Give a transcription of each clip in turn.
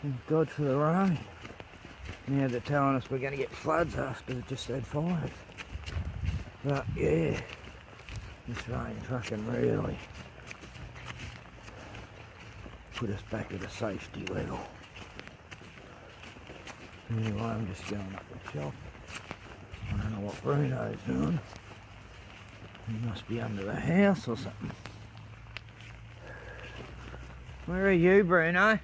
Thank God for the rain. Now they're telling us we're going to get floods after we've just had fires. But yeah, this rain fucking really put us back at a safety level. Anyway, I'm just going up the shop. I don't know what Bruno's doing. He must be under the house or something. Where are you, Bruno?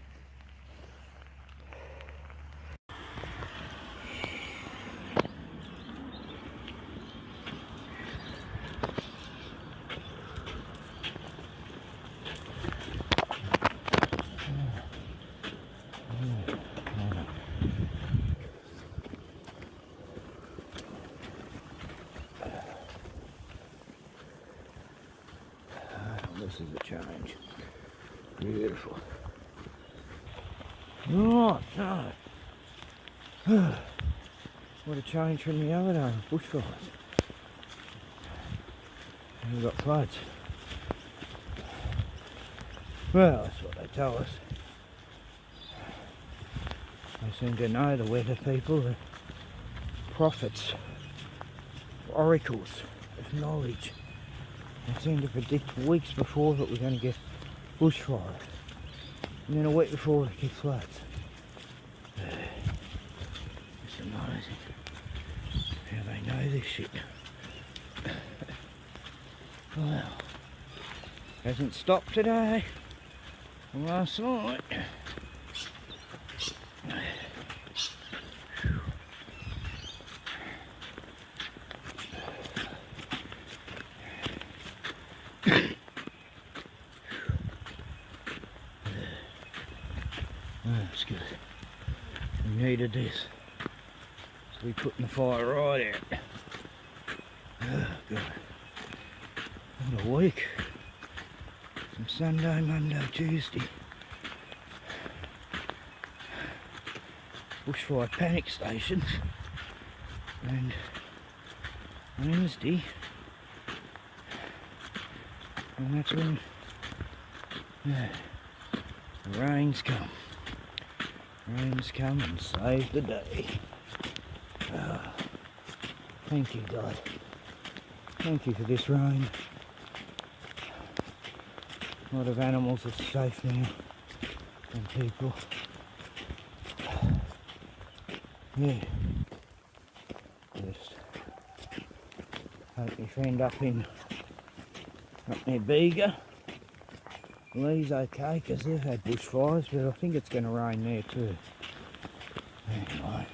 This is a change. Beautiful. Right, so what a change from the other day, bushfires. And we've got floods. Well, that's what they tell us. They seem to know, the weather people, the prophets, oracles of knowledge. They seem to predict weeks before that we're going to get bushfires, and then a week before we get floods. It's amazing how they know this shit. Well, hasn't stopped today from last night. That's good. We needed this. So we're putting the fire right out. Oh, God. What a week. From Sunday, Monday, Tuesday. Bushfire panic stations. And Wednesday. And that's when the rains come. Rains come and save the day. Oh, thank you, God. Thank you for this rain. A lot of animals are safe now, and people. Yeah. Just hope my friend up near Bega, Lee's okay, because they've had bushfires, but I think it's going to rain there too. Anyway.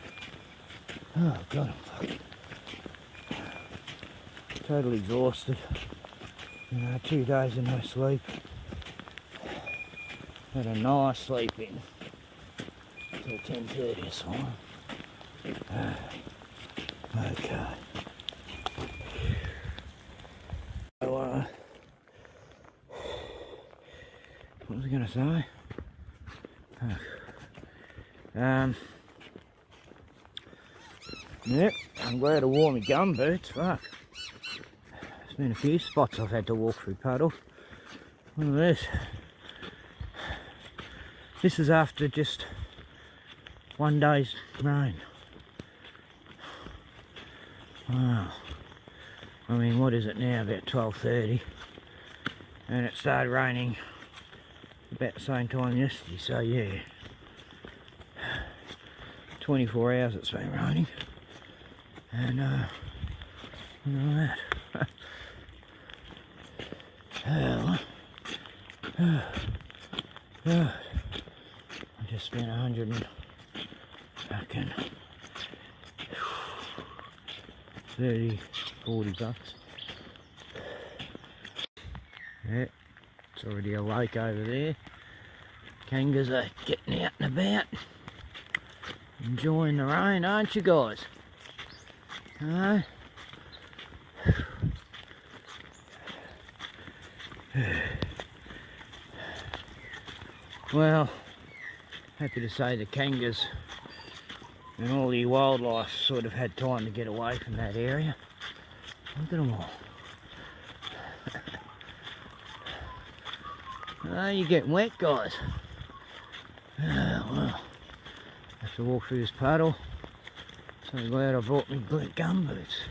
Oh God, I'm fucking totally exhausted. 2 days of no sleep. Had a nice sleep in till 10:30 this morning. Okay. So, what was I going to say? Yep, I'm glad I wore my gum boots. Fuck. There's been a few spots I've had to walk through puddle. Look at this. This is after just one day's rain. Wow. I mean, what is it now? About 12:30. And it started raining about the same time yesterday, so yeah. 24 hours it's been raining. And look at that. I just spent 40 bucks. Yeah, it's already a lake over there. Kangas are getting out and about, enjoying the rain, aren't you guys? Well, happy to say the kangas and all the wildlife sort of had time to get away from that area. Look at them all. Oh, you're getting wet, guys. Oh, well, to walk through this puddle. So glad I brought my gum boots.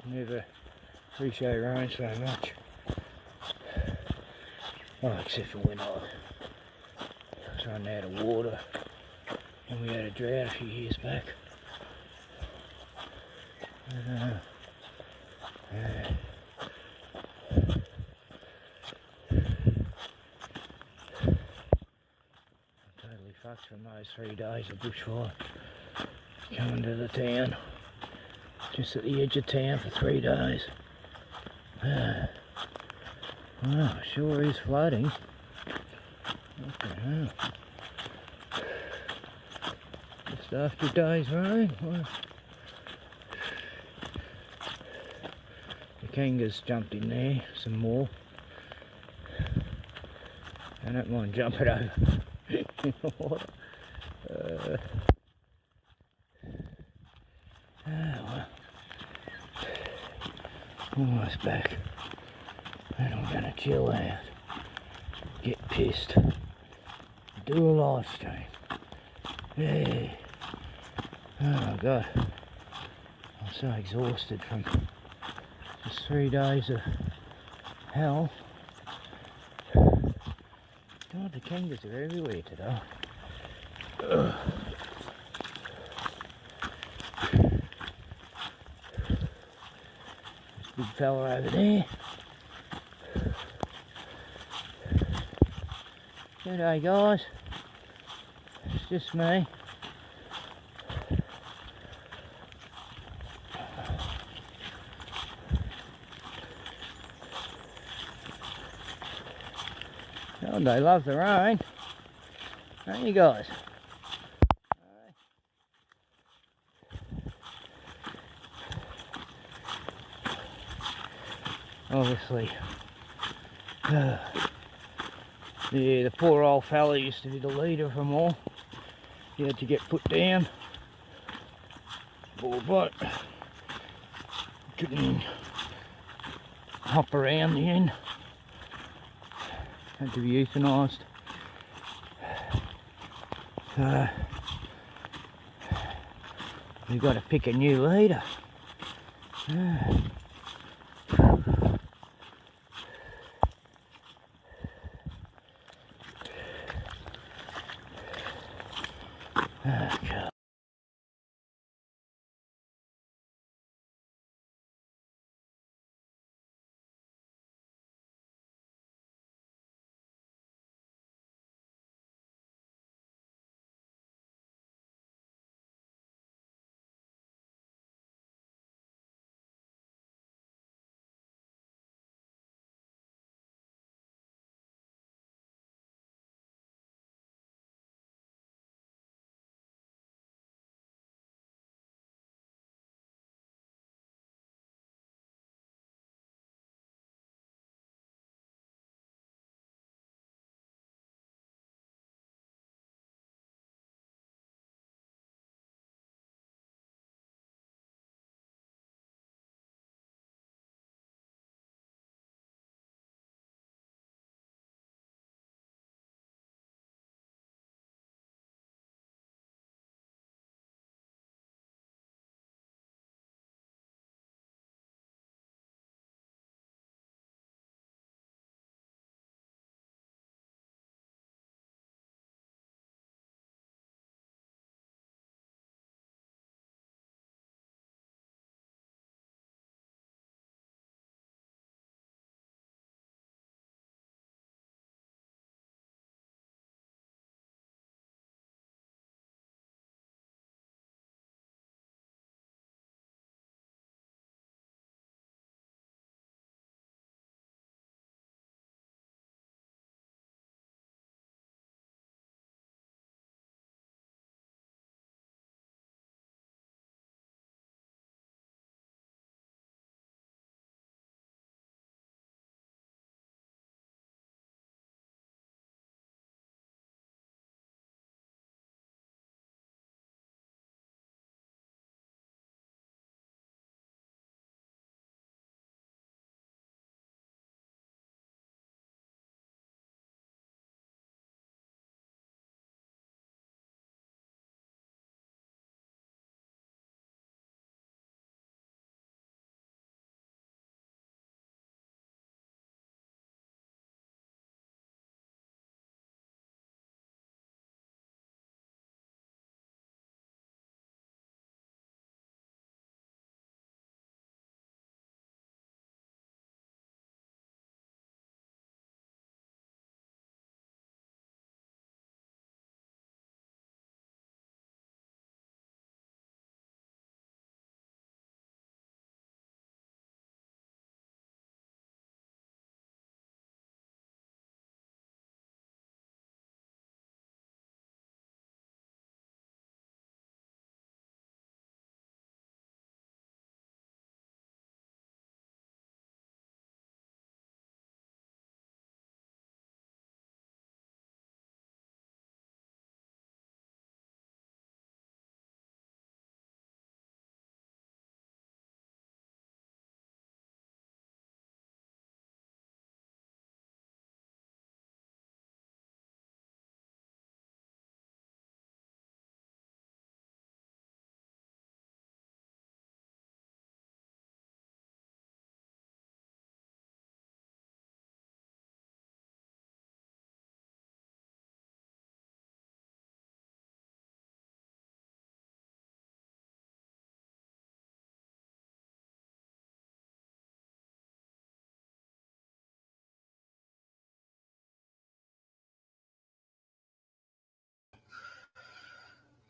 Never appreciate rain so much. Oh, except for when I was running out of water and we had a drought a few years back. Totally fucked from those 3 days of bushfire. Coming to the town, just at the edge of town for 3 days. Wow, sure is flooding. What the hell? Just after a day's rain. Well, the kangas jumped in there some more. I don't mind jumping over in the water. Well, almost back. And I'm gonna chill out, get pissed, do a live stream. Yeah. Oh my god, I'm so exhausted from just 3 days of hell. God, the kangaroos are everywhere today. Ugh. This big fella over there. G'day guys, it's just me. Oh, they love the rain, don't you guys? Obviously, yeah, the poor old fella used to be the leader of them all. He had to get put down. Poor bloke. Couldn't hop around the end. Had to be euthanised. We've got to pick a new leader. God.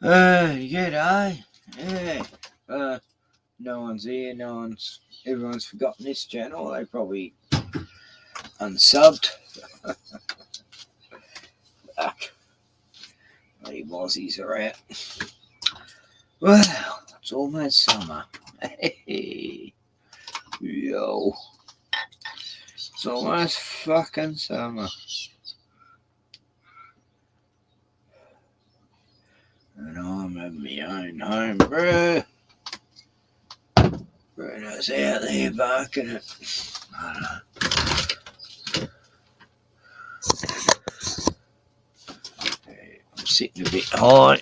G'day. Yeah. No one's here. Everyone's forgotten this channel. They probably unsubbed. Fuck. Bloody Aussies are out. Well, it's almost summer. Hey. Yo. It's almost fucking summer. And I'm in my own home, bro. Bruno's out there barking it. I don't know. I'm sitting a bit high.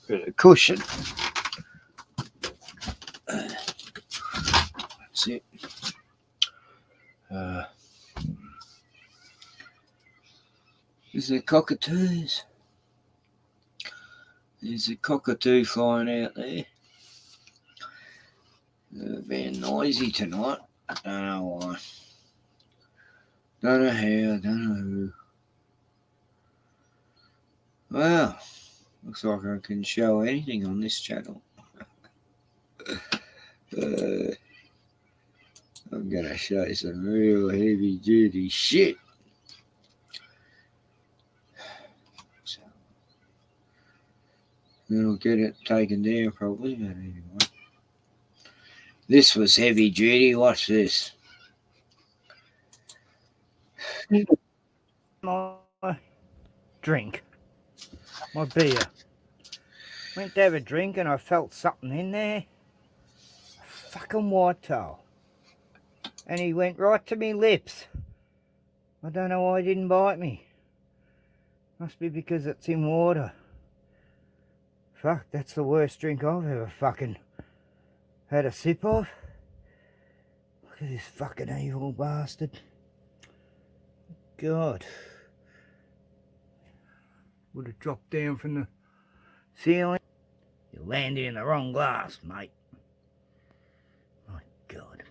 Bit of cushion. That's it. There's the cockatoos. There's a cockatoo flying out there. They're being noisy tonight. I don't know why. Don't know how. Don't know who. Well, looks like I can show anything on this channel. I'm gonna show you some real heavy duty shit. So, it'll get it taken down probably, but anyway. This was heavy duty. Watch this. My drink. My beer. Went to have a drink and I felt something in there. A fucking white tail. And he went right to me lips. I don't know why he didn't bite me. Must be because it's in water. Fuck, that's the worst drink I've ever fucking had a sip of. Look at this fucking evil bastard. God. Would have dropped down from the ceiling. You landed in the wrong glass, mate. My God.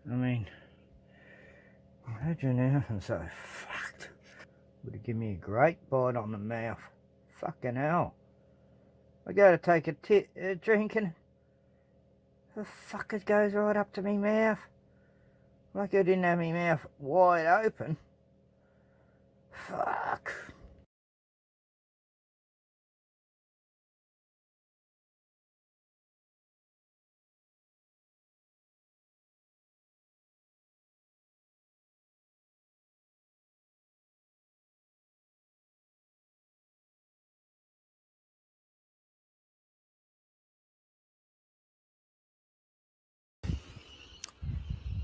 I mean, imagine anything so fucked. Would have given me a great bite on the mouth. Fucking hell. I go to take a drink and the fucker goes right up to me mouth. Like I didn't have my mouth wide open. Fuck.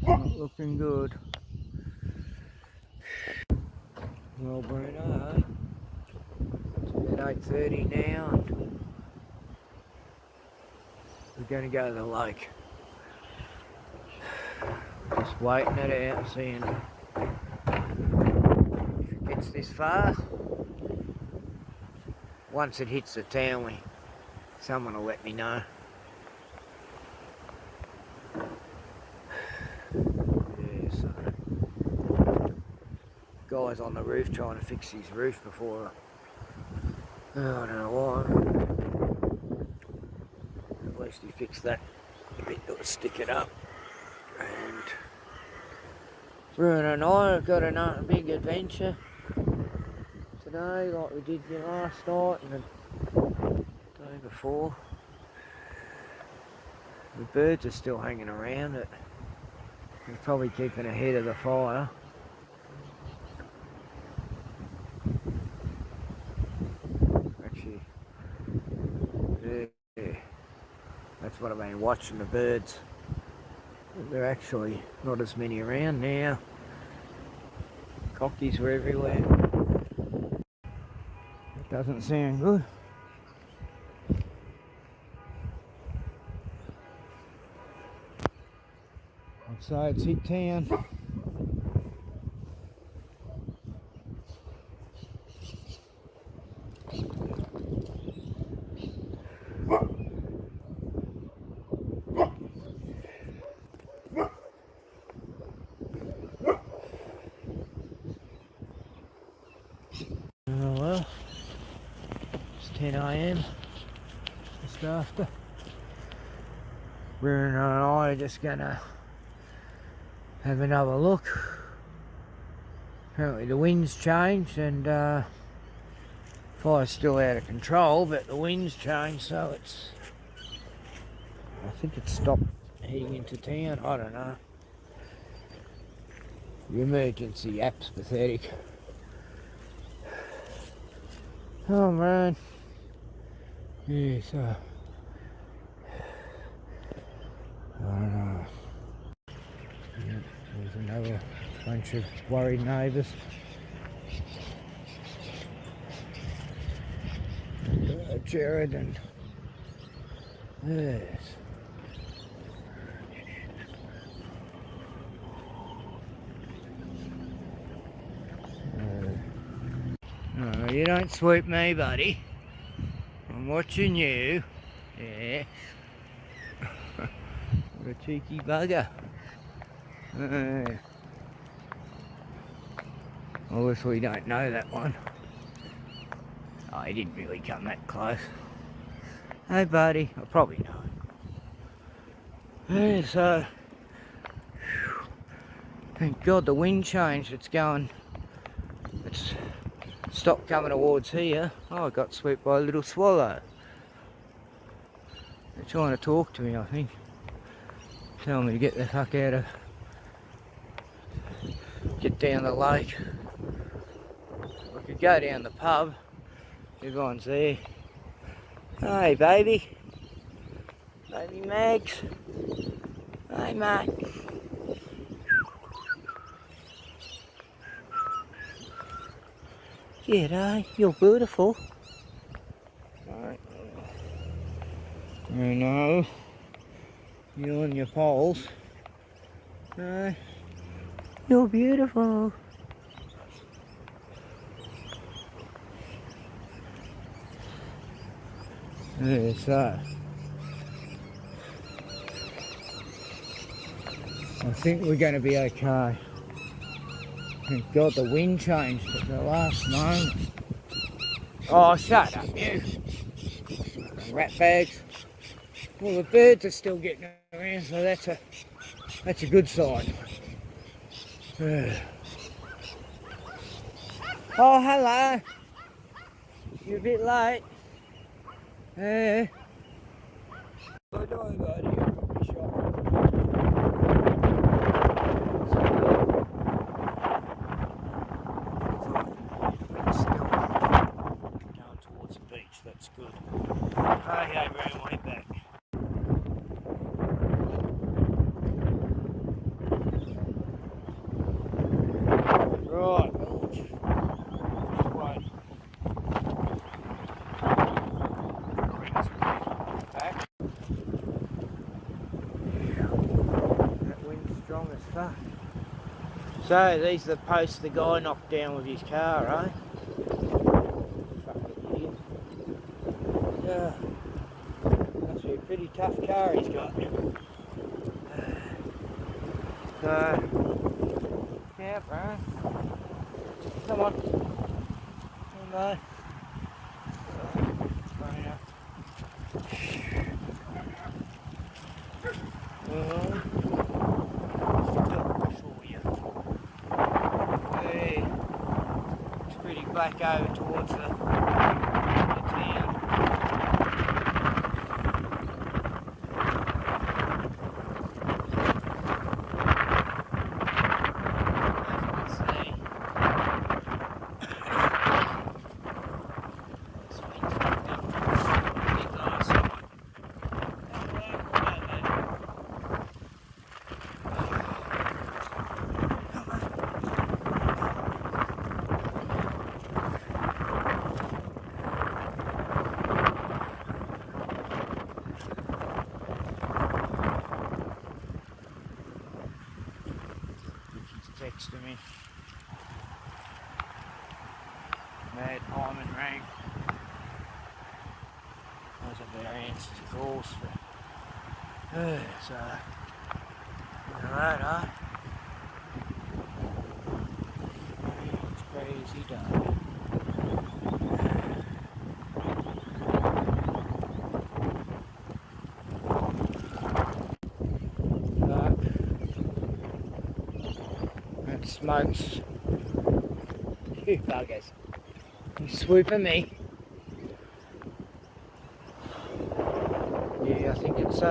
Not looking good. Well, Bruno, it's about 8:30 now and we're going to go to the lake. Just waiting it out, seeing if it gets this far. Once it hits the town, someone will let me know. Yeah, so guy's on the roof trying to fix his roof before. I don't know why. At least he fixed that bit that was sticking up. And Bruno and I have got another big adventure today, like we did last night and the day before. The birds are still hanging around it. They're probably keeping ahead of the fire. Actually, yeah, that's what I've been watching, the birds. There are actually not as many around now. Cockies were everywhere. It doesn't sound good. I'd say it's hit town. 10 AM, just after. Bruno and I are just gonna have another look. Apparently the wind's changed and fire's still out of control, but the wind's changed, so I think it's stopped heading into town. I don't know. The emergency app's pathetic. Oh man. Yeah, so I don't know. Yeah, there's another bunch of worried neighbours. Jared and yes. No, you don't sweep me, buddy. I'm watching you. Yeah. What a cheeky bugger. Obviously don't know that one. Oh, he didn't really come that close. Hey buddy, I probably know. Yeah, so thank God the wind changed. It's stopped coming towards here. Oh, I got swept by a little swallow. They're trying to talk to me, I think. Telling me to get the fuck out of... Get down the lake. I could go down the pub. Everyone's there. Hey baby. Baby Mags. Hey mate. G'day, you're beautiful. Right. I know. You and your poles. No. You're beautiful. Yeah, so I think we're going to be okay. Thank God the wind changed at the last moment. Oh, shut up, you. Rat bags. Well, the birds are still getting around, so that's a good sign. Oh, hello. You're a bit late. Bye-bye, buddy. I'll be shopping. Going towards the beach, that's good. Okay, round way back. Right, right. Back. That wind's strong as fuck. So these are the posts the guy knocked down with his car, eh? Fucking idiot. Yeah. Must be a pretty tough car he's got. So, yeah, bro. Come on. Come on. It's pretty black over towards the town. Texting me. Mad Hyman rang. Those are their answers to calls. So, alright, huh? It's crazy day. smokes. You buggers. You swooping me. Yeah, I think it's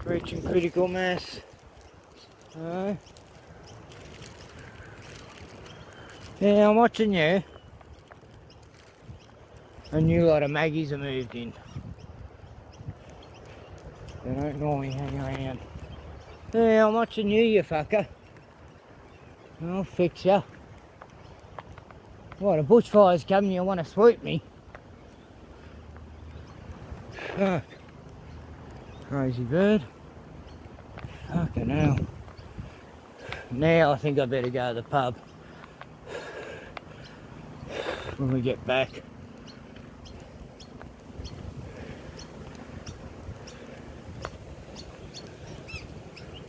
reaching critical mass. Yeah, I'm watching you. A new lot of Maggies have moved in. They don't normally hang around. Yeah, I'm watching you, you fucker. I'll fix ya. What, a bushfire's coming, you want to swoop me? Fuck. Crazy bird. Fucking hell. Now I think I better go to the pub when we get back.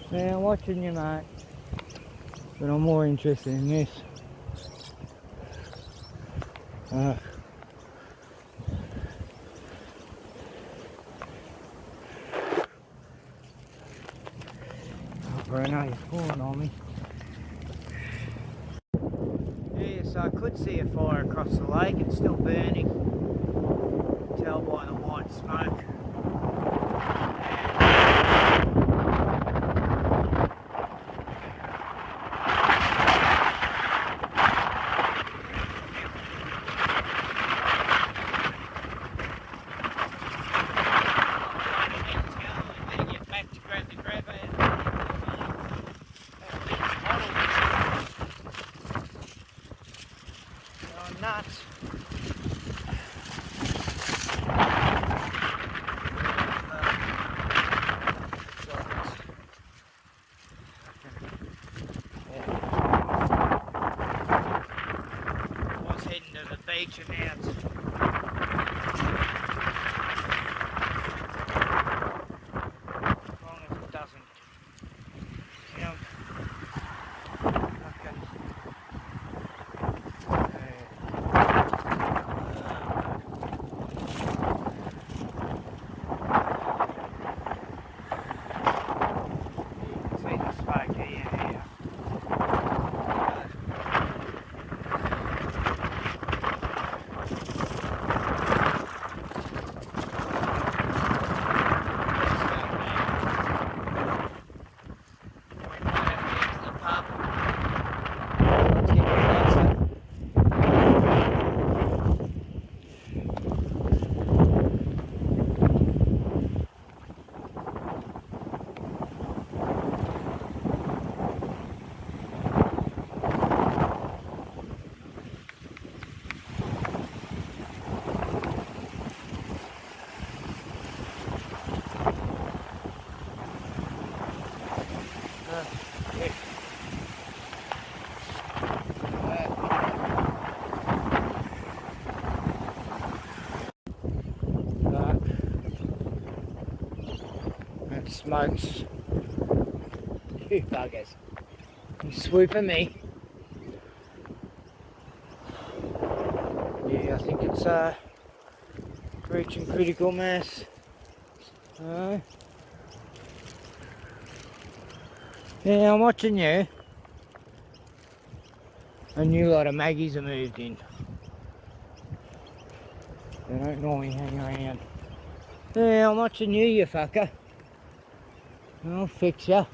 Yeah, I'm watching you, mate. But I'm more interested in this. Bruno, you're falling on me. Yeah, so I could see a fire across the lake. It's still burning. You can tell by the white smoke. Nuts. I was heading to the beach and now it's as long as it doesn't jump. That smokes. You buggers. You swooping me. Yeah, I think it's reaching critical mass. Yeah, I'm watching you. A new lot of Maggies have moved in. They don't normally hang around. Yeah, I'm watching you, you fucker. I'll fix ya.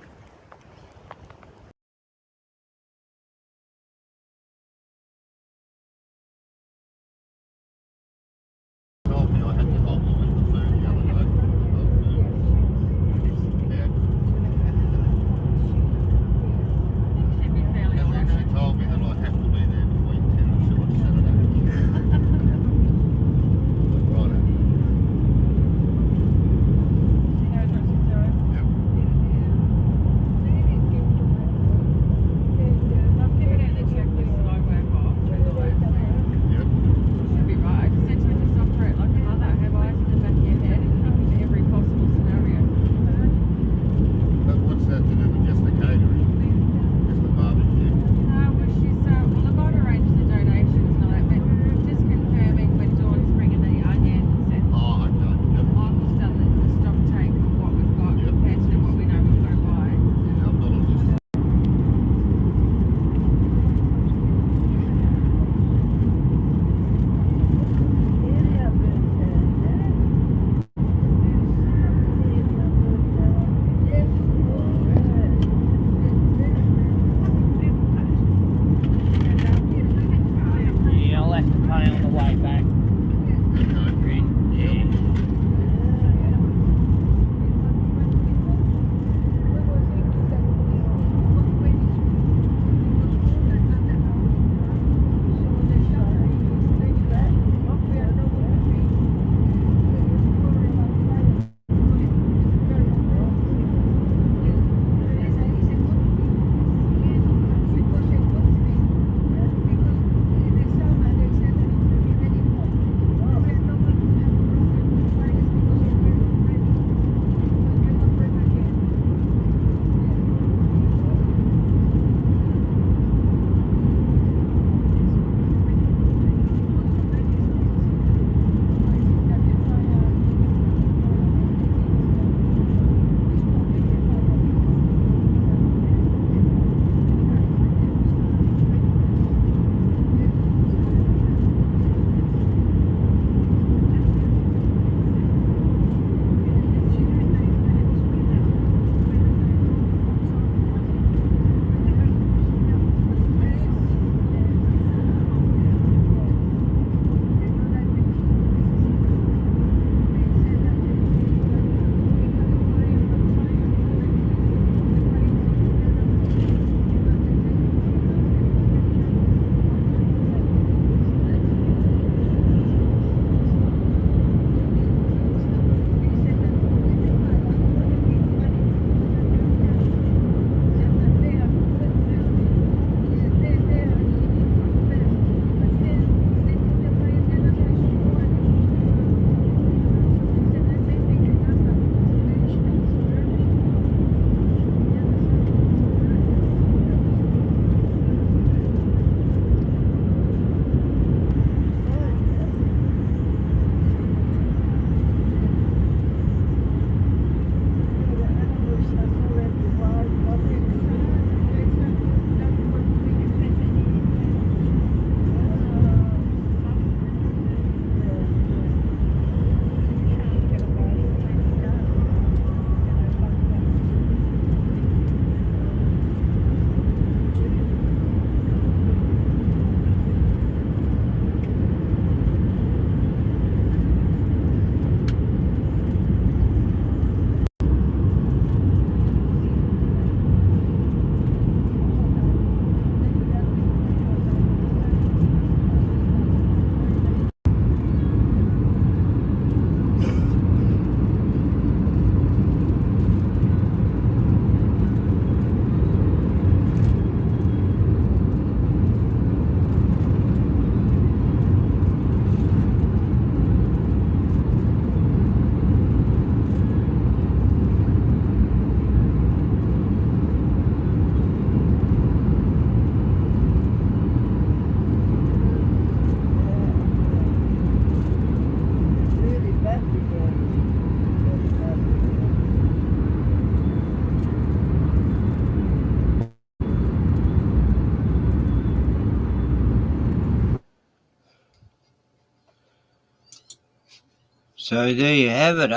So there you have it,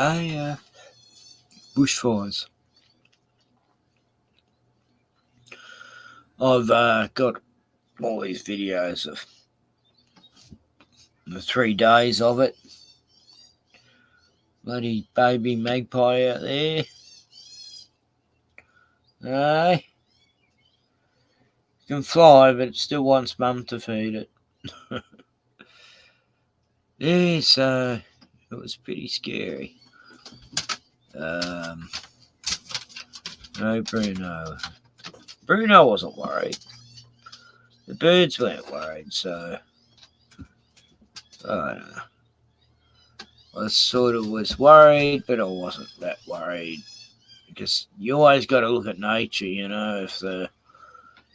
bushfires. I've got all these videos of the 3 days of it. Bloody baby magpie out there. Aye. Can fly, but it still wants mum to feed it. Yeah, so it was pretty scary. No, Bruno wasn't worried. The birds weren't worried, so I don't know. I sort of was worried, but I wasn't that worried, because you always got to look at nature, you know.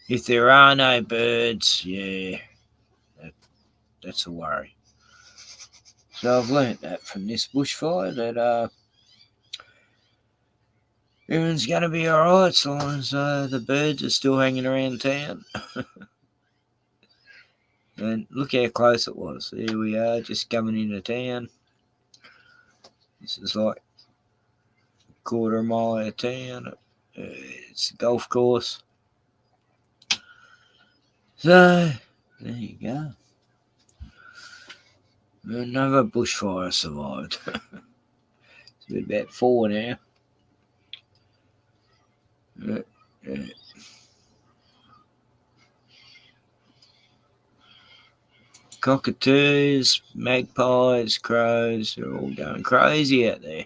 If there are no birds, yeah, that's a worry. So I've learnt that from this bushfire, that everyone's going to be alright as long as the birds are still hanging around town. And look how close it was. There we are, just coming into town. This is like a quarter of a mile out of town. It's a golf course. So, there you go. Another bushfire survived. It's about 4 now. Cockatoos, magpies, crows, they're all going crazy out there.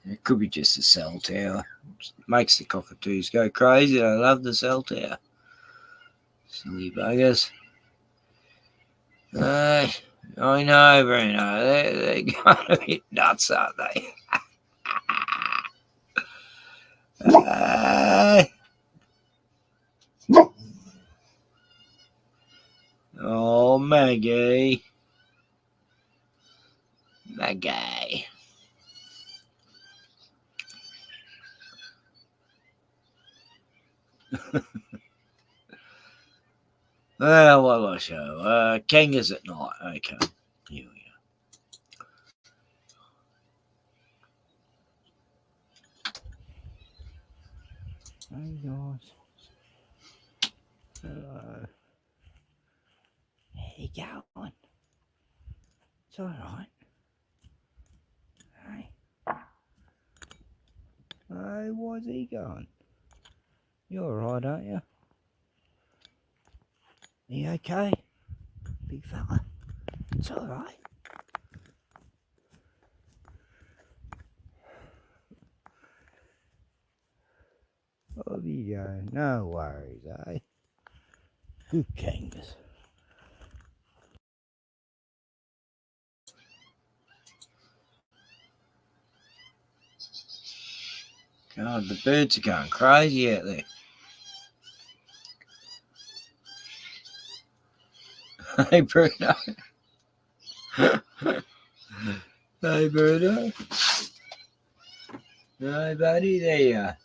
It could be just a cell tower. It makes the cockatoos go crazy. I love the cell tower. Silly buggers. I know, Bruno. They're going a bit nuts, aren't they? Oh, Maggie. Maggie. Well, what will I show? Kangas at night. Okay. Here we go. Hey, guys. Hello. How you going? It's alright. Hey. Hey, where's he going? You're alright, aren't you? Are you okay? Big fella. It's alright. Off you go. No worries, eh? Good kangas. God, the birds are going crazy out there. Hey, Bruno. Hey, Bruno. Hey, buddy, there you are.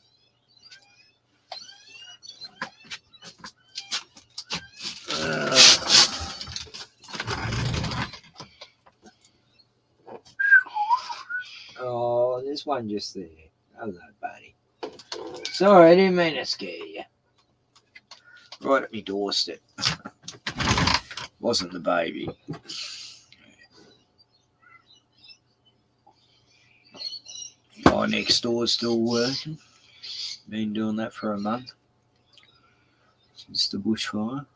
Oh, there's one just there. Hello, buddy. Sorry, I didn't mean to scare you. Right at my doorstep. Wasn't the baby. Guy next door's still working. Been doing that for a month. Since the bushfire.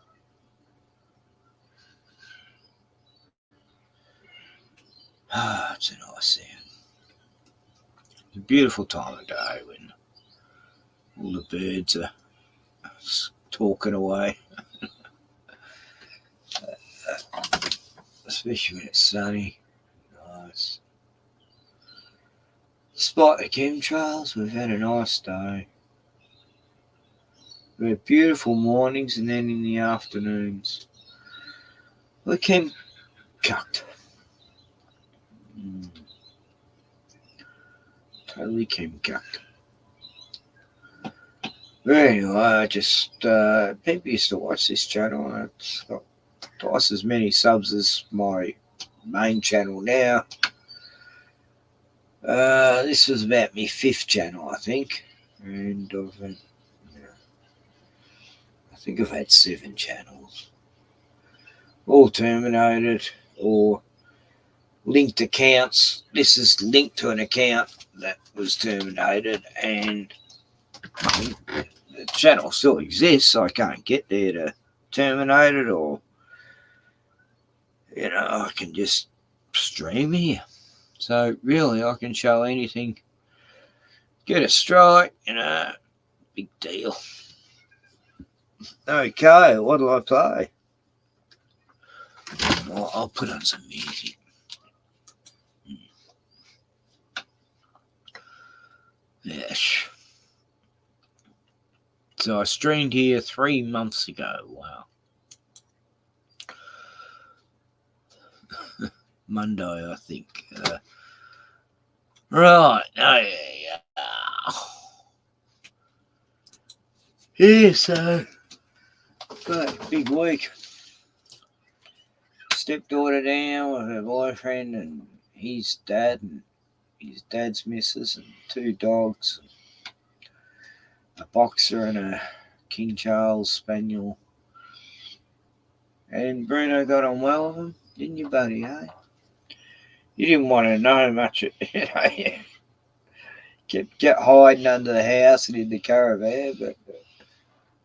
Ah, it's a nice sound. It's a beautiful time of day when all the birds are talking away. Especially when it's sunny. Nice. Despite the chemtrails, we've had a nice day. We had beautiful mornings, and then in the afternoons, we came cucked. Totally came cucked. But anyway, I just people used to watch this channel, and it's got twice as many subs as my main channel now. This was about my 5th channel, I think, and I think I've had 7 channels, all terminated or linked accounts. This is linked to an account that was terminated, and the channel still exists. I can't get there to terminate it, or I can just stream here. So really, I can show anything, get a strike, big deal. Okay, what do I play? Well, I'll put on some music. Yes. So I streamed here 3 months ago. Wow. Monday, I think. Right. Yeah, so got a big week. Stepdaughter down with her boyfriend and his dad and his dad's missus and 2 dogs, a boxer and a King Charles Spaniel. And Bruno got on well with them, didn't you, buddy, eh? You didn't want to know much, Kept hiding under the house and in the caravan, but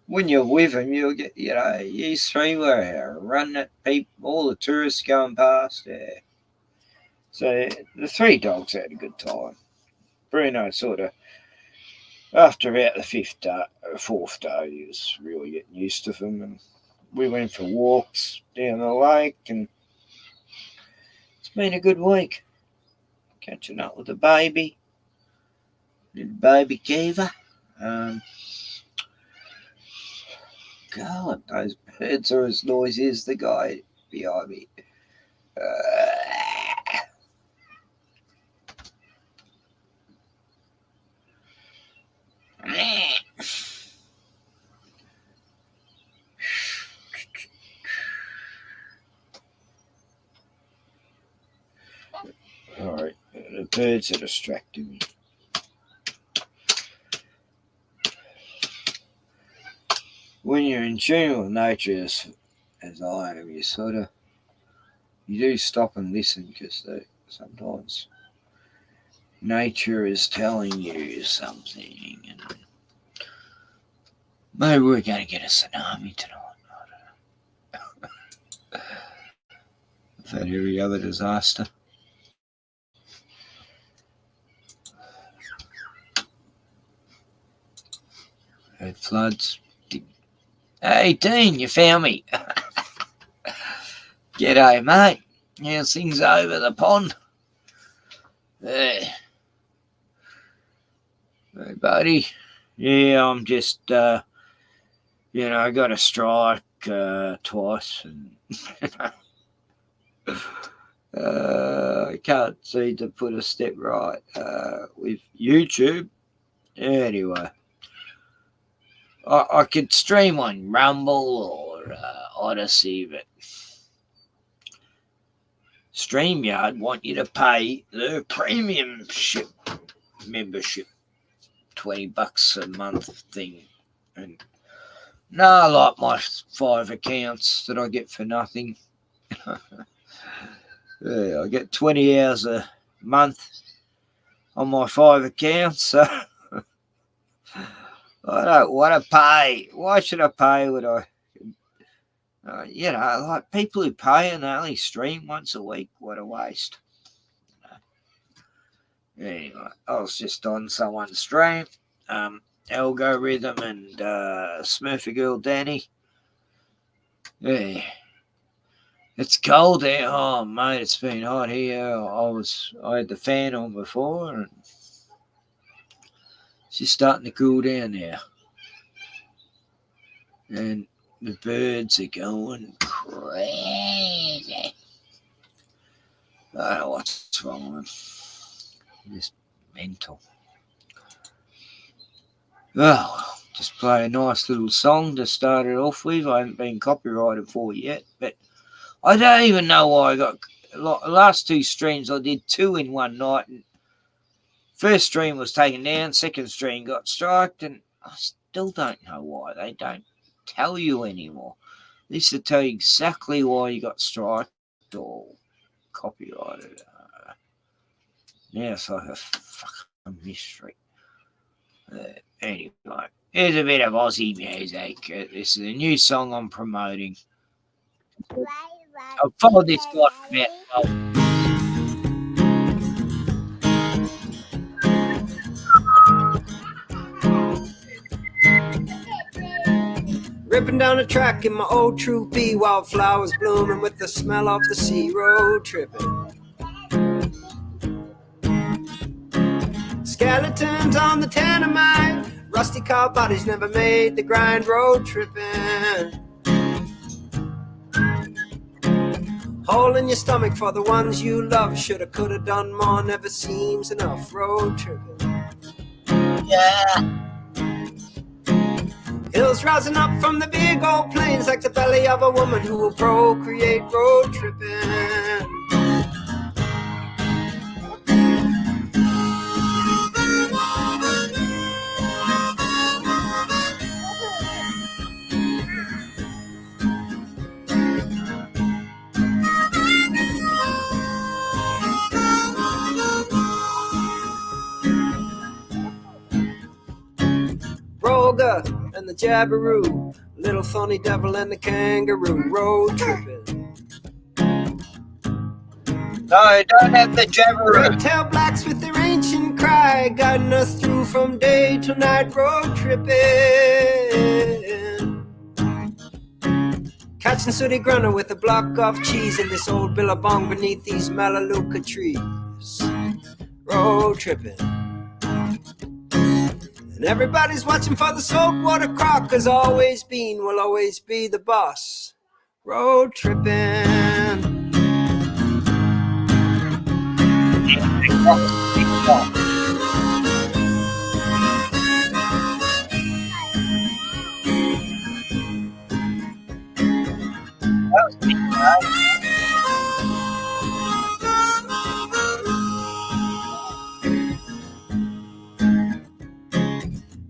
when you're with him, you'll get, you 3 were running at people, all the tourists going past. Yeah. So the 3 dogs had a good time. Bruno sort of, after about the 4th day, he was really getting used to them, and we went for walks down the lake, and it's been a good week. Catching up with the baby, little baby Kiva. God, those birds are as noisy as the guy behind me. Alright, the birds are distracting me. When you're in tune with nature, as I am, you do stop and listen, because sometimes nature is telling you something, and maybe we're going to get a tsunami tonight. I've had every other disaster. Had floods. Hey, Dean, you found me. G'day, mate. How's things over the pond? Hey, buddy. Yeah, I'm just, I got a strike twice, and I can't seem to put a step right with YouTube. Anyway, I could stream on Rumble or Odyssey, but StreamYard want you to pay the premium membership, $20 a month thing. And no, I like my 5 accounts that I get for nothing. Yeah, I get 20 hours a month on my 5 accounts, so I don't want to pay. Why should I pay when like people who pay and they only stream once a week, what a waste. Anyway, I was just on someone's stream, Algorithm and Smurfy Girl Danny. Yeah. It's cold there. Oh, mate, it's been hot here. I had the fan on before, and it's just starting to cool down now. And the birds are going crazy. I don't know what's wrong with them. Just mental. Oh, just play a nice little song to start it off with. I haven't been copyrighted for yet, but I don't even know why I got the last two streams. I did 2 in one night, and first stream was taken down, second stream got striked, and I still don't know why. They don't tell you anymore. They used to tell you exactly why you got striked or copyrighted. Yeah, it's like a fucking mystery. Anyway, here's a bit of Aussie music. This is a new song I'm promoting. I've followed this guy for about 12 Ripping down the track in my old True B, wildflowers blooming with the smell of the sea, road tripping. Skeletons on the Tanamite, rusty car bodies never made the grind, road tripping. Hole in your stomach for the ones you love, shoulda, coulda done more, never seems enough, road tripping. Yeah. Hills rising up from the big old plains like the belly of a woman who will procreate, road tripping. Roga and the Jabberoo, little funny devil and the kangaroo, road tripping. No, don't have the jabberoo. Red-tailed blacks with their ancient cry, guiding us through from day to night, road tripping. Catching sooty grunter with a block of cheese in this old billabong beneath these melaleuca trees, road tripping. And everybody's watching for the saltwater croc, cause always been, will always be the boss, road tripping.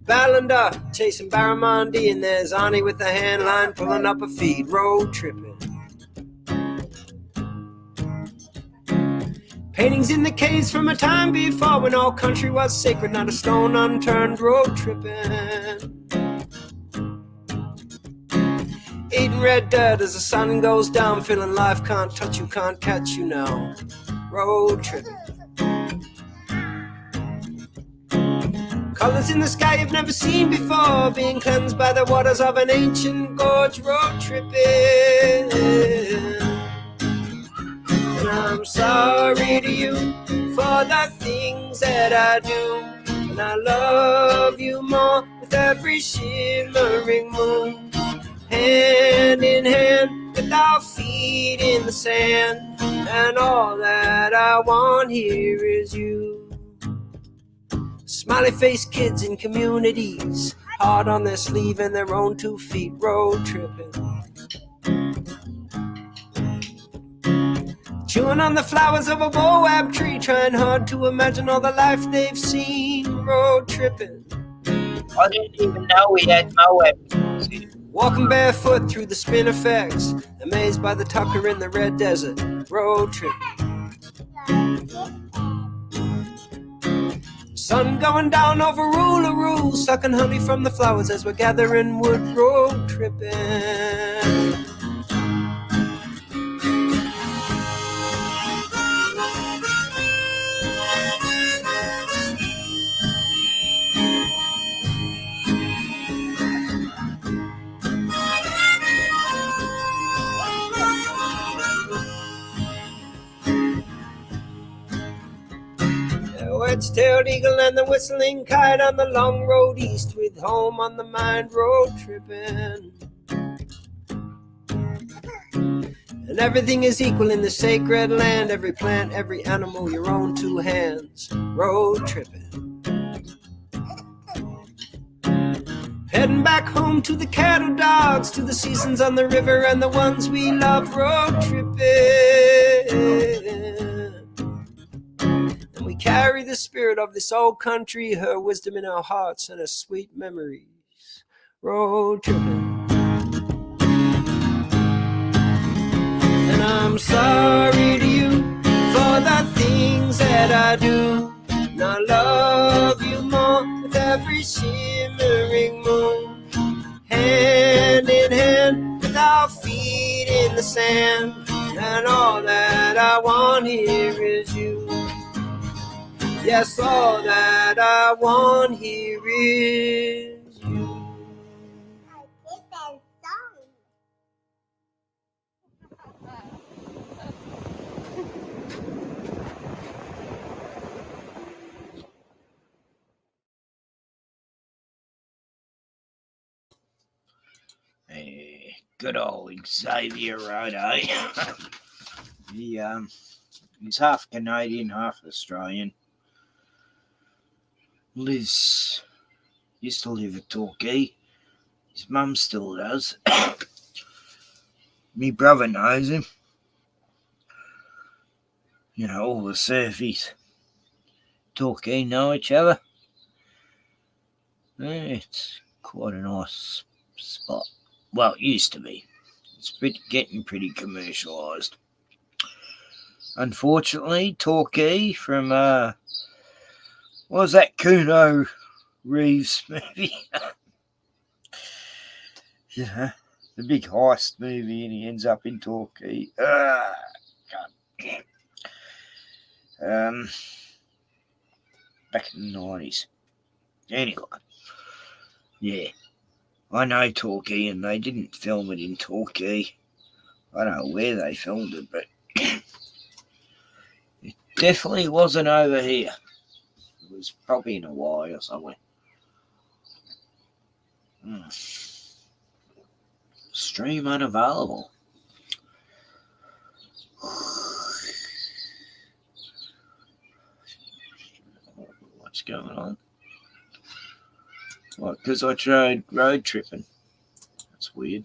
Ballender chasing Barramundi, and there's Ani with the hand line pulling up a feed, road tripping. Paintings in the caves from a time before when all country was sacred, not a stone unturned, road tripping. Eating red dirt as the sun goes down, feeling life can't touch you, can't catch you now, road tripping. Colors in the sky you've never seen before, being cleansed by the waters of an ancient gorge, road tripping. And I'm sorry to you for the things that I do, and I love you more with every shimmering moon. Hand in hand with our feet in the sand, and all that I want here is you. Smiley faced kids in communities, hard on their sleeve and their own 2 feet, road tripping. Chewing on the flowers of a boab tree, trying hard to imagine all the life they've seen, road tripping. I didn't even know we had Moab. Walking barefoot through the spin effects, amazed by the tucker in the red desert, road tripping. Sun going down over Uluru, sucking honey from the flowers as we're gathering wood, road tripping. Wedge-tailed eagle and the whistling kite on the long road east, with home on the mind, road tripping. And everything is equal in the sacred land, every plant, every animal, your own 2 hands, road tripping. Heading back home to the cattle dogs, to the seasons on the river and the ones we love road tripping. And we carry the spirit of this old country, her wisdom in our hearts and her sweet memories. Road tripping. And I'm sorry to you for the things that I do. And I love you more with every shimmering moon. Hand in hand with our feet in the sand. And all that I want here is you. Yes, all that I want here is you. Good old Xavier Road, eh? He's half Canadian, half Australian. Used to live at Torquay. His mum still does. Me brother knows him. You know, all the surfies. Torquay know each other. It's quite a nice spot. Well, it used to be. It's getting pretty commercialised. Unfortunately, Torquay from, what was that Kuno Reeves movie? Yeah, the big heist movie, and he ends up in Torquay. God damn. Back in the 90s. Anyway, yeah, I know Torquay, and they didn't film it in Torquay. I don't know where they filmed it, but it definitely wasn't over here. It was probably in Hawaii or somewhere. Stream unavailable. What's going on? What? Because I tried road tripping. That's weird.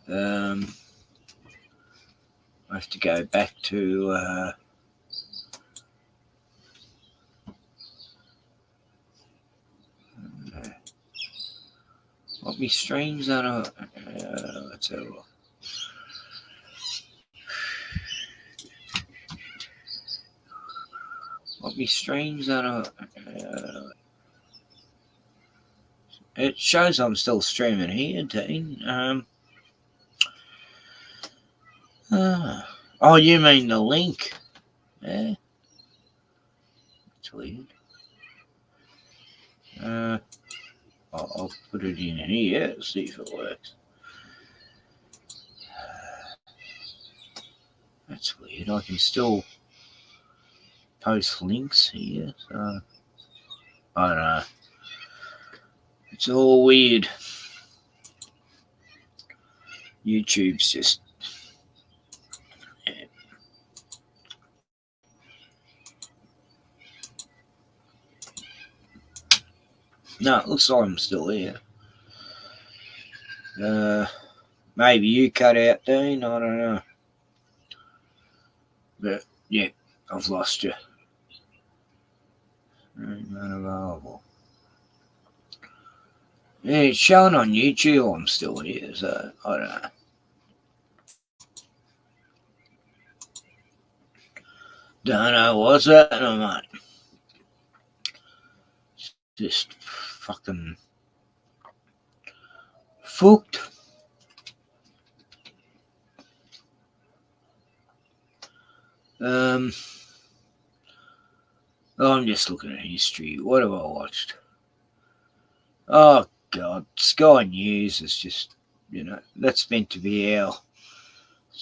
I have to go back to what me streams on let's have a look. What me streams on it shows I'm still streaming here, Dean. Oh, you mean the link? Yeah. That's weird. I'll put it in here to see if it works. That's weird. I can still post links here, so I don't know. It's all weird. YouTube's just No, it looks like I'm still here. Maybe you cut out, Dean. I don't know. But yeah, I've lost you. Unavailable. Yeah, it's showing on YouTube. I'm still here, so I don't know. Don't know what's happening, mate. Just fucking fucked. I'm just looking at history. What have I watched? Oh God, Sky News is just, that's meant to be our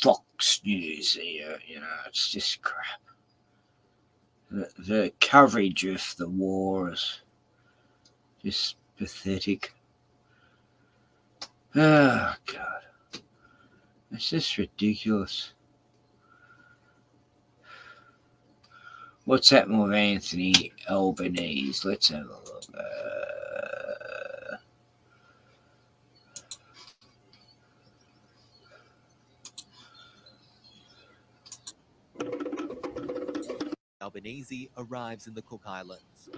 Fox News here. It's just crap. The coverage of the war is just pathetic. Oh God, it's just ridiculous. What's happened with Anthony Albanese? Let's have a look. Albanese arrives in the Cook Islands.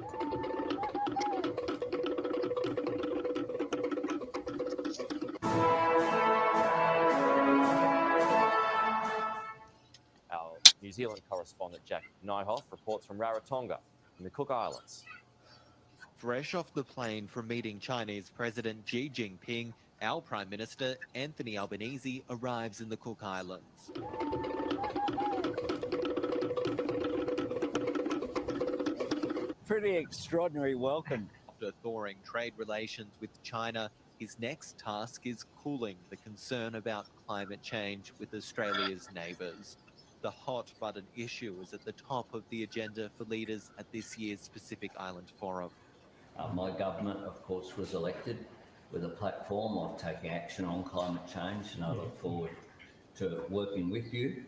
Our New Zealand correspondent Jack Nyhoff reports from Rarotonga in the Cook Islands. Fresh off the plane from meeting Chinese President Xi Jinping, our Prime Minister Anthony Albanese arrives in the Cook Islands. Pretty extraordinary welcome. After thawing trade relations with China, his next task is cooling the concern about climate change with Australia's neighbours. The hot button issue is at the top of the agenda for leaders at this year's Pacific Island Forum. My government, of course, was elected with a platform of taking action on climate change, and I look forward to working with you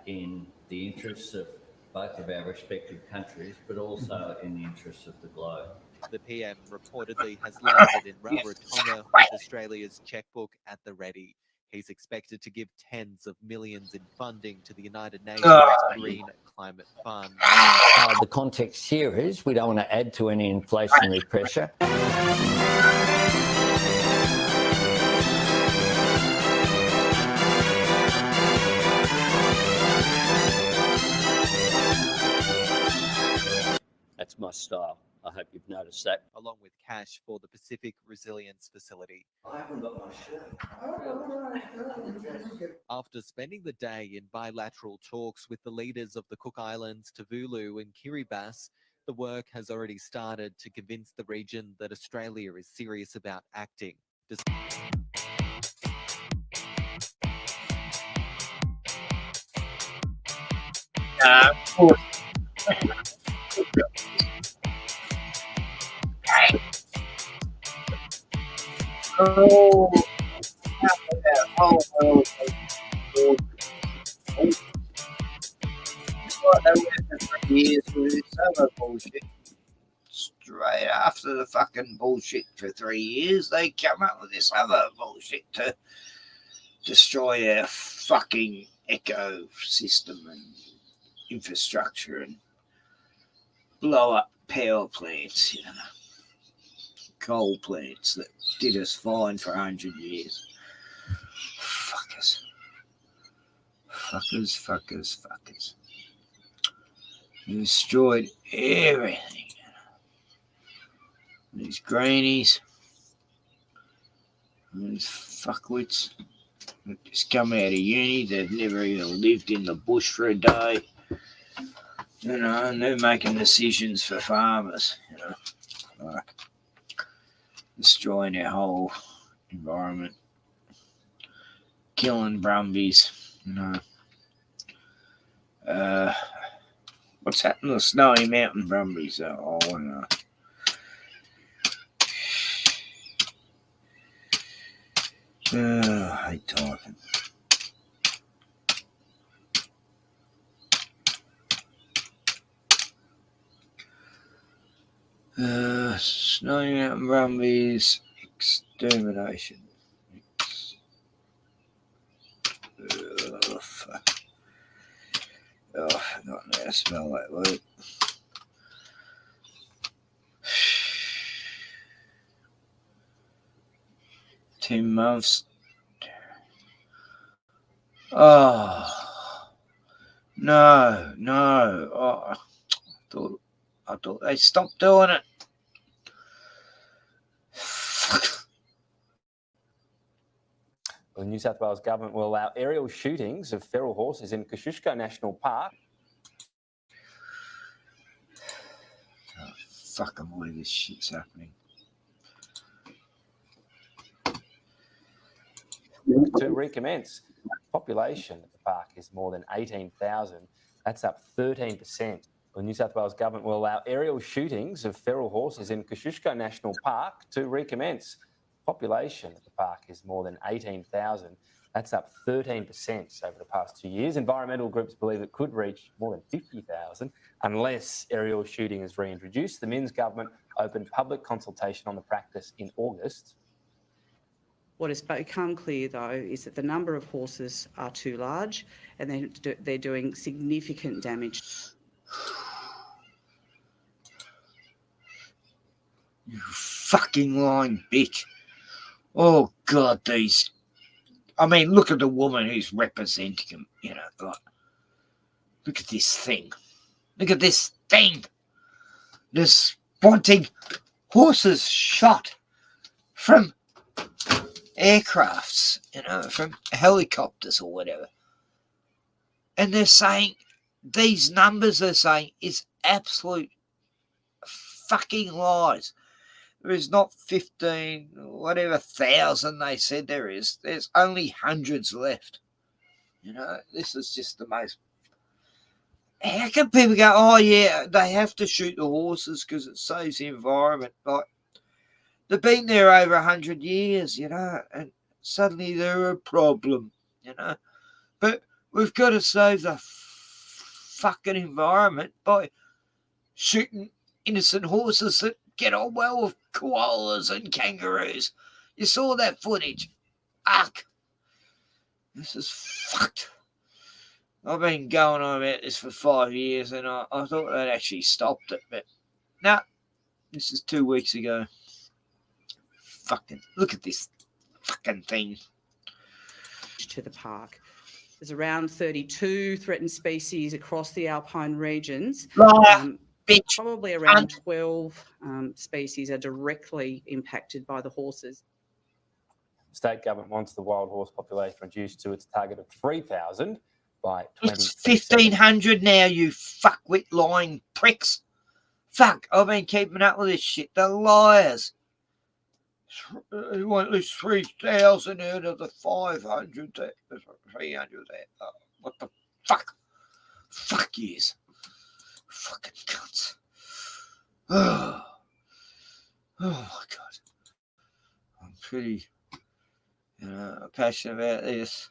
in the interests of both of our respective countries, but also in the interests of the globe. The PM reportedly has landed in Rarotonga with Australia's chequebook at the ready. He's expected to give tens of millions in funding to the United Nations Green Climate Fund. The context here is we don't want to add to any inflationary pressure. That's my style. I hope you've noticed that. Along with cash for the Pacific Resilience Facility. I haven't got my shirt. After spending the day in bilateral talks with the leaders of the Cook Islands, Tuvalu and Kiribati, the work has already started to convince the region that Australia is serious about acting. Of course. Oh, that whole world. What they went for 3 years with this other bullshit. Straight after the fucking bullshit for 3 years, they come up with this other bullshit to destroy our fucking ecosystem and infrastructure and blow up power plants, you know, coal plants that did us fine for 100 years. Fuckers. Fuckers, fuckers, fuckers. They destroyed everything. These greenies, these fuckwits that just come out of uni, they've never even lived in the bush for a day. You know, and they're making decisions for farmers, you know, like destroying our whole environment, killing brumbies, you know. What's happened to the Snowy Mountain brumbies? Oh, I don't know. I hate talking. Snowy Mountain brumbies extermination. Oh, fuck. Oh, I forgot how to spell that word. Two months. Oh, no. Oh, I thought they stopped doing it. The New South Wales government will allow aerial shootings of feral horses in Kosciuszko National Park. Oh, fucking believe this shit's happening. To recommence. Population at the park is more than 18,000. That's up 13%. The New South Wales government will allow aerial shootings of feral horses in Kosciuszko National Park to recommence. Population at the park is more than 18,000. That's up 13% over the past 2 years. Environmental groups believe it could reach more than 50,000 unless aerial shooting is reintroduced. The Minns government opened public consultation on the practice in August. What has become clear, though, is that the number of horses are too large and they're doing significant damage. You fucking lying bitch. Oh, God, these... I mean, look at the woman who's representing him, you know. Like, look at this thing. Look at this thing. There's wanting horses shot from aircrafts, you know, from helicopters or whatever. And they're saying, these numbers they're saying is absolute fucking lies. There is not 15, whatever, thousand they said there is. There's only hundreds left. You know, this is just the most... How can people go, oh yeah, they have to shoot the horses because it saves the environment? Like, they've been there over 100 years, you know, and suddenly they're a problem, you know. But we've got to save the fucking environment by shooting innocent horses that get on well with koalas and kangaroos. You saw that footage. Fuck. This is fucked. I've been going on about this for 5 years and I thought they'd actually stopped it, but no, this is 2 weeks ago. Fucking, look at this fucking thing. To the park. There's around 32 threatened species across the alpine regions. Liar, bitch. Probably around 12 species are directly impacted by the horses. The state government wants the wild horse population reduced to its target of 3,000 by 2027. It's 1,500 now, you fuckwit lying pricks. Fuck, I've been keeping up with this shit. They're liars. They want at least 3,000 out of the 500, 300 there. Oh, what the fuck? Fuck yous. Fucking cunts. Oh my God. I'm pretty, passionate about this.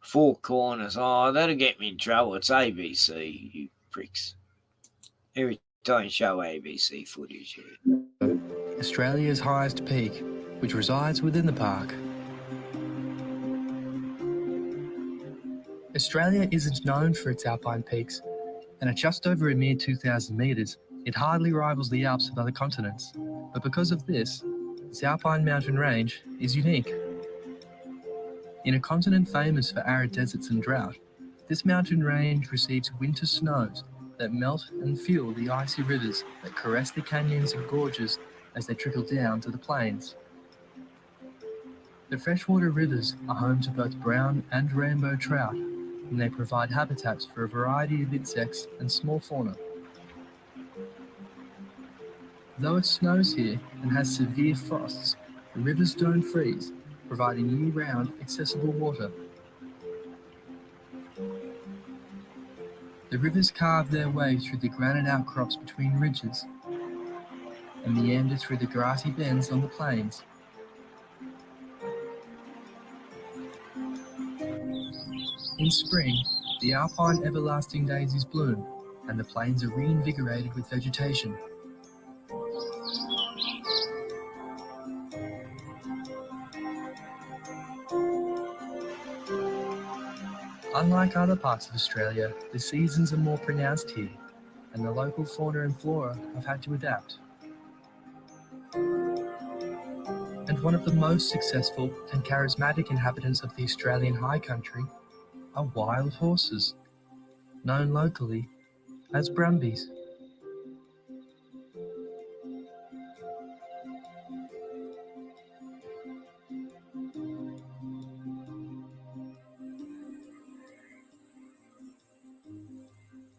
Four corners. Oh, that'll get me in trouble. It's ABC, you pricks. Every time you show ABC footage. Australia's highest peak, which resides within the park. Australia isn't known for its alpine peaks, and at just over a mere 2,000 metres, it hardly rivals the Alps of other continents. But because of this alpine mountain range is unique. In a continent famous for arid deserts and drought, this mountain range receives winter snows that melt and fuel the icy rivers that caress the canyons and gorges as they trickle down to the plains. The freshwater rivers are home to both brown and rainbow trout, and they provide habitats for a variety of insects and small fauna. Though it snows here and has severe frosts, the rivers don't freeze, providing year-round accessible water. The rivers carve their way through the granite outcrops between ridges and meander through the grassy bends on the plains. In spring, the alpine everlasting daisies bloom and the plains are reinvigorated with vegetation. Unlike other parts of Australia, the seasons are more pronounced here, and the local fauna and flora have had to adapt. And one of the most successful and charismatic inhabitants of the Australian high country are wild horses, known locally as brumbies.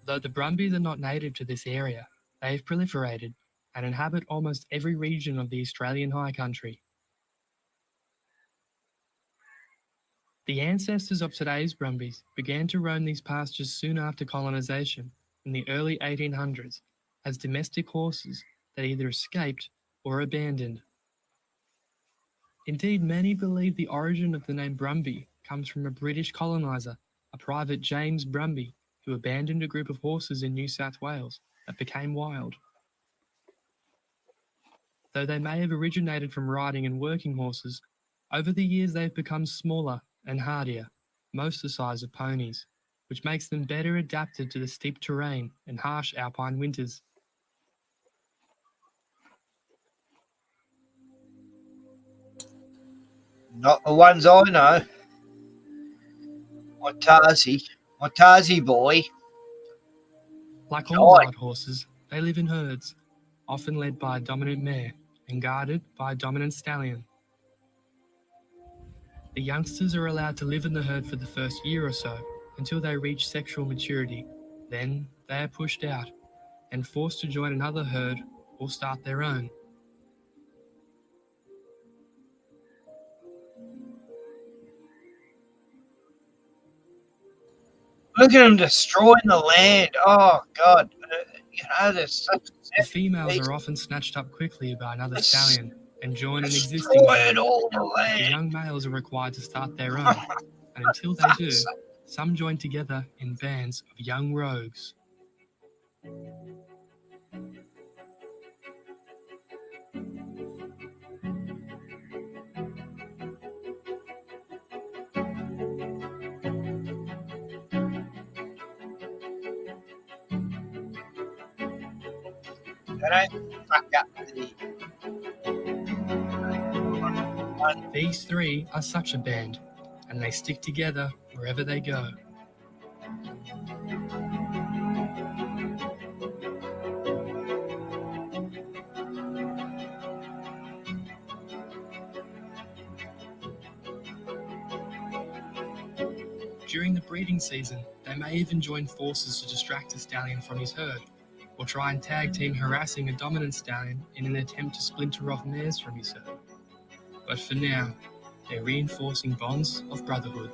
Though the brumbies are not native to this area, they have proliferated and inhabit almost every region of the Australian high country. The ancestors of today's brumbies began to roam these pastures soon after colonisation in the early 1800s as domestic horses that either escaped or abandoned. Indeed, many believe the origin of the name Brumby comes from a British coloniser, a Private James Brumby, who abandoned a group of horses in New South Wales that became wild. Though they may have originated from riding and working horses, over the years they've become smaller and hardier, most the size of ponies, which makes them better adapted to the steep terrain and harsh alpine winters. Not the ones I know. My Tarzi boy. Like all Right. wild horses, they live in herds, often led by a dominant mare and guarded by a dominant stallion. The youngsters are allowed to live in the herd for the first year or so until they reach sexual maturity. Then they are pushed out and forced to join another herd or start their own. Look at them destroying the land. Oh, God. You know, there's such The females are often snatched up quickly by another It's stallion and join an existing herd. destroying all the The land. young males are required to start their own, and until they do, some join together in bands of young rogues. They don't fuck up the... These three are such a band, and they stick together wherever they go. During the breeding season, they may even join forces to distract a stallion from his herd, or try and tag team harassing a dominant stallion in an attempt to splinter off mares from his herd. But for now, they're reinforcing bonds of brotherhood.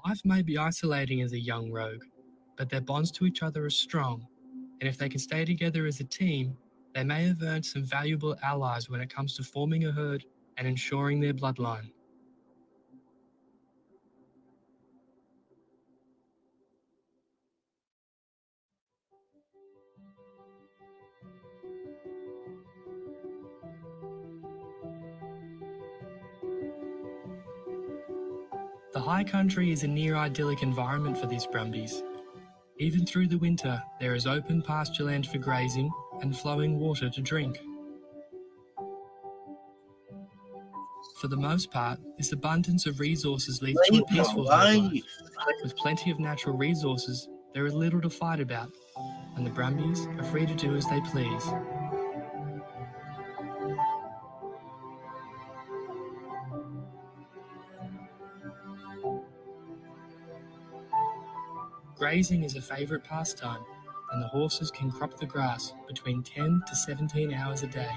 Life may be isolating as a young rogue, but their bonds to each other are strong, and if they can stay together as a team, they may have earned some valuable allies when it comes to forming a herd and ensuring their bloodline. The high country is a near idyllic environment for these brumbies. Even through the winter, there is open pasture land for grazing and flowing water to drink. For the most part, this abundance of resources leads to a Leave them peaceful herd alone. life. With plenty of natural resources, there is little to fight about, and the brumbies are free to do as they please. Grazing is a favourite pastime, and the horses can crop the grass between 10 to 17 hours a day.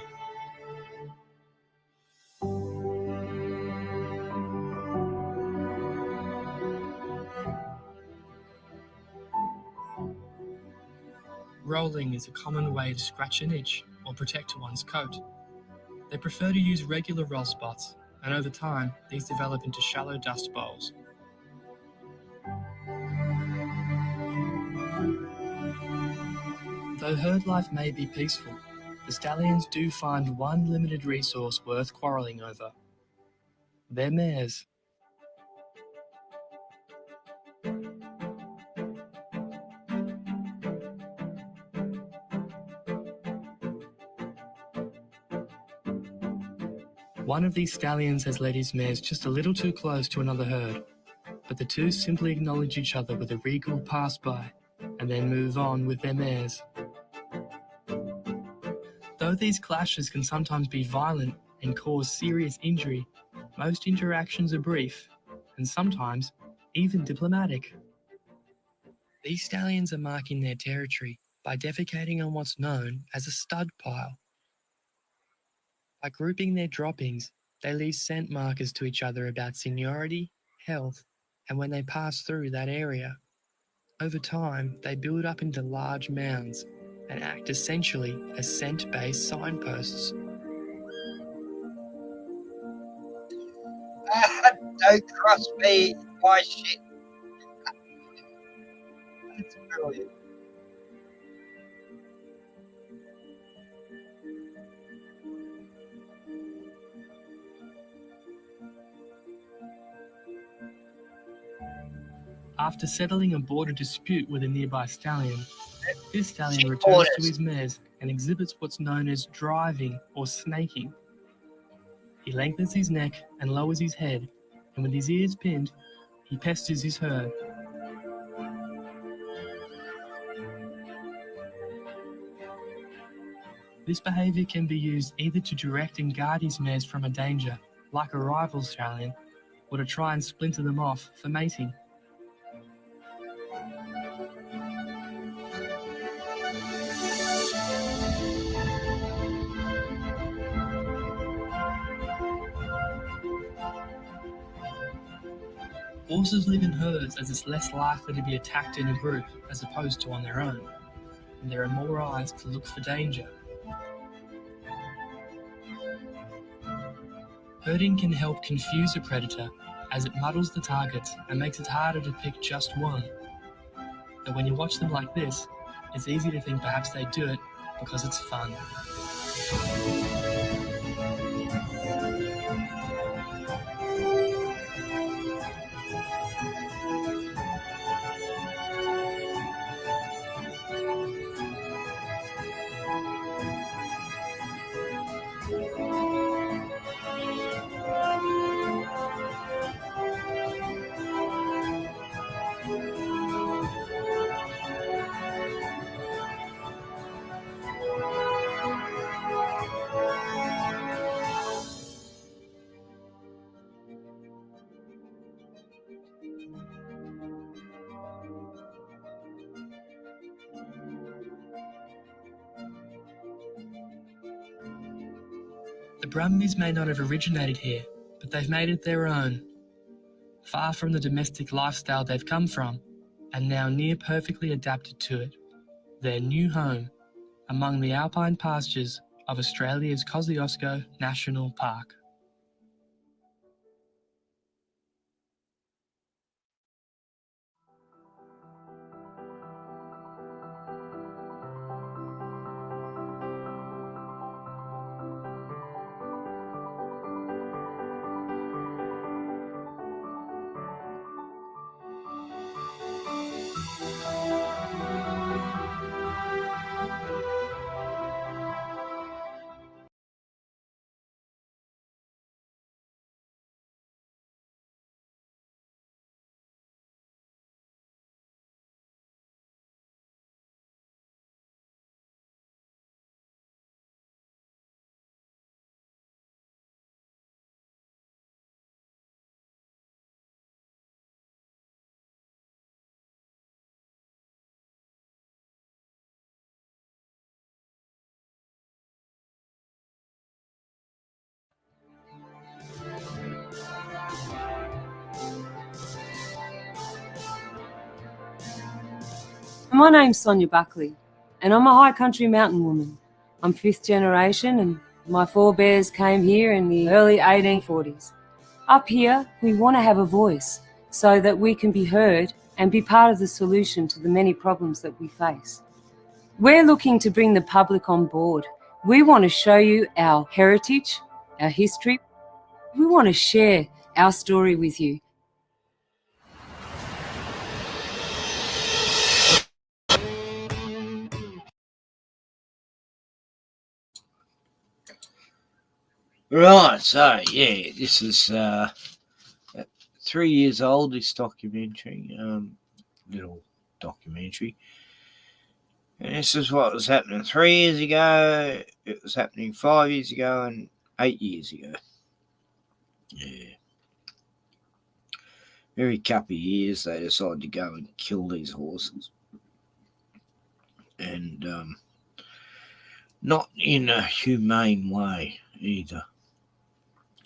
Rolling is a common way to scratch an itch or protect one's coat. They prefer to use regular roll spots, and over time, these develop into shallow dust bowls. Though herd life may be peaceful, the stallions do find one limited resource worth quarrelling over: their mares. One of these stallions has led his mares just a little too close to another herd, but the two simply acknowledge each other with a regal pass-by and then move on with their mares. Though these clashes can sometimes be violent and cause serious injury, most interactions are brief and sometimes even diplomatic. These stallions are marking their territory by defecating on what's known as a stud pile. By grouping their droppings, they leave scent markers to each other about seniority, health, and when they pass through that area. Over time, they build up into large mounds and act essentially as scent-based signposts. Don't cross me, my shit. That's brilliant. After settling a border dispute with a nearby stallion, this stallion Shit returns to borders. his mares and exhibits what's known as driving or snaking. He lengthens his neck and lowers his head, and with his ears pinned, he pesters his herd. This behaviour can be used either to direct and guard his mares from a danger, like a rival stallion, or to try and splinter them off for mating. Horses live in herds as it's less likely to be attacked in a group as opposed to on their own, and there are more eyes to look for danger. Herding can help confuse a predator as it muddles the targets and makes it harder to pick just one. But when you watch them like this, it's easy to think perhaps they do it because it's fun. The Brumbies may not have originated here, but they've made it their own. Far from the domestic lifestyle they've come from, and now near perfectly adapted to it. Their new home among the alpine pastures of Australia's Kosciuszko National Park. My name's Sonia Buckley, and I'm a high country mountain woman. I'm fifth generation, and my forebears came here in the early 1840s. Up here, we want to have a voice so that we can be heard and be part of the solution to the many problems that we face. We're looking to bring the public on board. We want to show you our heritage, our history. We want to share our story with you. Right, so yeah, this is 3 years old, this documentary, little documentary. And this is what was happening 3 years ago, it was happening 5 years ago, and 8 years ago. Yeah. Every couple of years they decide to go and kill these horses. And not in a humane way either.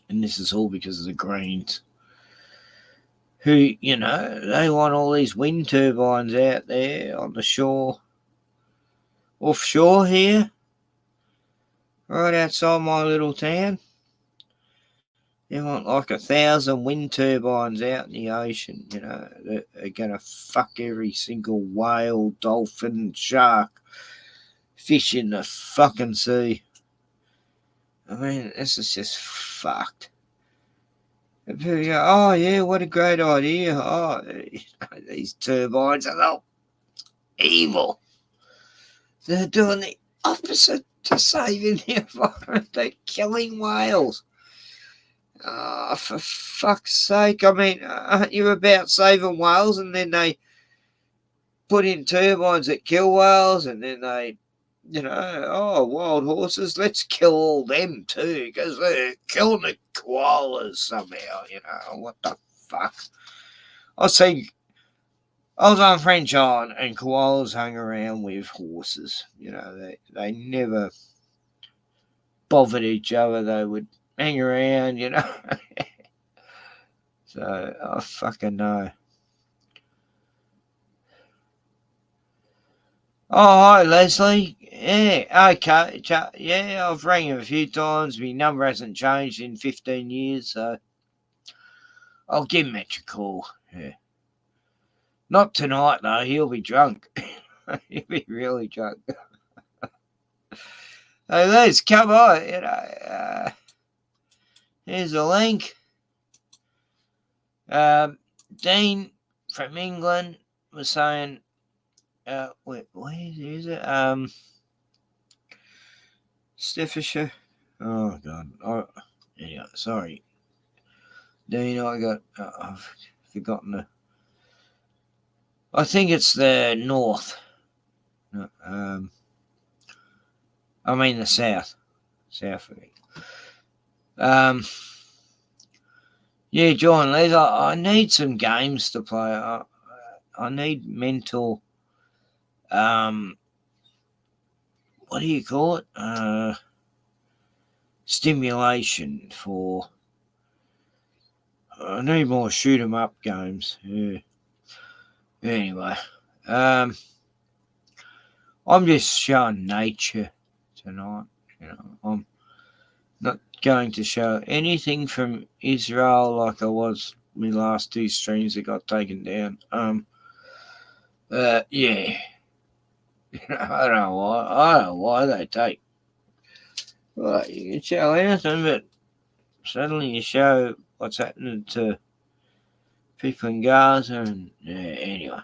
And this is all because of the Greens, who, you know, they want all these wind turbines out there on the shore, offshore here, right outside my little town. They want like 1,000 wind turbines out in the ocean, you know, that are going to fuck every single whale, dolphin, shark, fish in the fucking sea. I mean, this is just fucked. And people go, oh yeah, what a great idea. Oh, these turbines are all evil. They're doing the opposite to saving the environment. They're killing whales. Oh, for fuck's sake. I mean, aren't you about saving whales? And then they put in turbines that kill whales, and then they, you know, oh, wild horses, let's kill all them too, because they're killing the koalas somehow, you know. What the fuck? I was on French Island, and koalas hung around with horses. You know, they never bothered each other. They would hang around, you know. So, I fucking know. Oh, hi, Leslie. Yeah, okay. Yeah, I've rang him a few times. My number hasn't changed in 15 years, so I'll give him a call. Yeah. Not tonight, though. He'll be drunk. He'll be really drunk. Hey, Les, come on. You know, here's a link. Dean from England was saying, where is it? Staffordshire. Oh, God. Anyway, sorry. Dean, I've forgotten the. I think it's the north. I mean the south. South of it. Yeah, John, Les, I need some games to play. I need mental, what do you call it? Stimulation for. I need more shoot 'em up games. Yeah. Anyway, I'm just showing nature tonight. You know, I'm not going to show anything from Israel like I was my last 2 streams that got taken down. Yeah. I don't know why they take. Well, you can show anything, but suddenly you show what's happening to people in Gaza, and yeah, anyway.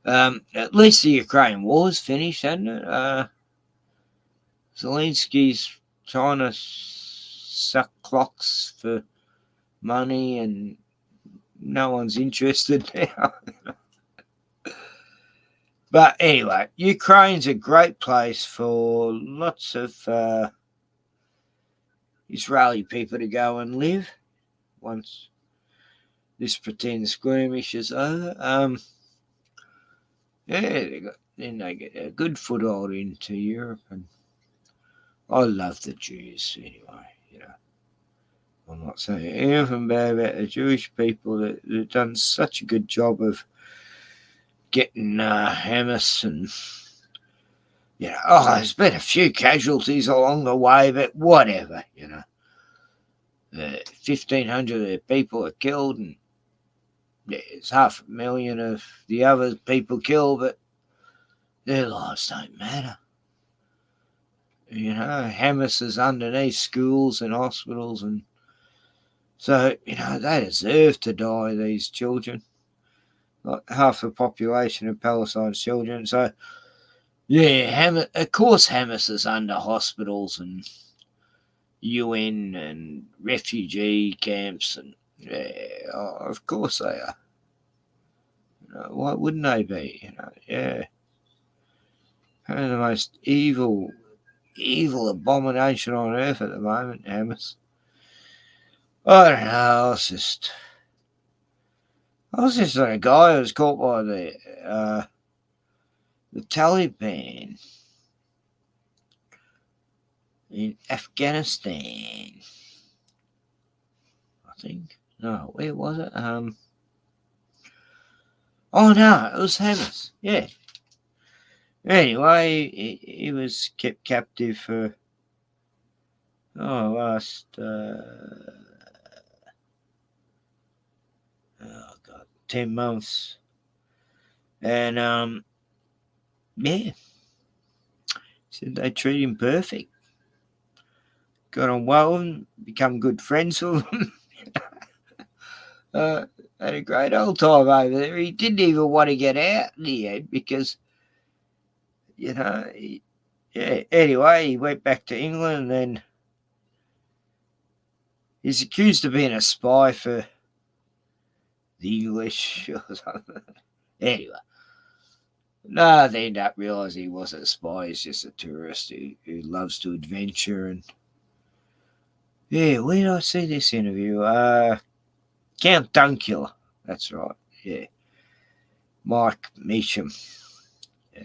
At least the Ukraine war's finished, hasn't it? Zelensky's trying to suck clocks for money, and no one's interested now. But anyway, Ukraine's a great place for lots of Israeli people to go and live once this pretend skirmish is over. Yeah, then they get a good foothold into Europe, and I love the Jews anyway. You know, I'm not saying anything bad about the Jewish people. They've done such a good job of getting Hamas, and you know, there's been a few casualties along the way, but whatever, you know. 1,500 of their people are killed, and there's 500,000 of the other people killed, but their lives don't matter. You know, Hamas is underneath schools and hospitals, and so, you know, they deserve to die, these children. Like half the population of Palestine's children. So, yeah, of course Hamas is under hospitals and UN and refugee camps, and of course they are. Why wouldn't they be? Yeah. They're the most evil abomination on earth at the moment, Hamas. I don't know. I was just on a guy who was caught by the Taliban in Afghanistan. I think. No, where was it? Oh no, it was Hamas. Yeah. Anyway, he was kept captive for last 10 months, and yeah, said they treat him perfect. Got on well with him, become good friends with him. Had a great old time over there. He didn't even want to get out in the end because, anyway, he went back to England, and then he's accused of being a spy for the English or something. Anyway, no, they end up realising he wasn't a spy. He's just a tourist who loves to adventure. And yeah, where did I see this interview? Count Dunkula. That's right. Yeah, Mike Meacham. Yeah.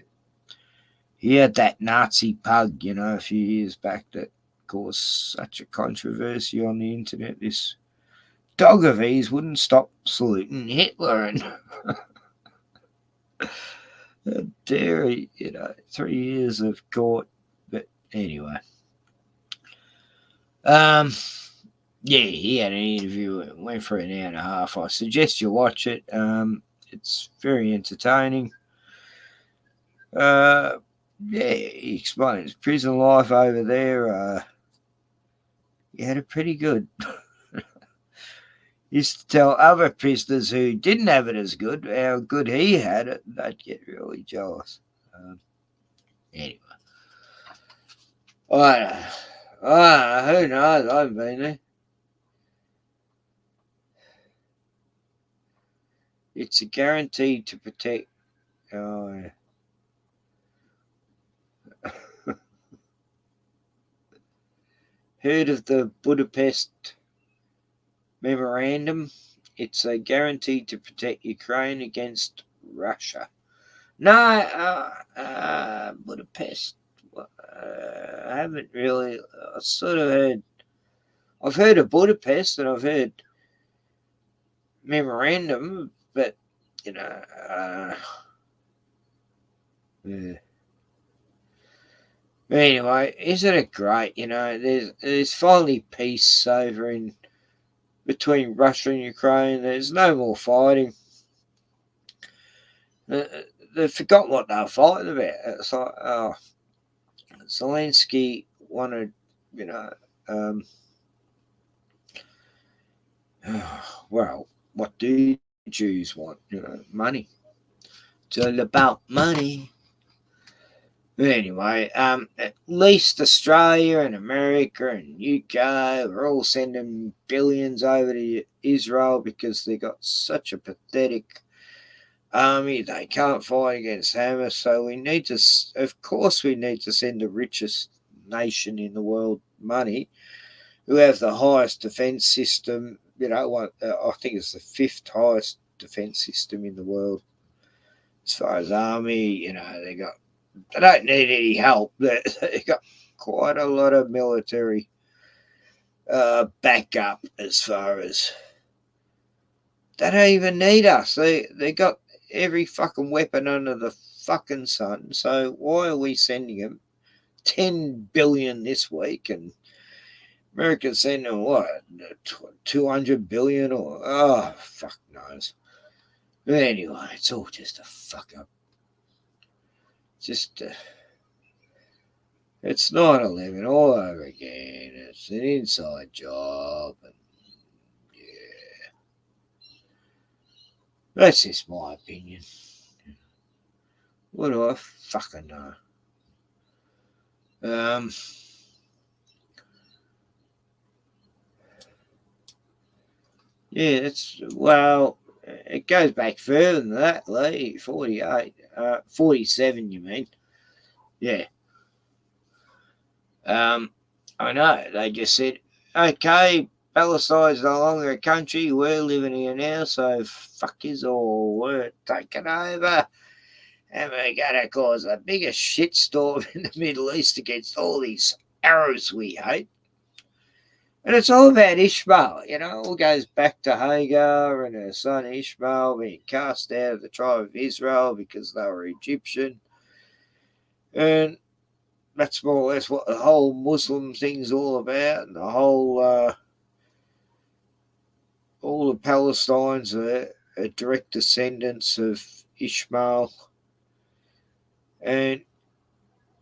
He had that Nazi pug, a few years back that caused such a controversy on the internet. This dog of his wouldn't stop saluting Hitler, and dairy, 3 years of court. But anyway, yeah, he had an interview. It went for an hour and a half. I suggest you watch it. It's very entertaining. Yeah, he explains prison life over there. He had it pretty good. Used to tell other prisoners who didn't have it as good how good he had it. They'd get really jealous. Anyway, I don't know. Who knows? I haven't been there. It's a guarantee to protect. Oh, yeah. Heard of the Budapest Memorandum? It's a guarantee to protect Ukraine against Russia. No, Budapest. I haven't really. I sort of heard. I've heard of Budapest and I've heard memorandum, but yeah. Anyway, isn't it great? There's finally peace over in between Russia and Ukraine. There's no more fighting. They forgot what they were fighting about. It's like, Zelensky wanted, well, what do Jews want? Money. It's all about money. But anyway, at least Australia and America and UK are all sending billions over to Israel because they got such a pathetic army. They can't fight against Hamas. So we need to send the richest nation in the world money, who have the highest defence system. I think it's the 5th highest defence system in the world as far as army. They don't need any help. They got quite a lot of military backup as far as they don't even need us. They got every fucking weapon under the fucking sun. So why are we sending them 10 billion this week and America's sending what 200 billion or fuck knows. But anyway, it's all just a fuck up. It's 9/11 all over again. It's an inside job. And yeah. That's just my opinion. What do I fucking know? Yeah, well, it goes back further than that, Lee. 48, 47, you mean? Yeah. I know. They just said, okay, Palestine's no longer a country. We're living here now, so fuck is all. We're taking over. And we're going to cause the biggest shitstorm in the Middle East against all these Arabs we hate. And it's all about Ishmael, you know, it all goes back to Hagar and her son Ishmael being cast out of the tribe of Israel because they were Egyptian. And that's more or less what the whole Muslim thing's all about. And the whole, all the Palestinians are direct descendants of Ishmael. And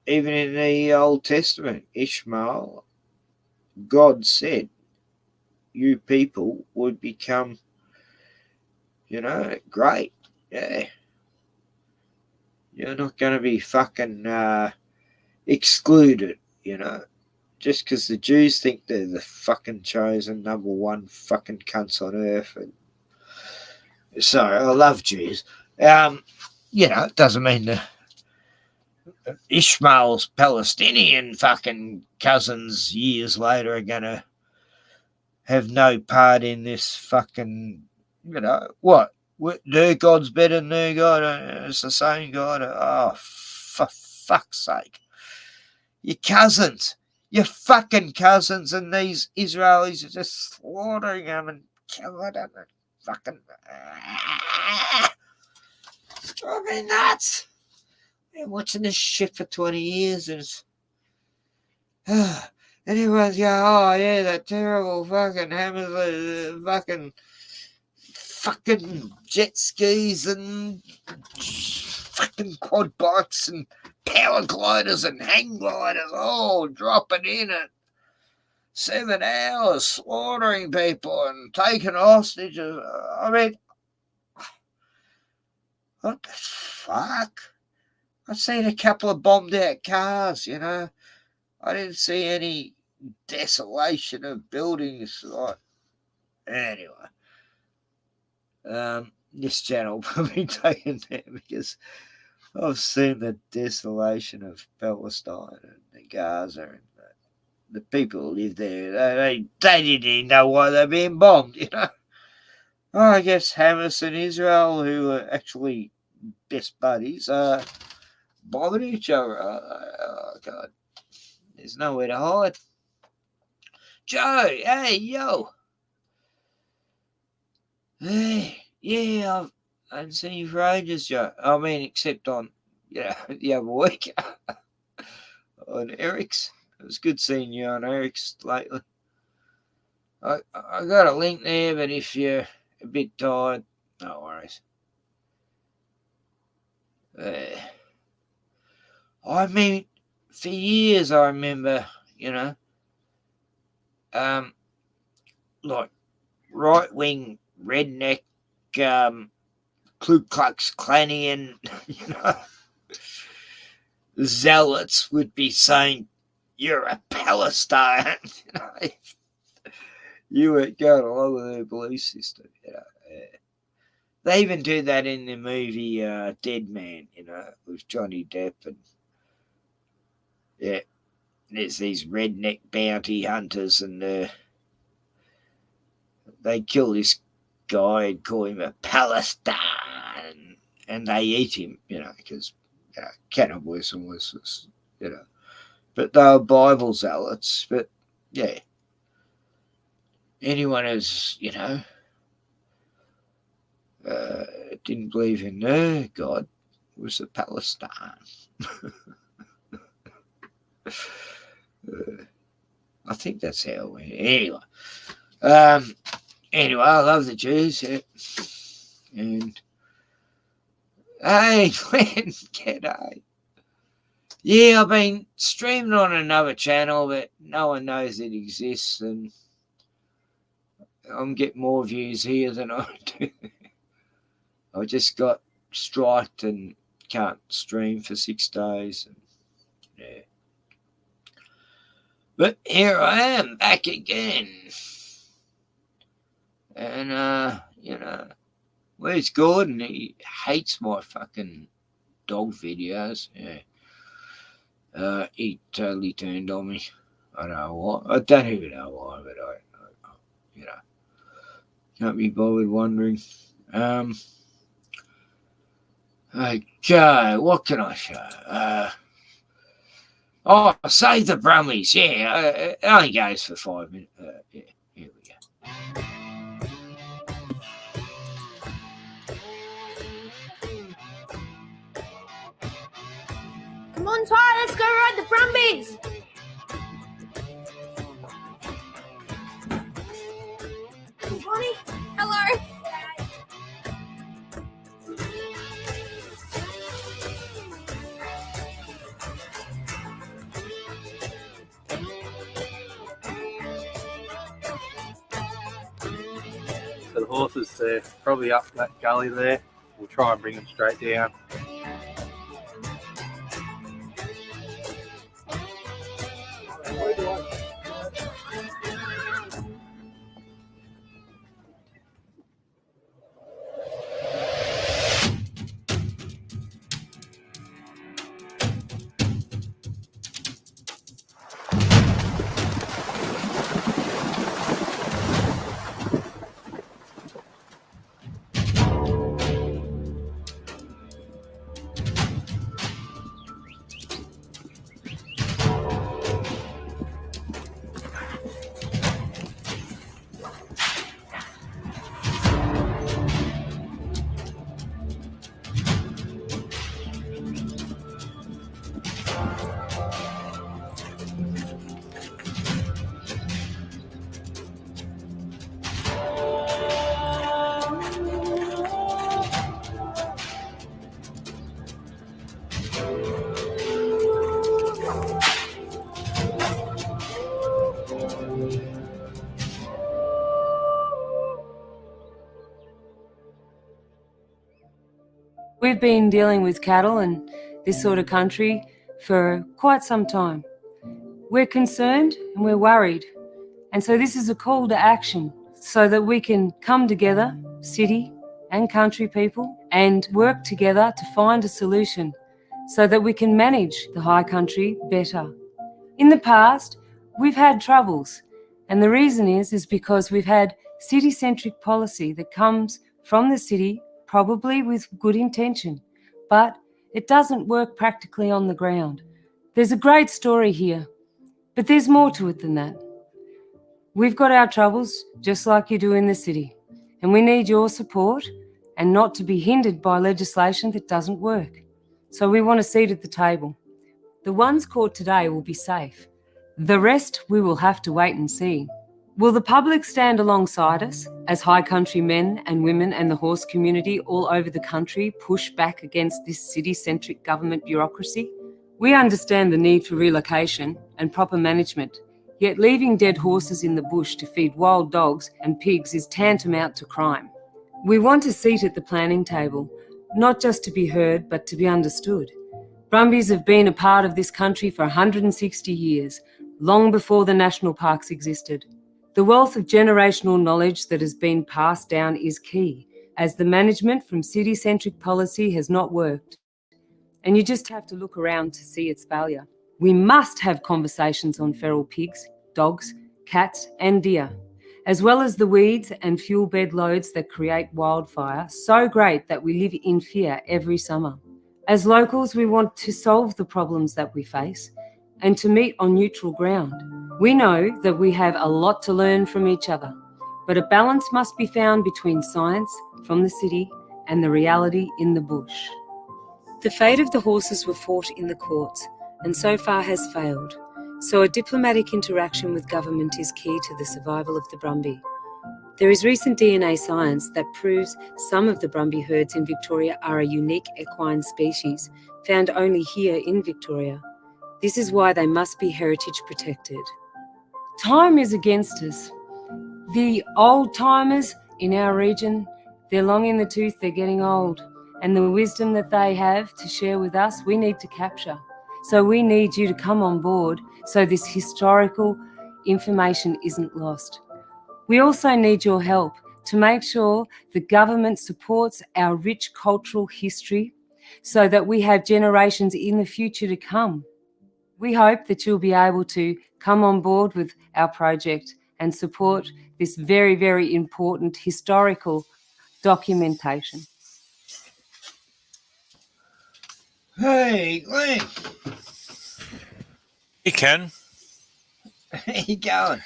even in the Old Testament, Ishmael, God said, you people would become, you know, great. Yeah. You're not going to be fucking excluded, you know. Just because the Jews think they're the fucking chosen number one fucking cunts on earth. And sorry, I love Jews. You know, it doesn't mean the Ishmael's Palestinian fucking cousins years later are going to have no part in this fucking, you know, what? Their God's better than their God. It's the same God. Oh, for fuck's sake. Your cousins. Your fucking cousins, and these Israelis are just slaughtering them and killing them and fucking. I mean, nuts. Been watching this shit for 20 years and it's. And everyone's going, oh yeah, that terrible fucking hammers, fucking jet skis and fucking quad bikes and power gliders and hang gliders all dropping in at 7 hours, slaughtering people and taking hostages. I mean, what the fuck? I've seen a couple of bombed out cars, you know. I didn't see any desolation of buildings. Like, anyway, this channel will probably taken down because I've seen the desolation of Palestine and the Gaza and the people who live there. They didn't even know why they're being bombed, you know. Oh, I guess Hamas and Israel, who are actually best buddies, are bombing each other. Oh, God. There's nowhere to hide. Joe, hey, yo. Hey, yeah, I haven't seen you for ages, Joe. I mean, except on, you know, the other week on Eric's. It was good seeing you on Eric's lately. I got a link there, but if you're a bit tired, no worries. I mean, for years I remember, you know, like right-wing redneck Ku Klux Klanian, you know, zealots would be saying, you're a Palestine, you know. You weren't going along with their belief system, you know. They even do that in the movie Dead Man, you know, with Johnny Depp. And yeah, there's these redneck bounty hunters and they kill this guy and call him a Palestine and they eat him, you know, because you know, cannibalism was, you know. But they were Bible zealots. But yeah, anyone who's, you know, didn't believe in their God was a Palestine. I think that's how it went. Anyway, I love the Jews. Yeah. And hey, Glenn, g'day. Yeah, I've been streaming on another channel, but no one knows it exists, and I'm getting more views here than I do. I just got striked and can't stream for 6 days. And, yeah. But here I am, back again. And, you know, where's Gordon? He hates my fucking dog videos. Yeah. He totally turned on me. I don't know why. I don't even know why, but I you know, can't be bothered wondering. Okay, what can I show? Save the Brummies. Yeah, it only goes for 5 minutes. Yeah, here we go. Come on, Ty, let's go ride the Brumbies. Bonnie, hello. So the horses, they're probably up that gully there. We'll try and bring them straight down. We've been dealing with cattle and this sort of country for quite some time. We're concerned and we're worried. And so this is a call to action so that we can come together, city and country people, and work together to find a solution so that we can manage the high country better. In the past, we've had troubles, and the reason is because we've had city-centric policy that comes from the city, probably with good intention, but it doesn't work practically on the ground. There's a great story here, but there's more to it than that. We've got our troubles, just like you do in the city, and we need your support and not to be hindered by legislation that doesn't work. So we want a seat at the table. The ones caught today will be safe. The rest we will have to wait and see. Will the public stand alongside us as high country men and women and the horse community all over the country push back against this city-centric government bureaucracy? We understand the need for relocation and proper management, yet leaving dead horses in the bush to feed wild dogs and pigs is tantamount to crime. We want a seat at the planning table, not just to be heard but to be understood. Brumbies have been a part of this country for 160 years, long before the national parks existed. The wealth of generational knowledge that has been passed down is key, as the management from city-centric policy has not worked. And you just have to look around to see its failure. We must have conversations on feral pigs, dogs, cats and deer, as well as the weeds and fuel bed loads that create wildfire, so great that we live in fear every summer. As locals, we want to solve the problems that we face and to meet on neutral ground. We know that we have a lot to learn from each other, but a balance must be found between science from the city and the reality in the bush. The fate of the horses were fought in the courts and so far has failed, so a diplomatic interaction with government is key to the survival of the Brumby. There is recent DNA science that proves some of the Brumby herds in Victoria are a unique equine species found only here in Victoria. This is why they must be heritage protected. Time is against us. The old timers in our region, they're long in the tooth, they're getting old, and the wisdom that they have to share with us, we need to capture. So we need you to come on board so this historical information isn't lost. We also need your help to make sure the government supports our rich cultural history so that we have generations in the future to come. We hope that you'll be able to come on board with our project and support this very, very important historical documentation. Hey, Glenn, Hey, Ken. how you going?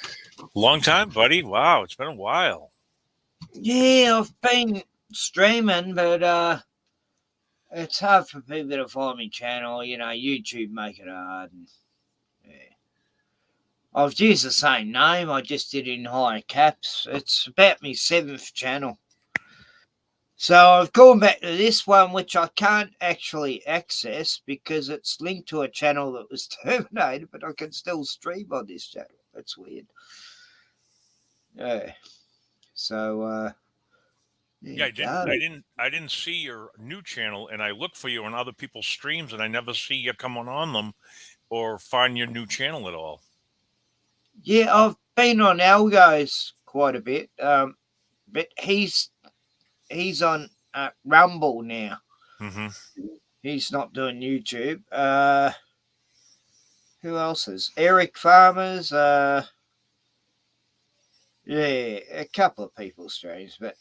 Long time, buddy. Wow, it's been a while. Yeah, I've been streaming, but it's hard for people to find my channel. You know, YouTube make it hard. And, yeah. I've used the same name. I just did it in higher caps. It's about my 7th channel. So I've gone back to this one, which I can't actually access because it's linked to a channel that was terminated, but I can still stream on this channel. That's weird. Yeah. So Yeah, I didn't see your new channel, and I look for you on other people's streams, and I never see you coming on them or find your new channel at all. Yeah, I've been on Algo's quite a bit, but he's on Rumble now. Mm-hmm. He's not doing YouTube. Who else is? Eric Farmers. Yeah, a couple of people streams, but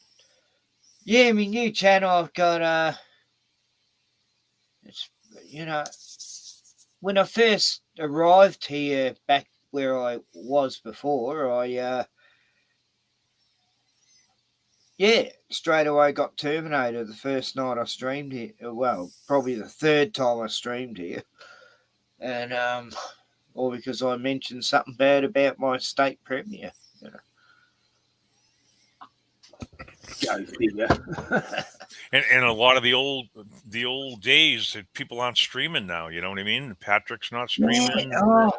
yeah, my new channel I've got. It's, you know, when I first arrived here back where I was before, I yeah, straight away got terminated the first night I streamed here. Well, probably the third time I streamed here. And or because I mentioned something bad about my state premier, you know. Go figure. And a lot of the old days that people aren't streaming now, you know what I mean? Patrick's not streaming. Yeah, oh,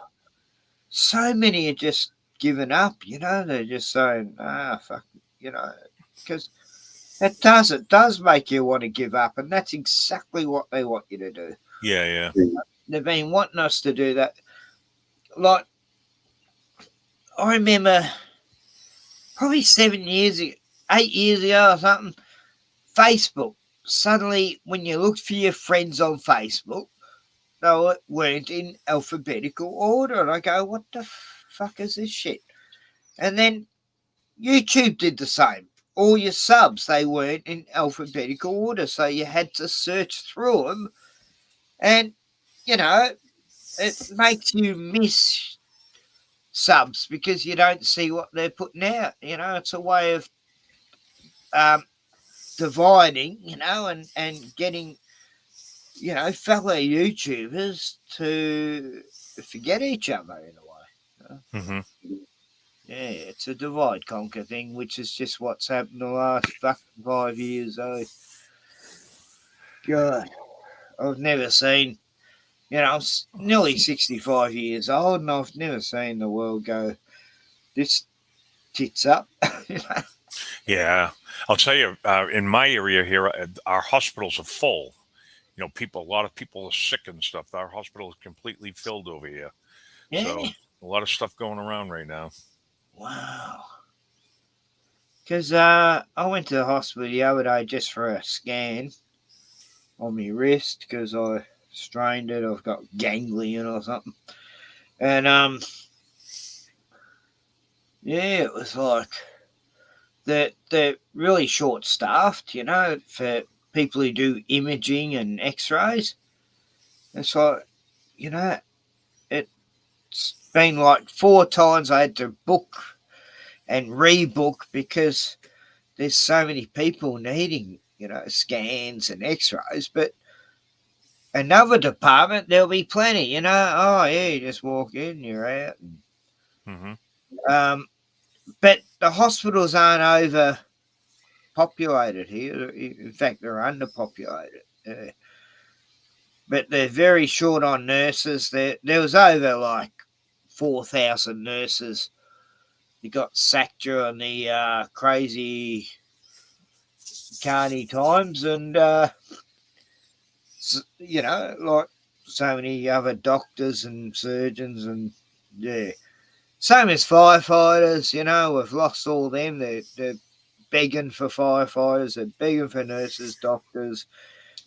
so many are just giving up, you know, they're just saying, fuck, you know, because it does make you want to give up, and that's exactly what they want you to do. Yeah. They've been wanting us to do that. Like, I remember probably 8 years ago or something, Facebook, suddenly when you looked for your friends on Facebook, they weren't in alphabetical order. And I go, what the fuck is this shit? And then YouTube did the same. All your subs, they weren't in alphabetical order. So you had to search through them. And, you know, it makes you miss subs because you don't see what they're putting out. You know, it's a way of dividing, you know, and getting, you know, fellow YouTubers to forget each other in a way. You know? Mm-hmm. Yeah, it's a divide conquer thing, which is just what's happened the last fucking 5 years. God, I've never seen, you know, I'm nearly 65 years old, and I've never seen the world go this tits up. You know? Yeah, I'll tell you, in my area here, our hospitals are full. You know, a lot of people are sick and stuff. Our hospital is completely filled over here. Yeah. So a lot of stuff going around right now. Wow. Because I went to the hospital the other day just for a scan on my wrist because I strained it. I've got ganglion or something. And yeah, it was like they're really short staffed, you know, for people who do imaging and x-rays. It's like, you know, it's been like 4 times I had to book and rebook because there's so many people needing, you know, scans and x-rays. But another department, there'll be plenty, you know. Oh, yeah, you just walk in, you're out. Mm-hmm. But the hospitals aren't overpopulated here. In fact, they're underpopulated. But they're very short on nurses. There was over like 4,000 nurses. You got sacked during the crazy carny times, and you know, like so many other doctors and surgeons, and yeah, same as firefighters. You know, we've lost all them. They're begging for firefighters, they're begging for nurses, doctors.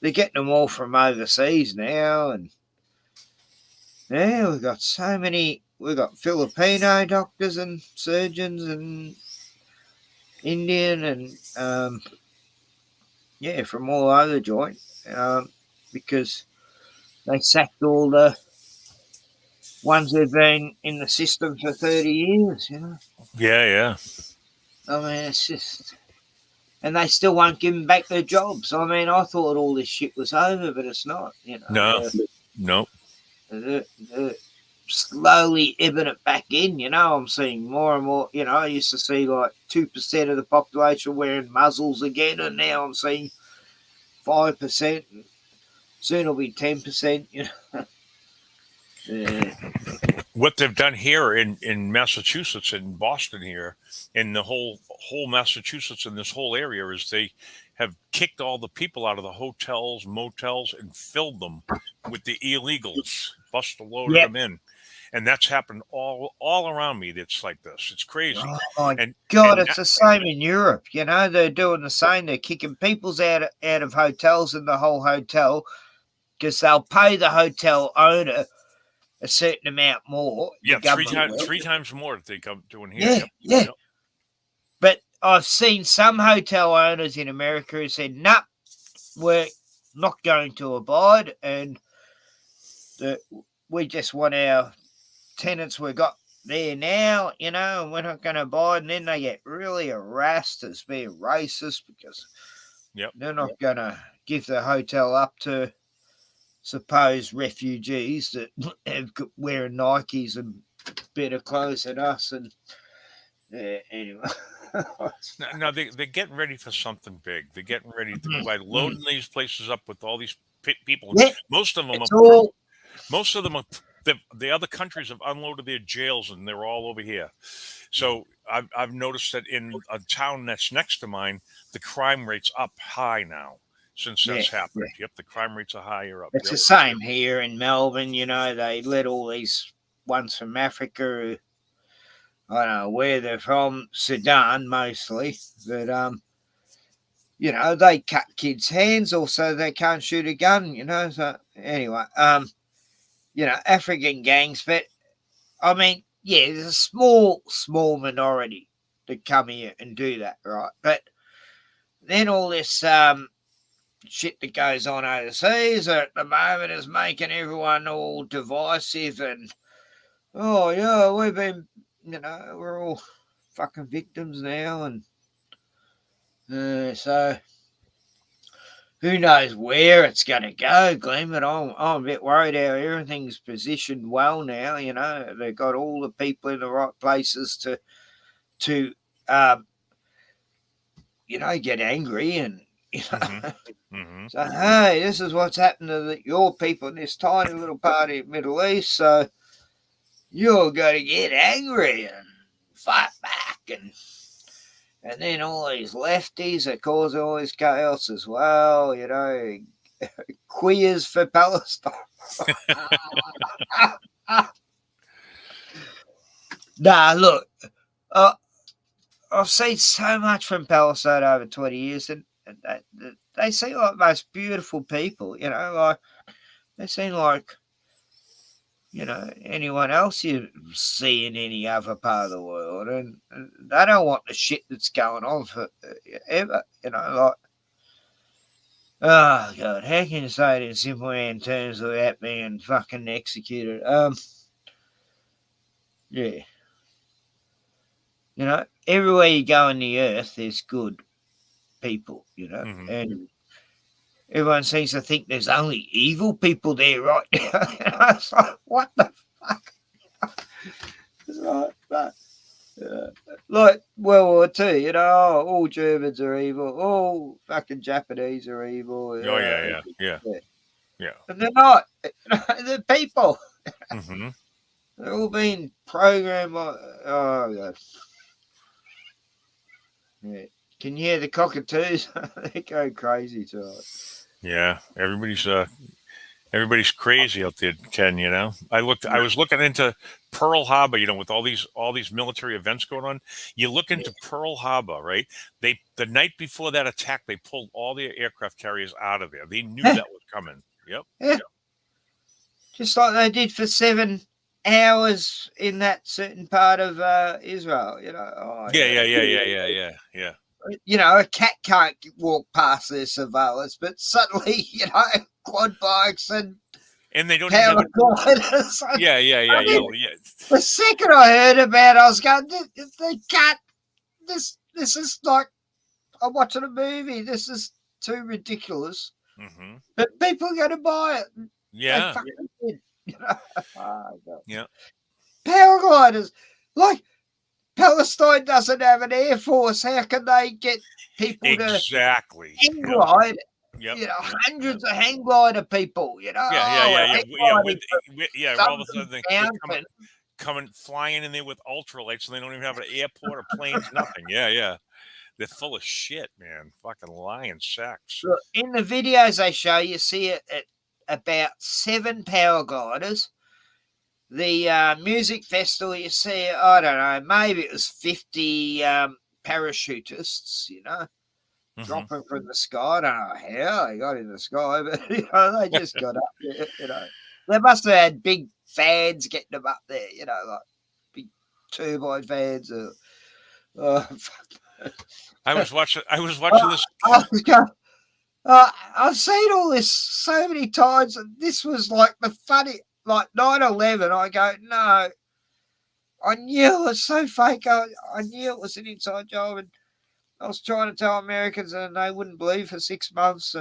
They're getting them all from overseas now, and yeah, we've got so many. We've got Filipino doctors and surgeons, and Indian, and yeah, from all over the joint, because they sacked all the ones who've been in the system for 30 years. Yeah, yeah. I mean, it's just. And they still won't give them back their jobs. I mean, I thought all this shit was over, but it's not. No, no. They're slowly ebbing it back in. I'm seeing more and more. I used to see like 2% of the population wearing muzzles again, and now I'm seeing 5%. And soon it'll be 10%. Yeah. What they've done here in Massachusetts, in Boston here, in the whole Massachusetts and this whole area is they have kicked all the people out of the hotels, motels, and filled them with the illegals, bust a load of them in. And that's happened all around me. It's like this. It's crazy. Oh my God, it's the same in Europe. They're doing the same. They're kicking people's out of hotels in the whole hotel because they'll pay the hotel owner a certain amount more. Yeah, three times more that they come doing here. Yeah, yeah. Yep. But I've seen some hotel owners in America who said, "Nah, we're not going to abide, and we just want our tenants we got there now, and we're not going to abide." And then they get really harassed as being racist because they're not going to give the hotel up to supposed refugees that have wearing Nikes and better clothes than us. And anyway. No, they're getting ready for something big. They're getting ready by loading these places up with all these people. Yeah, most of them are the other countries have unloaded their jails and they're all over here. So I've noticed that in a town that's next to mine, the crime rate's up high now since that's happened. Yeah. Yep, the crime rates are higher up. It's the same here in Melbourne. They let all these ones from Africa who, I don't know where they're from, Sudan mostly, but they cut kids' hands also they can't shoot a gun, so anyway, African gangs, but I mean, yeah, there's a small minority that come here and do that, right? But then all this shit that goes on overseas at the moment is making everyone all divisive and, oh yeah, we've been, we're all fucking victims now, and so who knows where it's going to go, Glenn, but I'm a bit worried how everything's positioned well now. They've got all the people in the right places to get angry and, so, hey, this is what's happened to your people in this tiny little part of the Middle East, so you're going to get angry and fight back, and then all these lefties are causing all this chaos as well, queers for Palestine. Nah, look, I've seen so much from Palestine over 20 years, and they seem like the most beautiful people, like they seem like, anyone else you see in any other part of the world, and they don't want the shit that's going on for ever, like, oh God, how can you say it in simple man terms without being fucking executed? Yeah. Everywhere you go in the earth, there's good people, and everyone seems to think there's only evil people there right now. It's like, what the fuck? It's like World War II, all Germans are evil, all fucking Japanese are evil. Oh, yeah. And they're not. They're people. They're all being programmed. Oh, God. Yeah. Can you hear the cockatoos? They go crazy tonight. Yeah, everybody's Everybody's crazy out there, Ken. You know, I was looking into Pearl Harbor. You know, with all these military events going on, you look into Pearl Harbor, right? The night before that attack, they pulled all the aircraft carriers out of there. They knew Yeah. that was coming. Yep. Yeah. Just like they did for 7 hours in that certain part of Israel. You know. Oh, Yeah. You know, a cat can't walk past their surveillance, but suddenly, you know, quad bikes and And they don't even have paragliders. Yeah. The second I heard about it, I was going, they can't. This is like I'm watching a movie. This is too ridiculous. Mm-hmm. But people are going to buy it. They Yeah. fucking did. You know? Oh, God. Yeah. Paragliders. Like, Palestine doesn't have an air force. How can they get people Exactly. to hang glide? Yep. You know, hundreds of hang glider people. You know, Yeah. All of a some sudden they're mountain. coming flying in there with ultralights, and they don't even have an airport or planes. Nothing. Yeah. They're full of shit, man. Fucking lying sacks. Look, in the videos they show, you see it at about 7 power gliders. The music festival, you see, I don't know, maybe it was 50 parachutists, you know, dropping from the sky. I don't know how they got in the sky, but, you know, they just got up there, you know. They must have had big fans getting them up there, you know, like big turbine fans. I was watching this. I've seen all this so many times, and this was like the funny, like 9/11. I go, no, I knew it was so fake. I knew it was an inside job, and I was trying to tell Americans, and they wouldn't believe for 6 months.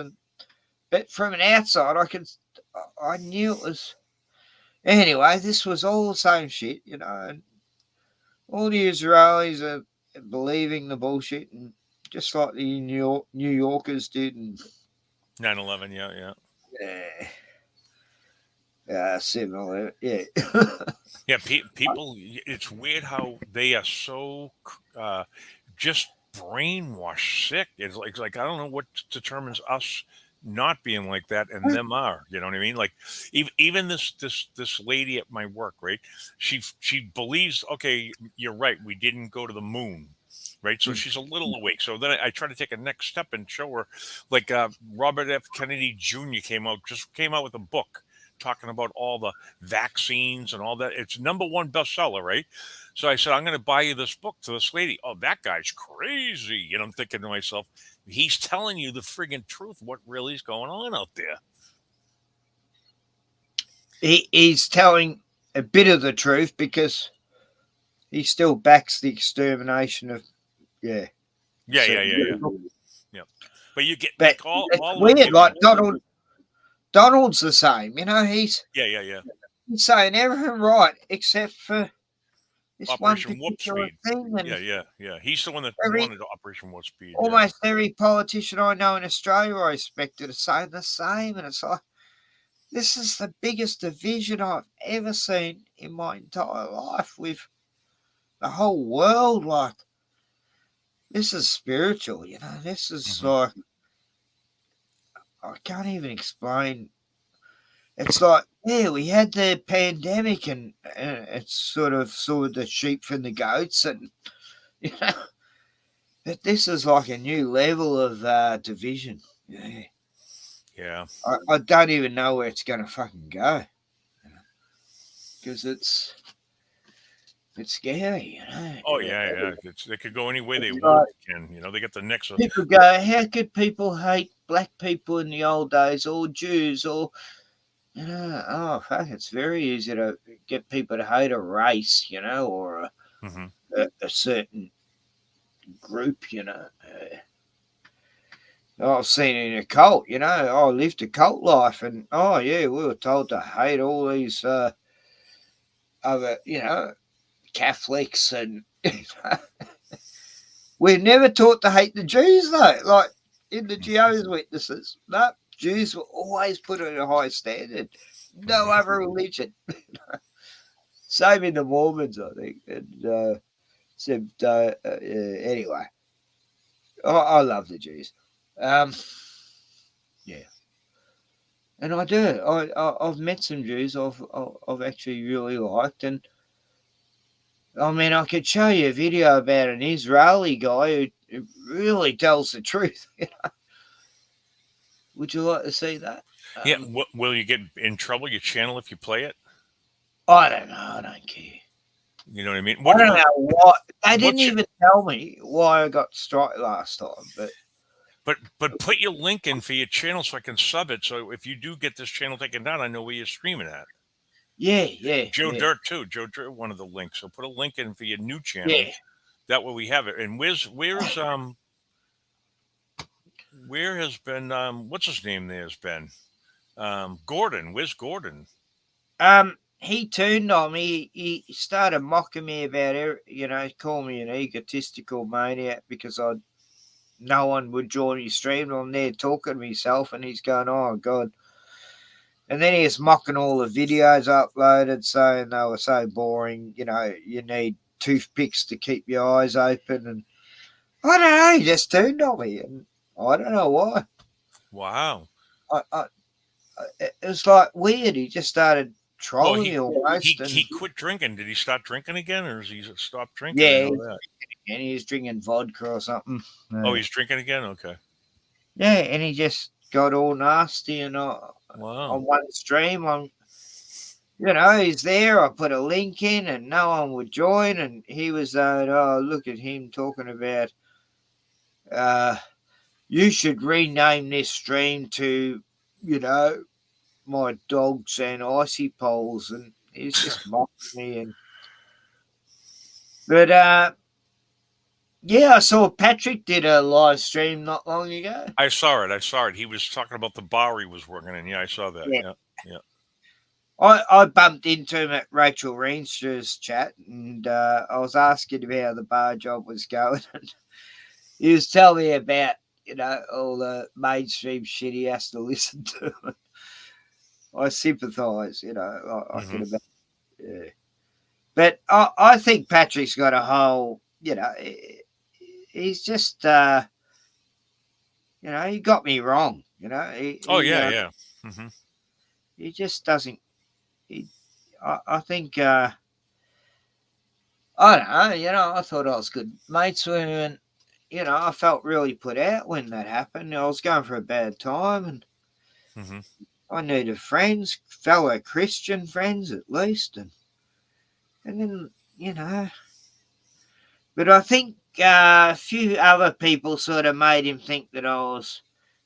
But from an outside, I knew it was. Anyway, this was all the same shit, you know. And all the Israelis are believing the bullshit, and just like the New Yorkers did, and 9/11. Yeah. Yeah, 7-Eleven. Yeah. Yeah, people. It's weird how they are so just brainwashed, sick. It's like I don't know what determines us not being like that and them are. You know what I mean? Like even this lady at my work, right? She believes. Okay, you're right. We didn't go to the moon. Right, so she's a little awake. So then I try to take a next step and show her, like Robert F. Kennedy Jr. came out with a book talking about all the vaccines and all that. It's #1 bestseller, right? So I said, I'm going to buy you this book to this lady. Oh, that guy's crazy. You know, I'm thinking to myself, he's telling you the friggin' truth, what really is going on out there. He's telling a bit of the truth because he still backs the extermination of, Yeah. But you get but like all weird, like Donald's the same, you know, he's yeah. He's saying everything right except for this Operation one Warp particular Speed. thing. And Yeah. He's the one that wanted Operation Warp Speed. Almost every politician I know in Australia I expected to say the same. And it's like, this is the biggest division I've ever seen in my entire life with the whole world. Like, this is spiritual, you know. This is like, I can't even explain. It's like, yeah, we had the pandemic and it's sort of the sheep from the goats. And, you know, but this is like a new level of division. Yeah. I don't even know where it's going to fucking go. Because it's scary, you know. Oh yeah. They could go any way they want. You know, they get the next. People go, how could people hate black people in the old days, or Jews, or, you know, oh fuck, it's very easy to get people to hate a race, you know, or a certain group, you know. I've seen it in a cult, you know. I lived a cult life, and oh yeah, we were told to hate all these other, you know, Catholics, and we're never taught to hate the Jews though. Like in the Jehovah's Witnesses, no, Jews were always put at a high standard. No other religion. Same in the Mormons, I think. And anyway, I love the Jews. Yeah. And I do. I've met some Jews I've actually really liked, and I mean I could show you a video about an Israeli guy who really tells the truth. Would you like to see that? Yeah. Will you get in trouble, your channel, if you play it? I don't know. I don't care. You know what I mean? I don't know what they didn't what's your- even tell me why I got strike last time, but But put your link in for your channel so I can sub it. So if you do get this channel taken down, I know where you're streaming at. yeah. Joe Dirt too. Joe Dirt, one of the links. So put a link in for your new channel. Yeah. That way we have it. And where has been what's his name there has been? Gordon. Where's Gordon? He turned on me. He started mocking me about calling me an egotistical maniac because no one would join me stream. I'm there talking to myself, and he's going, "Oh God." And then he was mocking all the videos uploaded, saying they were so boring. You need toothpicks to keep your eyes open, and I don't know. He just turned on me, and I don't know why. Wow. It was like weird. He just started trolling me He almost. he quit drinking. Did he stop drinking again, or has he stopped drinking? Yeah, I know that. and he was drinking vodka or something. Oh, he's drinking again. Okay. Yeah, and he just got all nasty, and Wow. on one stream, he's there. I put a link in, and no one would join, and he was look at him talking about, you should rename this stream to, my dogs and icy poles, and he's just mocking me, but yeah, I saw Patrick did a live stream not long ago. I saw it. He was talking about the bar he was working in. Yeah, I saw that. Yeah. I bumped into him at Rachel Reenstra's chat, and I was asking him how the bar job was going. And he was telling me about, all the mainstream shit he has to listen to. I sympathise, I can imagine. Yeah. But I think Patrick's got a whole, he's just, he got me wrong, He, Yeah. Mm-hmm. He just doesn't. I think. I don't know. I thought I was good mates with him, and I felt really put out when that happened. I was going for a bad time, and I needed friends, fellow Christian friends at least, and then But I think a few other people sort of made him think that I was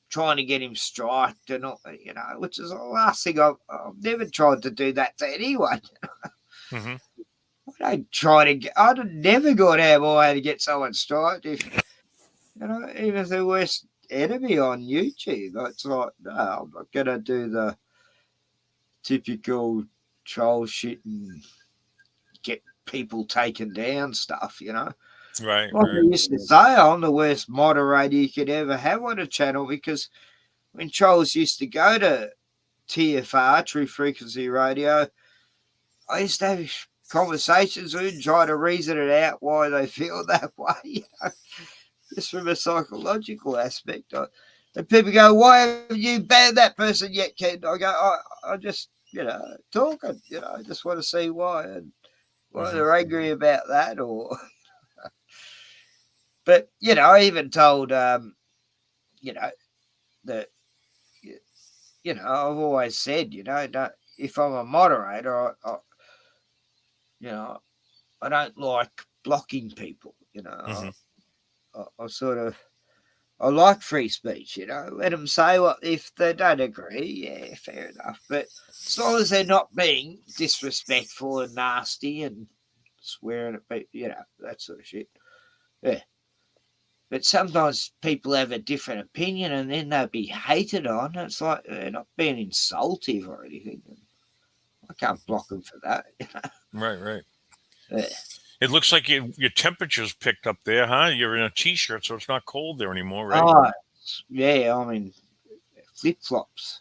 trying to get him striked, and which is the last thing I've never tried to do that to anyone. Mm-hmm. I'd never gone out of my way to get someone striked. Even the worst enemy on YouTube, it's like, no, I'm not gonna do the typical troll shit and get people taken down stuff, Right. Like I used to say, I'm the worst moderator you could ever have on a channel, because when trolls used to go to TFR, True Frequency Radio, I used to have conversations with them, try to reason it out why they feel that way, just from a psychological aspect. And people go, "Why have you banned that person yet, Ken?" I go, I just, talking, I just want to see why, and why they're angry about that, or... But, I even told, that, I've always said, if I'm a moderator, I don't like blocking people, I sort of, I like free speech, let them say what, if they don't agree, yeah, fair enough. But as long as they're not being disrespectful and nasty and swearing at people, that sort of shit. Yeah. But sometimes people have a different opinion, and then they'll be hated on. It's like they're not being insultive or anything. I can't block them for that. Right. Yeah. It looks like your temperature's picked up there, huh? You're in a t-shirt, so it's not cold there anymore, right? Oh, yeah. I mean, flip flops.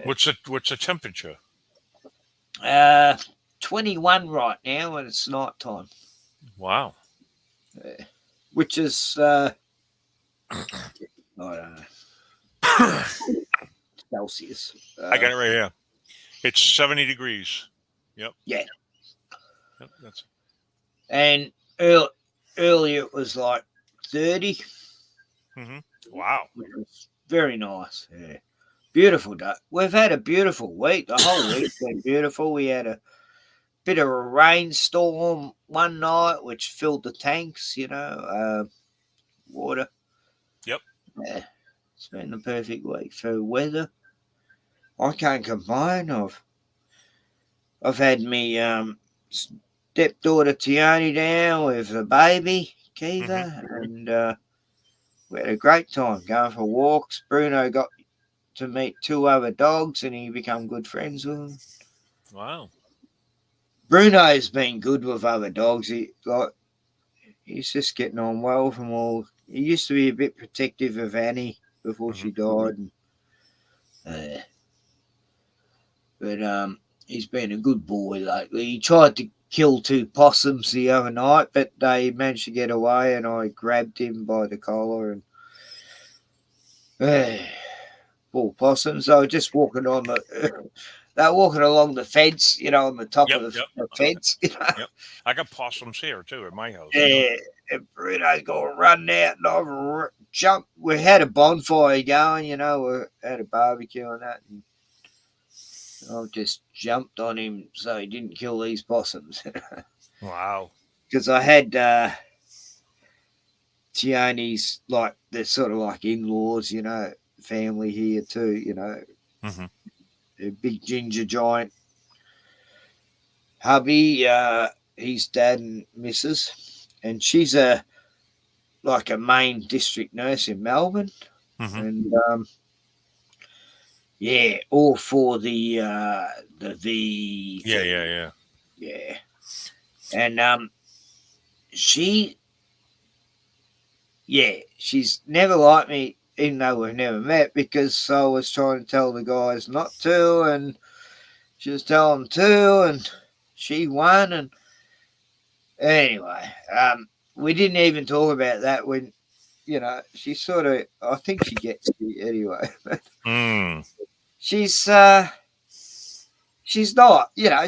What's the temperature? 21 right now, and it's night time. Wow. Which is, I don't know. Celsius. I got it right here. It's 70 degrees. Yep. Yeah. Yep. That's And earlier it was like 30. wow. Which was very nice. Yeah. Beautiful day. We've had a beautiful week. The whole week's been beautiful. We had a bit of a rainstorm one night, which filled the tanks, water. Yep. Yeah. It's been the perfect week for weather. I can't complain. I've had me stepdaughter Tiani down with the baby, Kiva, and we had a great time going for walks. Bruno got to meet 2 other dogs and he became good friends with them. Wow. Bruno's been good with other dogs. He's just getting on well with them all. He used to be a bit protective of Annie before she died. But he's been a good boy lately. He tried to kill 2 possums the other night, but they managed to get away, and I grabbed him by the collar and poor possums. They were just walking on they're walking along the fence, on the top of the fence. Yep. I got possums here too at my house. Yeah, and Bruno's got run out, and I've jumped. We had a bonfire going, we had a barbecue and that, and I've just jumped on him so he didn't kill these possums. Wow. Because I had Tiani's, like, they're sort of like in-laws, family here too, a big ginger giant hubby, his dad and missus, and she's like a main district nurse in Melbourne, and yeah, all for the V thing. Yeah, and she's never liked me, even though we've never met, because I was trying to tell the guys not to, and she was telling them to, and she won. And anyway, we didn't even talk about that when, she sort of, I think she gets me anyway. She's not,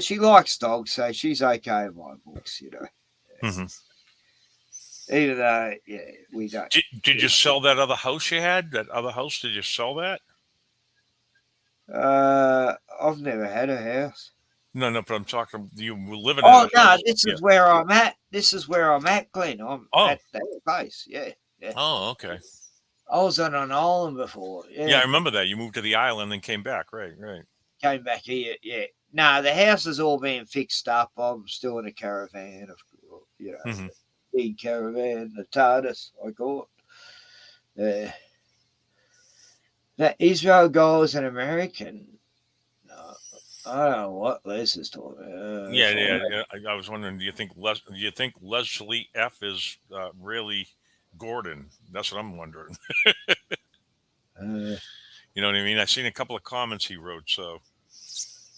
she likes dogs, so she's okay in my books, Even though, we don't. Did you sell that other house you had? That other house, did you sell that? I've never had a house. No, but I'm talking. You were living. Oh no, this is where I'm at. This is where I'm at, Glenn. I'm at that place. Yeah. Oh, okay. I was on an island before. Yeah, I remember that. You moved to the island and came back. Right. Came back here. Yeah. No, the house is all being fixed up. I'm still in a caravan, of course. Big caravan, the TARDIS, I call it. That Israel guy is an American. I don't know what Les is talking about. Yeah. I was wondering, do you think Leslie F is really Gordon? That's what I'm wondering. You know what I mean? I've seen a couple of comments he wrote. So.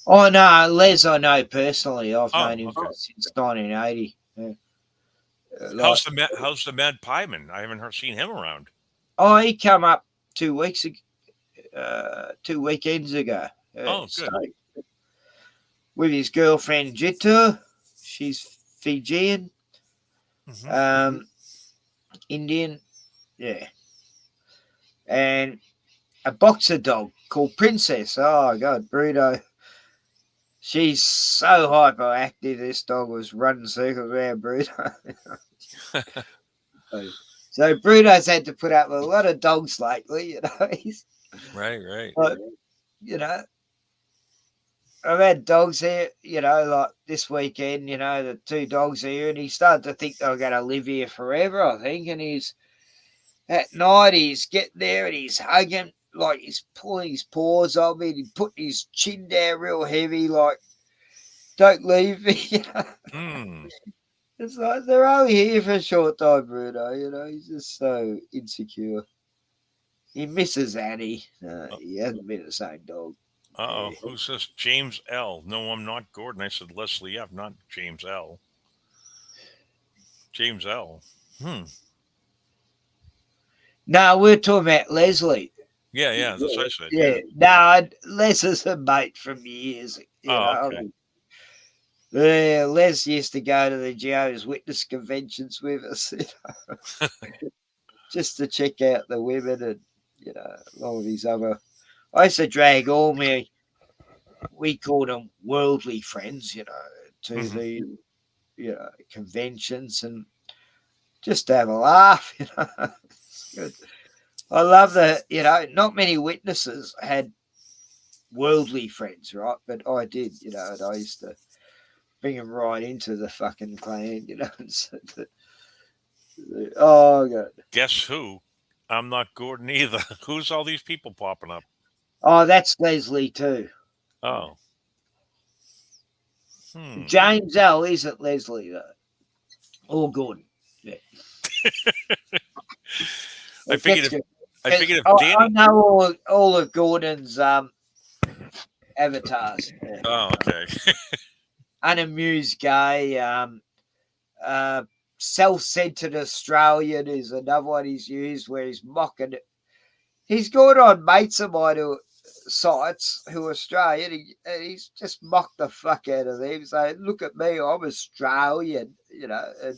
Oh no, Les, I know personally. I've known him since 1980. Yeah. How's the Mad Pieman? I haven't seen him around. Oh, he come up 2 weeks ago. 2 weekends ago. Good. So, with his girlfriend Jitu. She's Fijian. Indian. Yeah. And a boxer dog called Princess. Oh, God, Bruno. She's so hyperactive. This dog was running circles around Bruno. So Bruno's had to put up with a lot of dogs lately, Right. But, I've had dogs here, like this weekend, the 2 dogs here, and he started to think they're going to live here forever, I think. And at night, he's getting there and he's hugging, like he's pulling his paws on me and he's putting his chin down real heavy, like, don't leave me, It's like they're only here for a short time, Bruno, he's just so insecure. He misses Annie. He hasn't been the same dog. Who says James L? No, I'm not Gordon. I said Leslie F, not James L. James L. No, we're talking about Leslie. Yeah, yeah, that's what I said. Yeah, Yeah. no, Les is a mate from years. You Oh, know, okay. yeah, Les used to go to the Jehovah's Witness conventions with us, you know, just to check out the women and a lot of his other. I used to drag all we called them worldly friends, to Mhm. the conventions and just to have a laugh. It's good. I love that. Not many witnesses had worldly friends, right? But I did, and I used to bring them right into the fucking clan, and oh god, Guess who? I'm not Gordon either. Who's all these people popping up? oh, that's Leslie too. Oh. Hmm. James L isn't Leslie though, or Gordon. Yeah, I it figured gets if good. I 'Cause figured if I Danny. know all of Gordon's avatars. Yeah. Oh, okay. Unamused gay, uh, self-centered Australian is another one he's used where he's mocking it. He's gone on mates of mine who sites who are Australian, and he's just mocked the fuck out of them, saying, "Look at me, I'm Australian," and I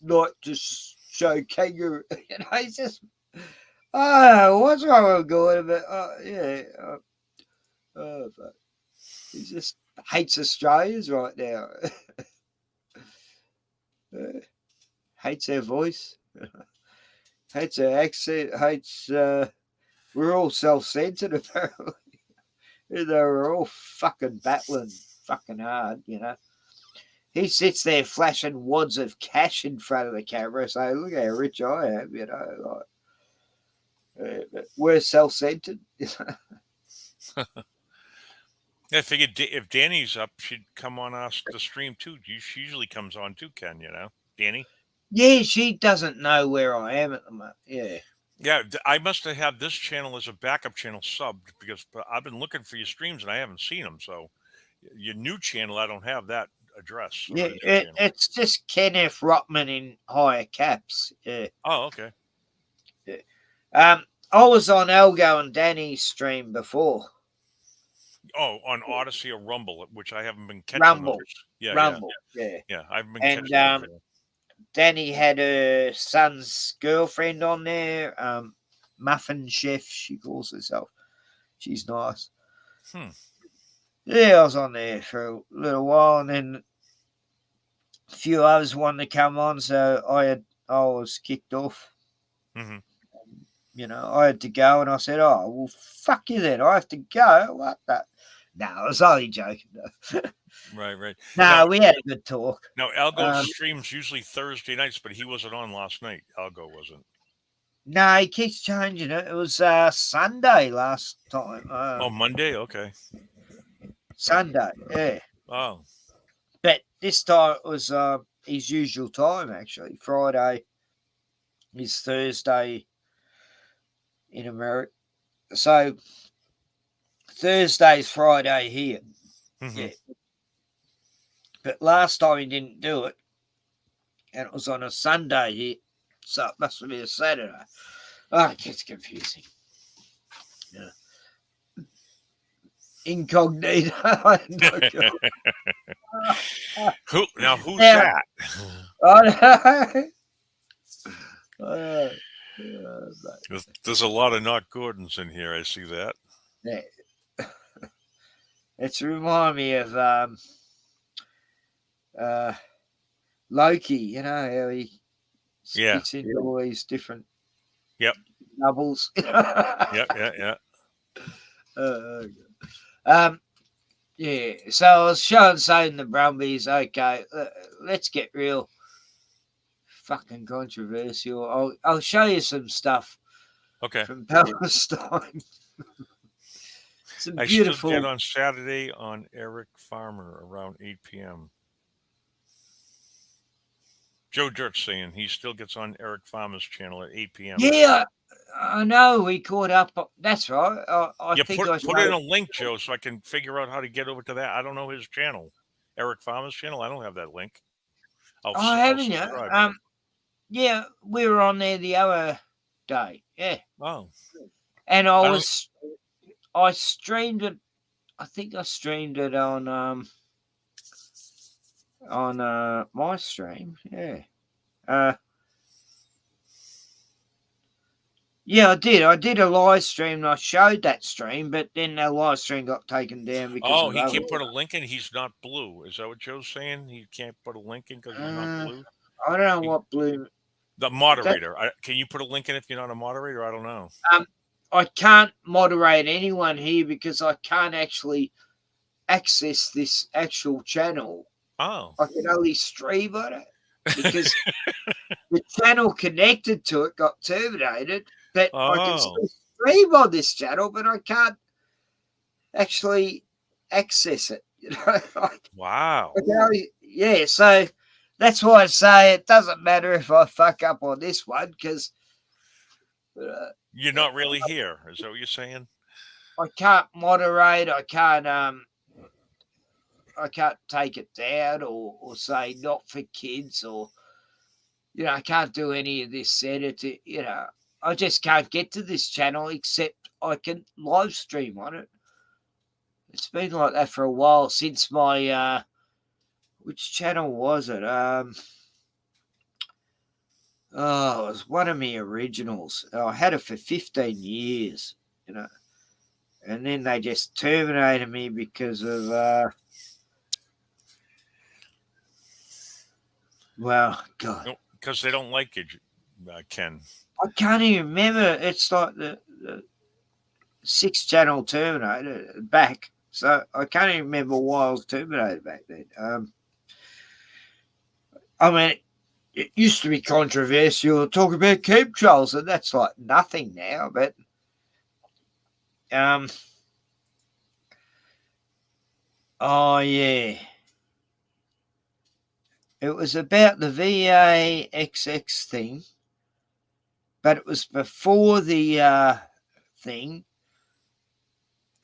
like to show kangaroo. He's just, oh, what's wrong with Gordon? But yeah, but he just hates Australians right now. Hates their voice, hates their accent, hates. We're all self-centered apparently. They were all fucking battling fucking hard. He sits there flashing wads of cash in front of the camera, saying, "Look how rich I am," but we're self-centered. I figured if Danny's up, she'd come on us the stream too. She usually comes on too, Ken. Danny. Yeah, she doesn't know where I am at the moment. Yeah. Yeah, I must have had this channel as a backup channel subbed because I've been looking for your streams and I haven't seen them. So your new channel, I don't have that address on Yeah, the new channel. it's just Kenneth Rotman in higher caps. Yeah. Oh, okay. Yeah. I was on Elgo and Danny's stream before. Oh, on Odyssey or Rumble, which I haven't been catching Rumble. those. Yeah, Rumble. Yeah. yeah. I haven't been And catching those. Danny had her son's girlfriend on there, Muffin Chef, she calls herself. She's nice. Yeah, I was on there for a little while, and then a few others wanted to come on, so I was kicked off. Mm-hmm. I had to go, and I said, "Oh, well, fuck you then. I have to go." What the? No, I was only joking. Right. No, we had a good talk. Now, Algo streams usually Thursday nights, but he wasn't on last night. Algo wasn't. No, he keeps changing it. It was Sunday last time. Monday? Okay. Sunday, yeah. Oh. But this time it was his usual time, actually. Friday is Thursday in America. So Thursday's Friday here. Mm-hmm. Yeah. But last time he didn't do it, and it was on a Sunday here. So it must be a Saturday. Oh, it gets confusing. Yeah. Incognito. Who's that? I know. There's a lot of not Gordons in here. I see that. Yeah. It's remind me of Loki, how he gets into all these different doubles. Yeah. Yeah, so I was saying the Brumbies, okay, let's get real fucking controversial. I'll show you some stuff from Palestine. Some beautiful. I should get on Saturday on Eric Farmer around 8 p.m. Joe Dirt's saying he still gets on Eric Farmer's channel at 8 p.m. Yeah, I know. We caught up. That's right. I think put in a link, Joe, so I can figure out how to get over to that. I don't know his channel, Eric Farmer's channel. I don't have that link. Haven't you? Yeah, we were on there the other day. Yeah. Oh, And I don't. I streamed it. I think I streamed it on my stream. Yeah. Yeah, I did. I did a live stream and I showed that stream, but then the live stream got taken down because Oh, of he other. can't put a link in. He's not blue. Is that what Joe's saying? He can't put a link in because he's not Uh, blue. I don't know He, what blue. the That moderator. Can you put a link in if you're not a moderator? I don't know. I can't moderate anyone here because I can't actually access this actual channel. Oh. I can only stream on it because the channel connected to it got terminated. But I can Oh. still stream on this channel, but I can't actually access it. You know, Wow. yeah. So that's why I say it doesn't matter if I fuck up on this one because You're not really here. Is that what you're saying? I can't moderate. I can't take it down or say not for kids or I can't do any of this editing. I just can't get to this channel except I can live stream on it. It's been like that for a while since my which channel was it? It was one of my originals. I had it for 15 years, and then they just terminated me because of well, God. Because they don't like you, Ken. I can't even remember. It's like the 6th channel terminated back. So I can't even remember why I was terminated back then. I mean, it used to be controversial to talk about chemtrails, and that's like nothing now. But oh yeah, it was about the VAXX thing, but it was before the thing,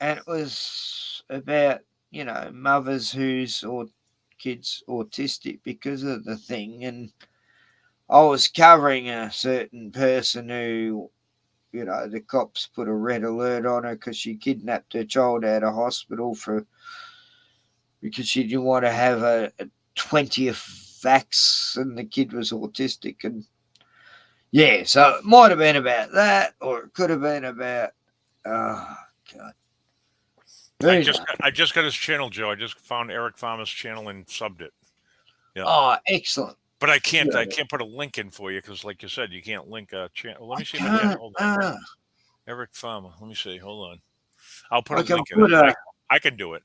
and it was about mothers whose or kids autistic because of the thing, and I was covering a certain person who, the cops put a red alert on her because she kidnapped her child out of hospital because she didn't want to have a 20th vax and the kid was autistic. And yeah, so it might have been about that, or it could have been about, oh, God. I just got his channel, Joe. I just found Eric Farmer's channel and subbed it. Yeah. Oh, excellent. But I can't put a link in for you because, like you said, you can't link a channel. Let me see if I can. Hold on. Eric Farmer. Let me see. Hold on. I'll put a link in it. I can do it.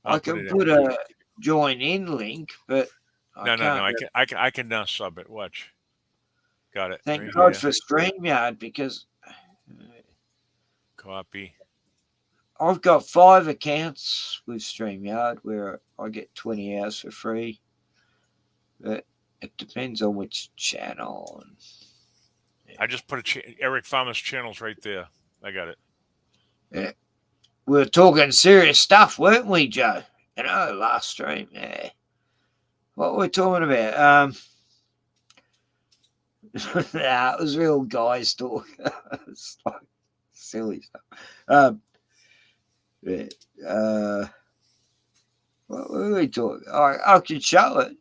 I can put a join in link, but no. I can sub it. Watch. Got it. Thank God for StreamYard because copy. I've got 5 accounts with StreamYard where I get 20 hours for free. But it depends on which channel. I just put Eric Farmer's channel's right there. I got it. Yeah. We were talking serious stuff, weren't we, Joe? Last stream. Yeah. What were we talking about? It was real guys talk. It's like silly stuff. What were we talking? I could show it.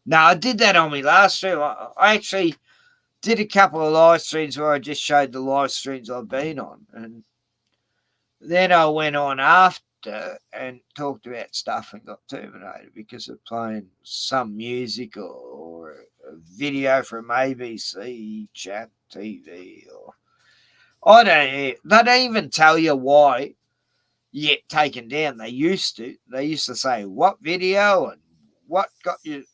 No, I did that on my last stream. I actually did a couple of live streams where I just showed the live streams I've been on. And then I went on after and talked about stuff and got terminated because of playing some music or a video from ABC Chat TV. Or they don't even tell you why you get taken down. They used to say what video and what got you,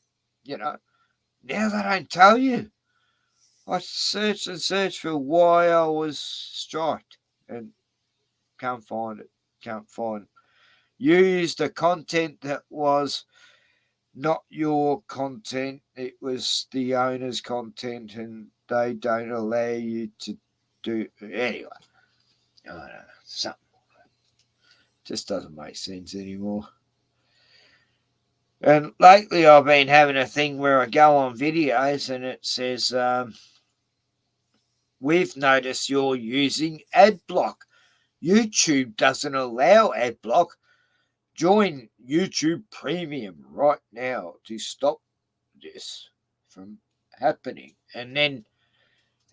now they don't tell you. I searched and searched for why I was striked and can't find it. Can't find it. Used the content that was not your content. It was the owner's content and they don't allow you to do anyway. I don't know. Something just doesn't make sense anymore. And lately I've been having a thing where I go on videos and it says we've noticed you're using ad block. YouTube doesn't allow ad block. Join YouTube Premium right now to stop this from happening. And then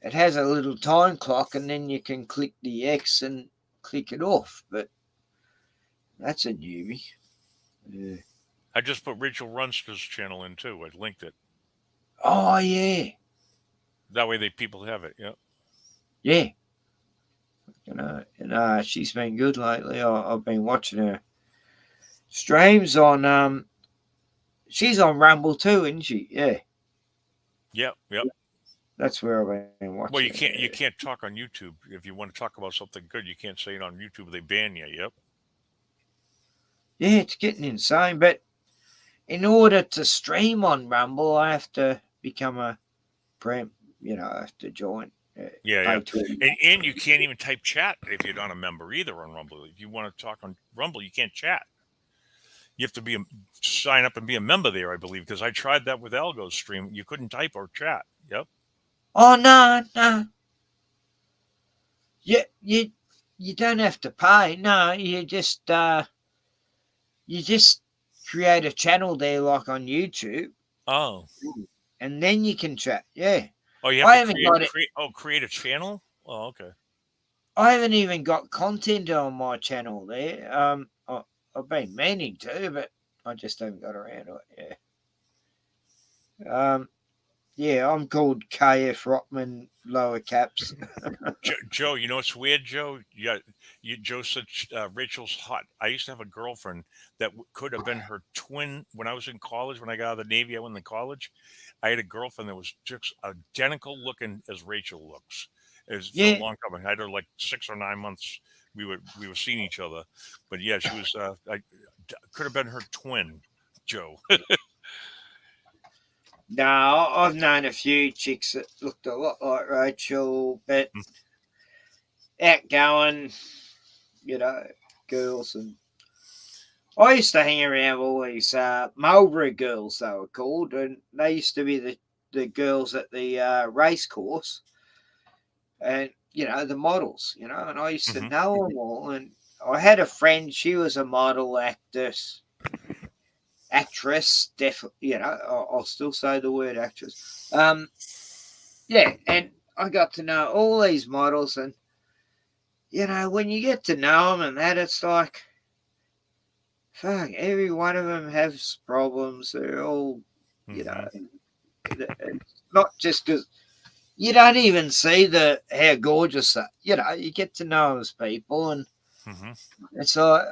it has a little time clock, and then you can click the X and click it off. But that's a newbie. Yeah. I just put Rachel Runster's channel in too. I linked it. Oh, yeah. That way people have it. Yeah. Yeah. She's been good lately. I've been watching her streams on she's on Rumble too, isn't she? Yeah. Yep. Yep. That's where I've been watching. Well, you can't talk on YouTube if you want to talk about something good. You can't say it on YouTube. They ban you. Yep. Yeah, it's getting insane. But in order to stream on Rumble, I have to become a I have to join. Yeah. And you can't even type chat if you're not a member either on Rumble. If you want to talk on Rumble, you can't chat. You have to sign up and be a member there, I believe, because I tried that with Algo's stream. You couldn't type or chat. Yep. Oh, no. You don't have to pay. No, you just create a channel there like on YouTube. Oh. And then you can chat. Yeah. Oh, you have to create a channel? Oh, okay. I haven't even got content on my channel there. I've been meaning to, but I just haven't got around to it. Yeah. Yeah, I'm called KF Rockman, lower caps. Joe, you know what's weird, Joe? Yeah, Joe said Rachel's hot. I used to have a girlfriend that could have been her twin when I was in college. When I got out of the Navy, I went to college. I had a girlfriend that was just identical looking as Rachel looks. It was for a long time. I had her like 6 or 9 months. We were seeing each other, but yeah, she was. I could have been her twin, Joe. No, I've known a few chicks that looked a lot like Rachel, but outgoing, girls. And I used to hang around with all these Marlborough girls, they were called, and they used to be the girls at the race course, and the models, and I used to know them all. And I had a friend; she was a model actress, definitely. I'll still say the word actress. Yeah, and I got to know all these models, and when you get to know them and that, it's like, fuck, every one of them has problems. They're all, it's not just because you don't even see how gorgeous they, you get to know them as people, and it's like,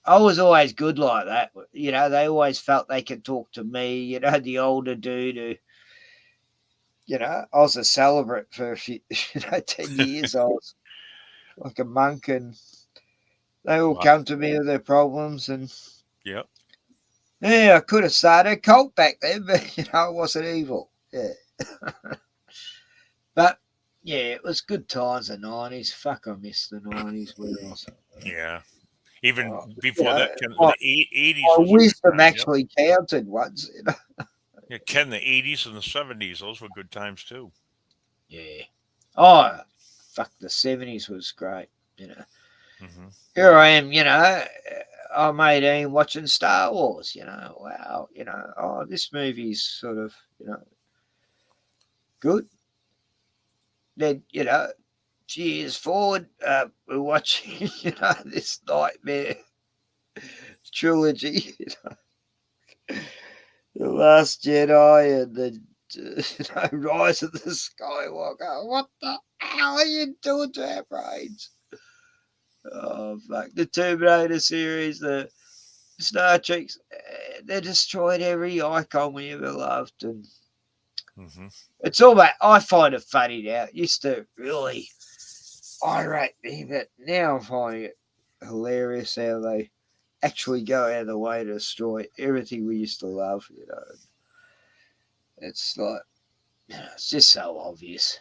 I was always good like that. They always felt they could talk to me. The older dude who, I was a celebrant for a few, 10 years. I was like a monk, and they all come to me with their problems. And yeah, I could have started a cult back then, but I wasn't evil. Yeah. But yeah, it was good times, the 90s. Fuck, I miss the 90s. Yeah. Even before that, Ken, the 80s. My wisdom actually counted once. Yeah, Ken, the 80s and the 70s, those were good times too. Yeah. Oh, fuck, the 70s was great. Here I am, I'm 18 watching Star Wars. Wow. Oh, this movie's sort of, good. Then, years forward, we're watching, this nightmare trilogy, The Last Jedi and the Rise of the Skywalker. What the hell are you doing to our brains? Oh, fuck. The Terminator series, the Star Trek, they destroyed every icon we ever loved. And it's all about, I find it funny now. It used to really irate me, but now I'm finding it hilarious how they actually go out of the way to destroy everything we used to love. It's like, it's just so obvious.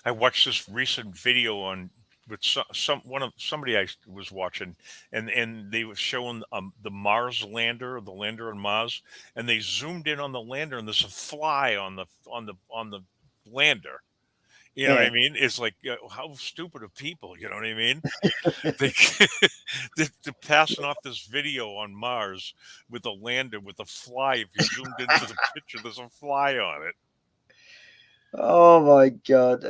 I watched this recent video on with somebody I was watching, and they were showing the Mars lander, the lander on Mars, and they zoomed in on the lander, and there's a fly on the lander. You know what I Yeah. mean? It's like, how stupid are people? You know what I mean? They they're passing off this video on Mars with a lander with a fly. If you zoomed into the picture, there's a fly on it. Oh my god!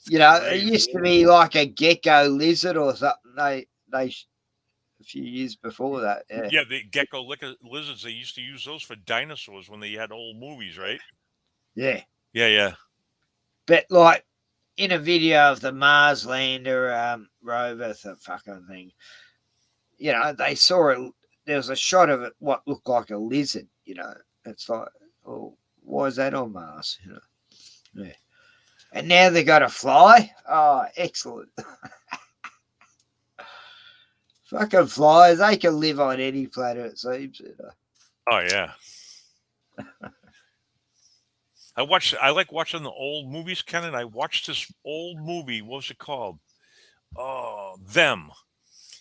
You know, it Crazy. used to be like a gecko lizard or something. A few years before that. Yeah. Yeah, the gecko lizards. They used to use those for dinosaurs when they had old movies, right? Yeah. Yeah, yeah. But like in a video of the Mars lander rover, the fucking thing, you know, they saw it. There was a shot of it, what looked like a lizard. You know, it's like, well, why is that on Mars? You know, yeah. And now they got a fly. Oh, excellent! Fucking flies, they can live on any planet. It seems. You know. Oh yeah. I like watching the old movies, Ken, and I watched this old movie. What was it called? Oh, Them.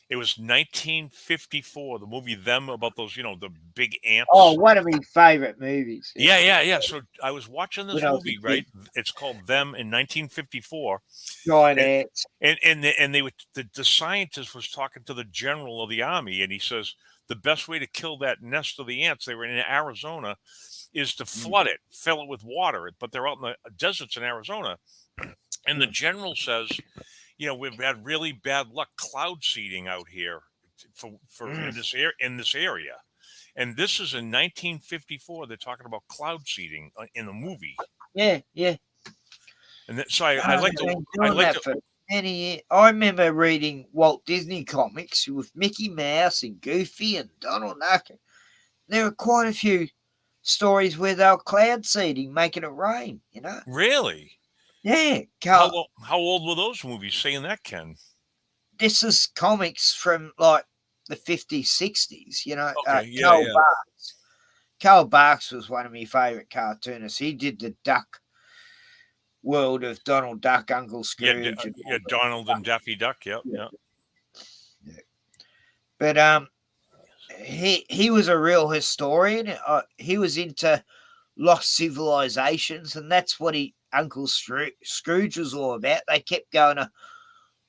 It was 1954. The movie Them, about those, the big Oh, ants. one of my favorite movies. Yeah, yeah, yeah. So I was watching When this I was a movie, kid. right? It's called Them in 1954. Giant And ants. and they were the scientist was talking to the general of the army, and he says the best way to kill that nest of the ants, they were in Arizona, is to flood it, fill it with water. But they're out in the deserts in Arizona, and the general says, we've had really bad luck cloud seeding out here for in this area. And this is in 1954. They're talking about cloud seeding in the movie. Yeah, yeah. And so I like to. Been I doing like that to. for many years. I remember reading Walt Disney comics with Mickey Mouse and Goofy and Donald Duck. There were quite a few stories where they were cloud seeding, making it rain. You know. Really? Yeah. How old were those movies? Saying that, Ken? This is comics from like the 50s, 60s. You know. Okay. Yeah. Carl Barks was one of my favourite cartoonists. He did the Duck world of Donald Duck, Uncle Scrooge. Yeah. Donald and Daffy Duck. Yep. Yeah. But he was a real historian. He was into lost civilizations, and that's what Uncle Scrooge was all about. They kept going to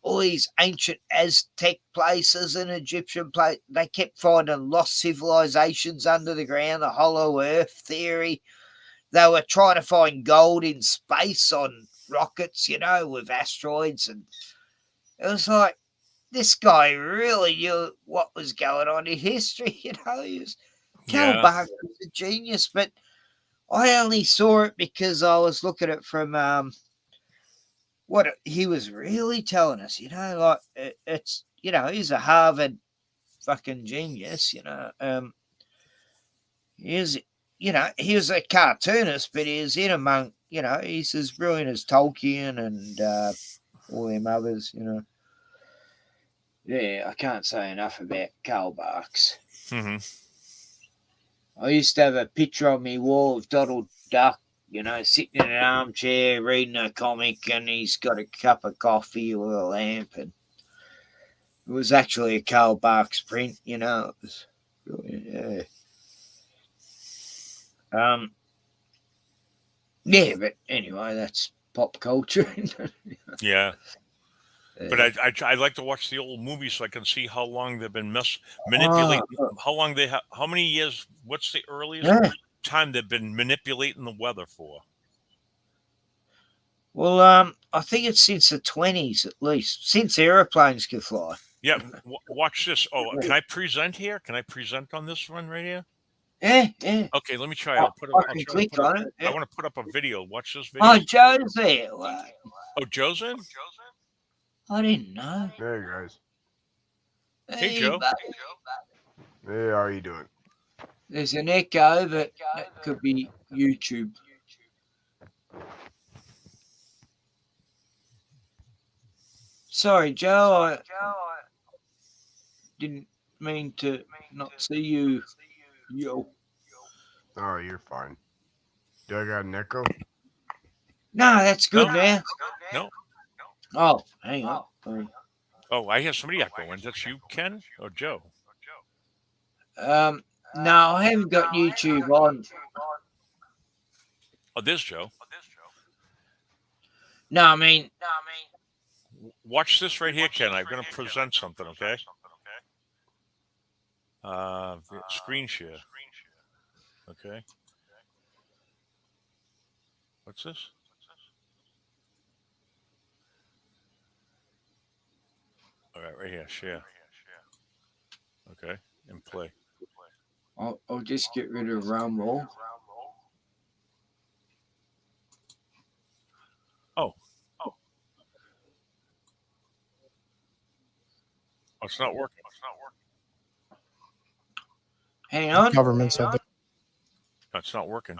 all these ancient Aztec places and Egyptian places. They kept finding lost civilizations under the ground, the hollow earth theory. They were trying to find gold in space on rockets, with asteroids. And it was like, this guy really knew what was going on in history. Carl Barks was a genius, but I only saw it because I was looking at it from what he was really telling us. It's he's a Harvard fucking genius. He was a cartoonist, but he was in among, he's as brilliant as Tolkien and all them others. Yeah, I can't say enough about Carl Barks. Mm-hmm. I used to have a picture on my wall of Donald Duck, sitting in an armchair reading a comic, and he's got a cup of coffee with a lamp, and it was actually a Carl Barks print. It was brilliant. Yeah. Yeah, but anyway, that's pop culture. Yeah. But I like to watch the old movies so I can see how long they've been manipulating. How many years? What's the earliest time they've been manipulating the weather for? Well, I think it's since the 20s at least, since aeroplanes could fly. Yeah, watch this. Oh, can I present here? Can I present on this one right here? Yeah. Okay, let me try. I can click on it. I want to put up a video. Watch this video. Oh, Joe's there. Oh, Joe's in? I didn't know. Hey guys. Hey Joe. Hey, how are you doing? There's an echo, but that could be YouTube. Sorry, Joe. I didn't mean to not see you. Yo. Oh, you're fine. Do I got an echo? No, that's good, man. No. Oh, hang on. Sorry. Oh, I hear somebody echoing. That's you, Ken or Joe? No, I haven't got YouTube on. Oh, there's Joe. No, I mean, Watch this right here, Ken. I'm going to present something, okay? Screen share. Okay. What's this? All right, right here, share. Okay, and play. I'll just get rid of Rumble. Oh, it's not working. Hang on. Government said that. No, it's not working.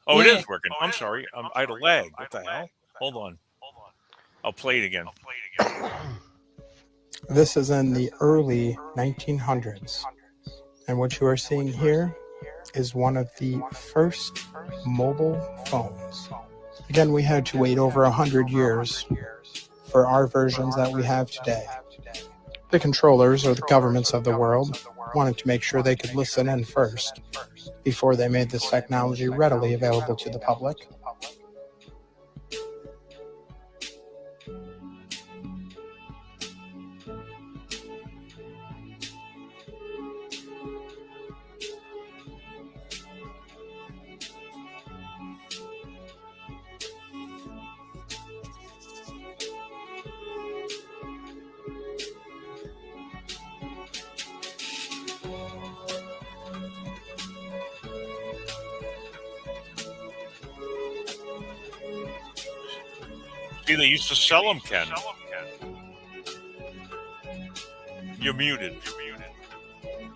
Oh, it is working. I'm sorry. I had a lag. What the hell? Hold on. I'll play it again. This is in the early 1900s. And what you are seeing here is one of the first mobile phones. Again, we had to wait over 100 years for our versions that we have today. The controllers, or the governments of the world, wanted to make sure they could listen in first before they made this technology readily available to the public. See, they used to sell them, Ken. You're muted.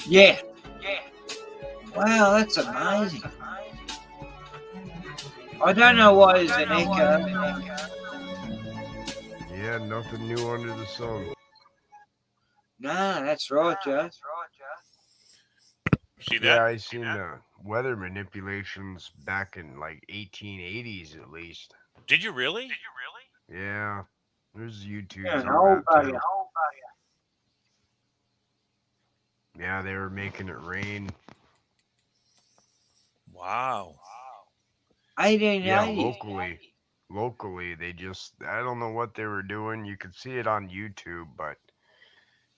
Yeah. Wow, that's amazing. I don't know why there's an echo. Yeah, nothing new under the sun. Nah, that's right, Joe. See that? Yeah, I seen the weather manipulations back in like 1880s at least. Did you really? Yeah, there's YouTube's Yeah, on old that buddy. too. Yeah, they were making it rain. Wow. 1880. Yeah, locally, they just, I don't know what they were doing. You could see it on YouTube, but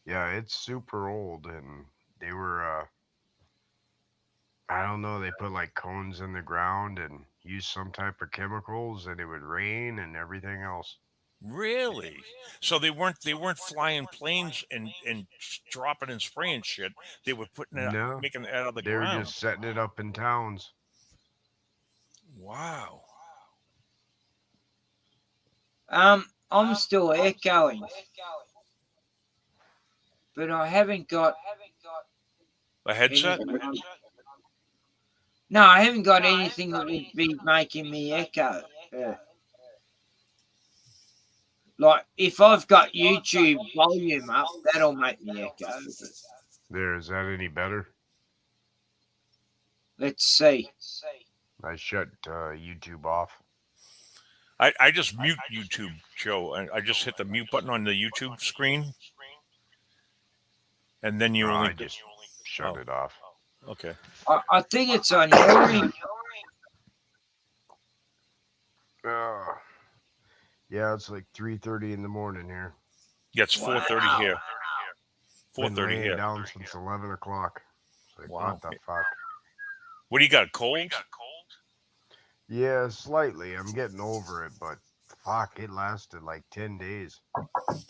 yeah, it's super old, and they were, I don't know, they put like cones in the ground and used some type of chemicals, and it would rain and everything else. Really? So they weren't flying planes and dropping and spraying shit. They were putting it, No, making it out of the they were ground. just setting it up in towns. Wow. I'm still echoing, but I haven't got A headset? No, I haven't got anything that would be making me echo. Like, if I've got YouTube volume up, that'll make me echo. There, is that any better? Let's see. I shut YouTube off. I just mute YouTube, Joe. I just hit the mute button on the YouTube screen, and then you No, only I just shut it off. Okay. I think it's on your end. Yeah, it's like 3:30 in the morning here. Yeah, it's 4:30 here. Been 4:30 laying here. down since 11 o'clock. It's like, Wow. what the fuck? What do you got? Cold? Yeah, slightly. I'm getting over it, but fuck, it lasted like 10 days.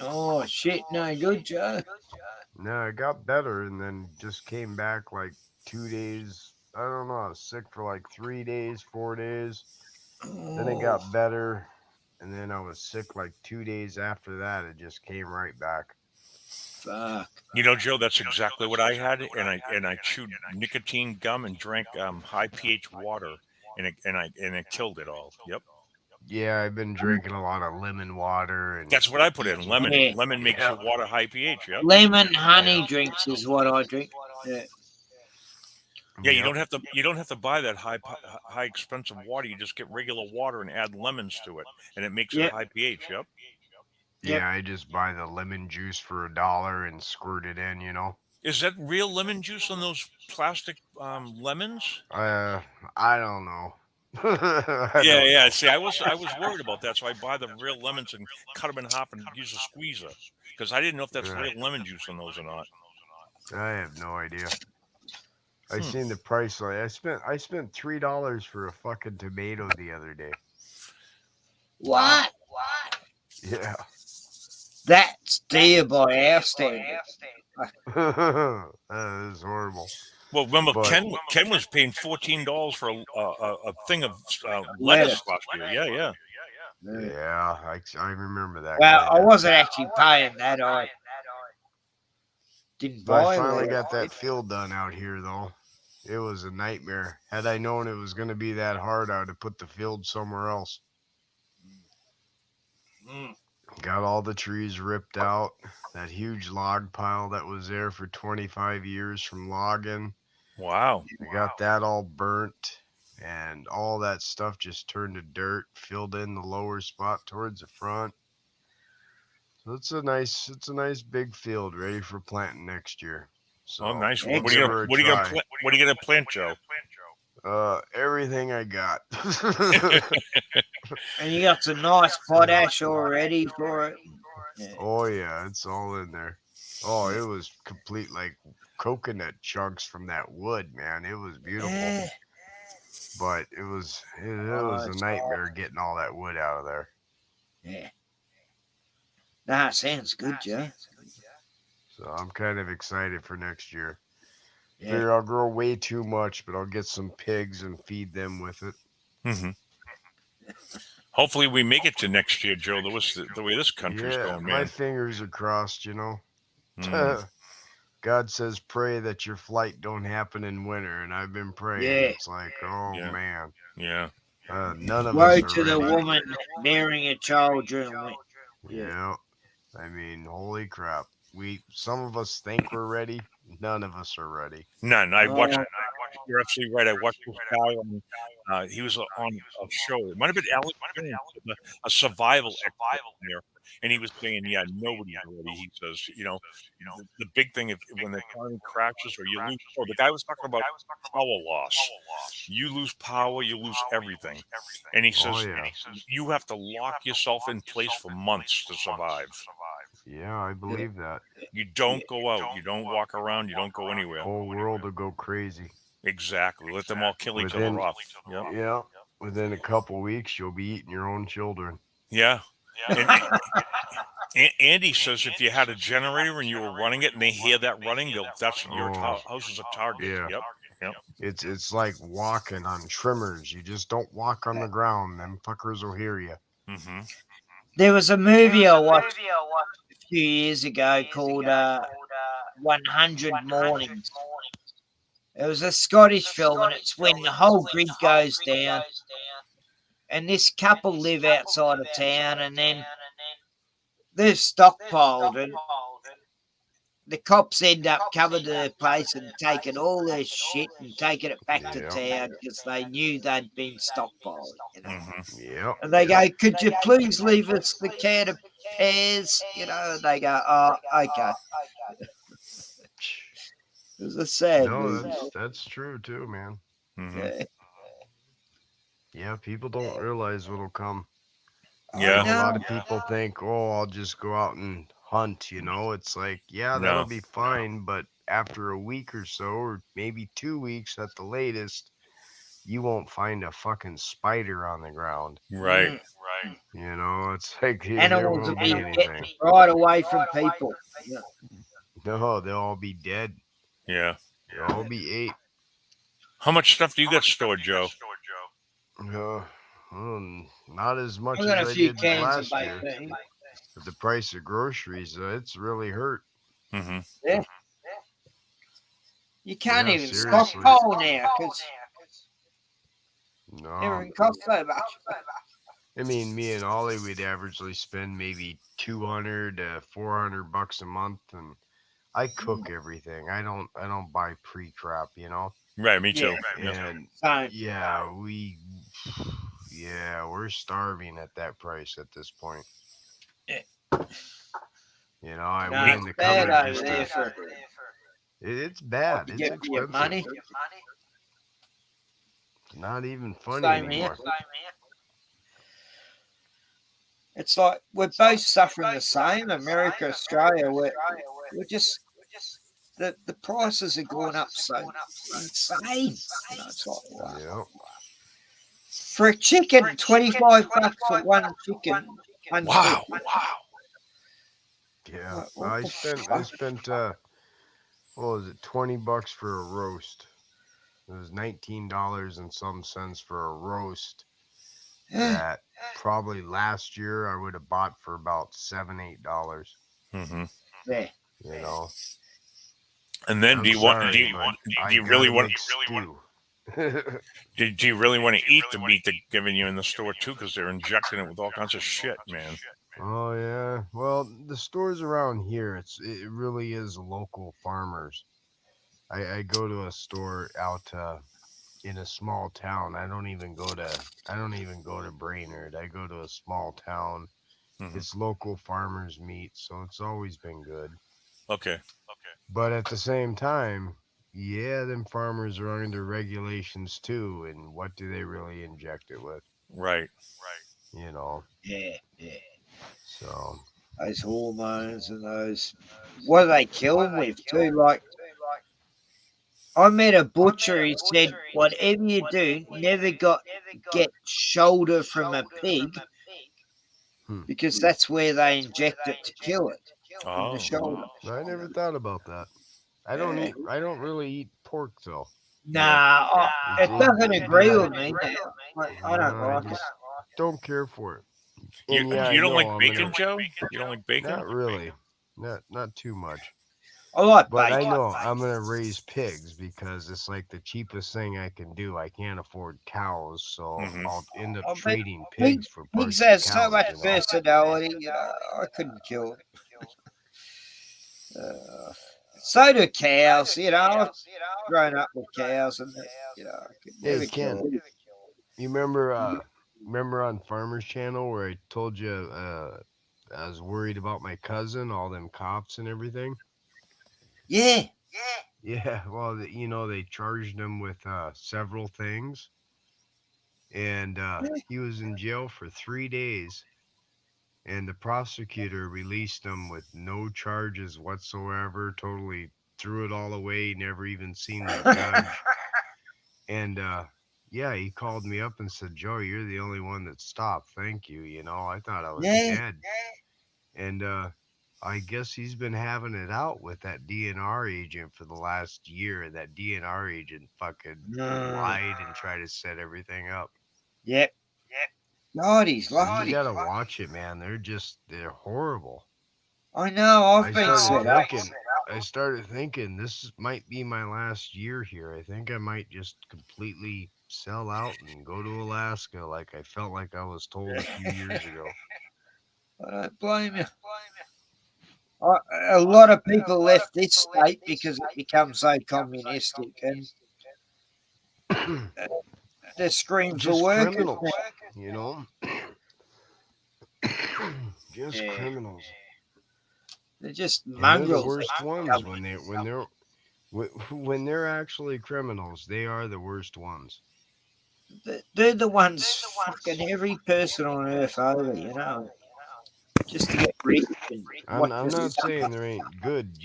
Oh, shit, no good, Joe. No, it got better and then just came back like 2 days. I don't know, I was sick for like 3 days, 4 days. Then it got better, and then I was sick like 2 days after that. It just came right back. Fuck. You know, Joe, that's exactly what I had, and I chewed nicotine gum and drank high pH water, and it killed it all. Yep. Yeah, I've been drinking a lot of lemon water, and That's what I put in. Lemon. Yeah. Lemon makes your water high pH. Yep. Lemon honey drinks is what I drink. Yeah. Yeah, Yep. you don't have to buy that high expensive water. You just get regular water and add lemons to it, and it makes it Yep. high pH. Yep. Yep. Yeah, I just buy the lemon juice for $1 and squirt it in, you know. Is that real lemon juice on those plastic lemons? I don't know. I Yeah, don't yeah. know. See, I was worried about that, so I buy the real lemons and cut them in half and use a squeezer because I didn't know if that's Yeah, real lemon juice on those or not. I have no idea. I Hmm. seen the price. Like I spent $3 for a fucking tomato the other day. What? Yeah. That's dear by our standards. That is horrible. Well, remember But Ken was paying $14 for a thing of lettuce Lettuce. last year. Yeah, yeah. yeah, I remember that Well, quite I a. wasn't actually paying that. I didn't I buy finally lettuce. got that field done out here though. It was a nightmare. Had I known it was going to be that hard, I would have put the field somewhere else. Mm. Got all the trees ripped out. That huge log pile that was there for 25 years from logging. Wow. I got that all burnt, and all that stuff just turned to dirt, filled in the lower spot towards the front. So it's a nice big field ready for planting next year. Oh, So nice. we'll give her a try. What are you gonna plant, Joe? Everything I got. And you got some nice potash already for it. Yeah. Oh yeah, it's all in there. Oh, it was complete like coconut chunks from that wood, man. It was beautiful. Yeah. But it Oh, was a it's nightmare getting all that wood out of there. Yeah. Nah, sounds good, Joe. So I'm kind of excited for next year. Yeah. Figure I'll grow way too much, but I'll get some pigs and feed them with it. Mm-hmm. Hopefully, we make it to next year, Joe. The way this country's Yeah, going, my man. fingers are crossed, you know. Mm. God says pray that your flight don't happen in winter, and I've been praying. Yeah. It's like, oh Yeah. man, Yeah. none of Woe us are to the ready. woman bearing a child during winter. Yeah, I mean, holy crap. Some of us think we're ready. None of us are ready. None. I Oh, watched. You're absolutely right. I watched this guy on. He was on a show. It might have been Alex Jones, a survival expert there, and he was saying, "Yeah, nobody's ready." He says, the big thing when the economy crashes or you lose. Oh, the guy was talking about power loss. You lose power, you lose everything, and he Oh says yeah, you have to lock yourself in place for months to survive. yeah, I believe that. You don't go out. You don't walk around. You don't go anywhere. Whole world will go crazy. Exactly. Let them all kill each Within, other off. Yep. yeah, within a couple weeks, you'll be eating your own children. Yeah. And Andy says if you had a generator and you were running it and they hear that running, that's your house is a target. Yeah. Yep. Yep. It's like walking on trimmers. You just don't walk on the ground. Them fuckers will hear you. Mm-hmm. there was a movie I watched a few years ago called 100 Mornings. It was a Scottish film, and it's when the whole grid goes down, and this couple live outside of town, and then they're stockpiled, and the cops end up coming to their place and taking all their shit and taking it back to town because they knew they'd been stockpiled. Mm-hmm. Yep. And they go, "Could you please leave us the can of pears?" And they go, "Oh, okay." It was a sad No, movie. that's true too, man. Mm-hmm. Yeah. Yeah, people don't realize what'll come. Yeah. A lot of people think, oh, I'll just go out and hunt, It's like, yeah, that'll No. be fine, but after a week or so, or maybe 2 weeks at the latest, you won't find a fucking spider on the ground. Right. It's like there Animals will won't be be anything. getting right away from people. Yeah. No, they'll all be dead. Yeah. They'll all be ate. How much stuff do you got stored, Joe? Not as much I as got a I few did cans last of year. bacon. But the price of groceries, it's really hurt. Mm-hmm. Yeah. You can't Yeah, even seriously. stockpile now because No. everything costs so much. I mean, me and Ollie, we'd averagely spend maybe $200 to $400 a month, and I cook everything. I don't buy pre-crap, Right, me too. And Same. we're starving at that price at this point. Yeah. You know, I No, went in it's the bad cupboard over just there to. for It's what bad. you It's get for your expensive. money. It's not even funny Same anymore. here. It's like we're both suffering the same. America, Australia, we're just the prices are going up so insane. You know, it's like wow. Yeah. For a chicken, $25 for one chicken uncooked. Yeah. Like, what I the spent what was it, $20 for a roast. It was $19 and some cents for a roast that probably last year I would have bought for about $7-8. Mm-hmm. Yeah. You know. And then I'm do you sorry, but do you really want stew. do you really want to eat the meat they're giving you in the store too? Because they're injecting it with all kinds of shit, man. Oh yeah. Well, the stores around here, it really is local farmers. I go to a store out in a small town. I don't even go to Brainerd. I go to a small town. Mm-hmm. It's local farmers meat, so it's always been good. Okay. But at the same time, yeah, them farmers are under regulations too, and what do they really inject it with? Right. You know. Yeah. So Those hormones and those what do they kill them with too? Like I met a butcher. He said, "Whatever you do, never get shoulder from a pig because that's where they inject it to kill it from the shoulder." I never thought about that. I don't really eat pork though. Nah, it doesn't agree with me. I don't like it. Don't care for it. You And yeah, you I don't know like I'm bacon, gonna. Joe? You don't like bacon? Not really. Not too much. I like But bacon. I know I'm gonna raise pigs because it's like the cheapest thing I can do. I can't afford cows, so I'll end up trading pigs for Pigs parts of have so cows. much You know. versatility. You know, I couldn't kill them. So do cows. You know, I've grown up with cows, and you know, I could Hey never kill Ken, them. you remember on Farmer's Channel where I told you I was worried about my cousin, all them cops and everything? Yeah. Yeah, well, they charged him with several things, and he was in jail for 3 days, and the prosecutor released him with no charges whatsoever, totally threw it all away, never even seen the judge. And yeah, he called me up and said, "Joe, you're the only one that stopped. Thank you. You know, I thought I was dead." And I guess he's been having it out with that DNR agent for the last year. And that DNR agent fucking lied and tried to set everything up. Yep. God, he's So lucky. you gotta watch it, man. They're horrible. I know. I've been set up. I started thinking this might be my last year here. I think I might just completely sell out and go to Alaska like I felt like I was told a few years ago. I don't blame you. A lot of people left this state because it becomes so communistic, and they're screaming for Just workers. criminals, you know. Just criminals. They're just And they're the mongrels. worst ones when they're actually criminals. They are the worst ones. They're the ones fucking every person on earth over, you know, just to get rich. I'm not saying there ain't good,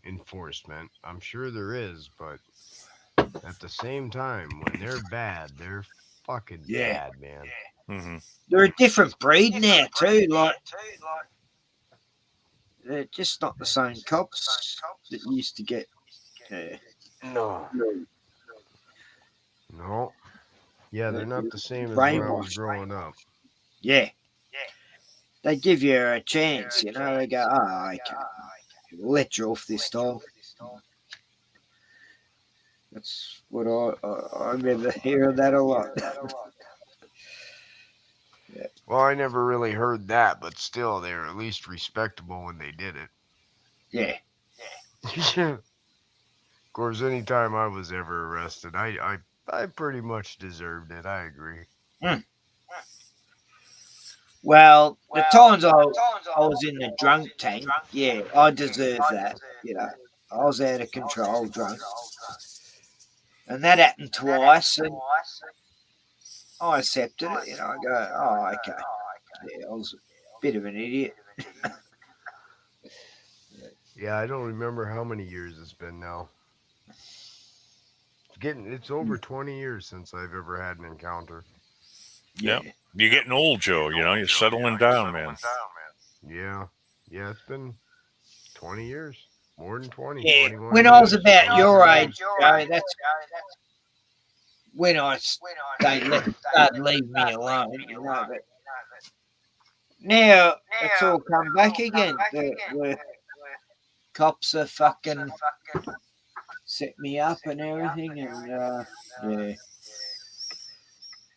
enforcement. I'm sure there is, but at the same time, when they're bad, they're fucking bad, man. Mm-hmm. They're a different breed now too. Like they're just not the same cops that used to get. No. Yeah, they're not the same as when I was growing up. Yeah. They give you a chance, you know. They go, okay, we'll let you off this time. That's what I remember hearing that a lot. Yeah. Well, I never really heard that, but still, they were at least respectable when they did it. Yeah. course, anytime I was ever arrested, I pretty much deserved it. I agree. Well, the times I was in the drunk tank, yeah, I deserved that. You know, I was out of control drunk. And that happened twice, and I accepted it. You know, I go, oh, okay. Yeah, I was a bit of an idiot. Yeah, I don't remember how many years it's been now. It's over 20 years since I've ever had an encounter. Yeah. You're getting old, Joe. You know, you're settling down, man. Yeah. Yeah, it's been 20 years. More than 20. Yeah, 21 when years. I was about 22 your years. age, Joe, that's when they'd leave me alone, you know. But now it's all come back again. The cops are fucking set me up and everything, and yeah,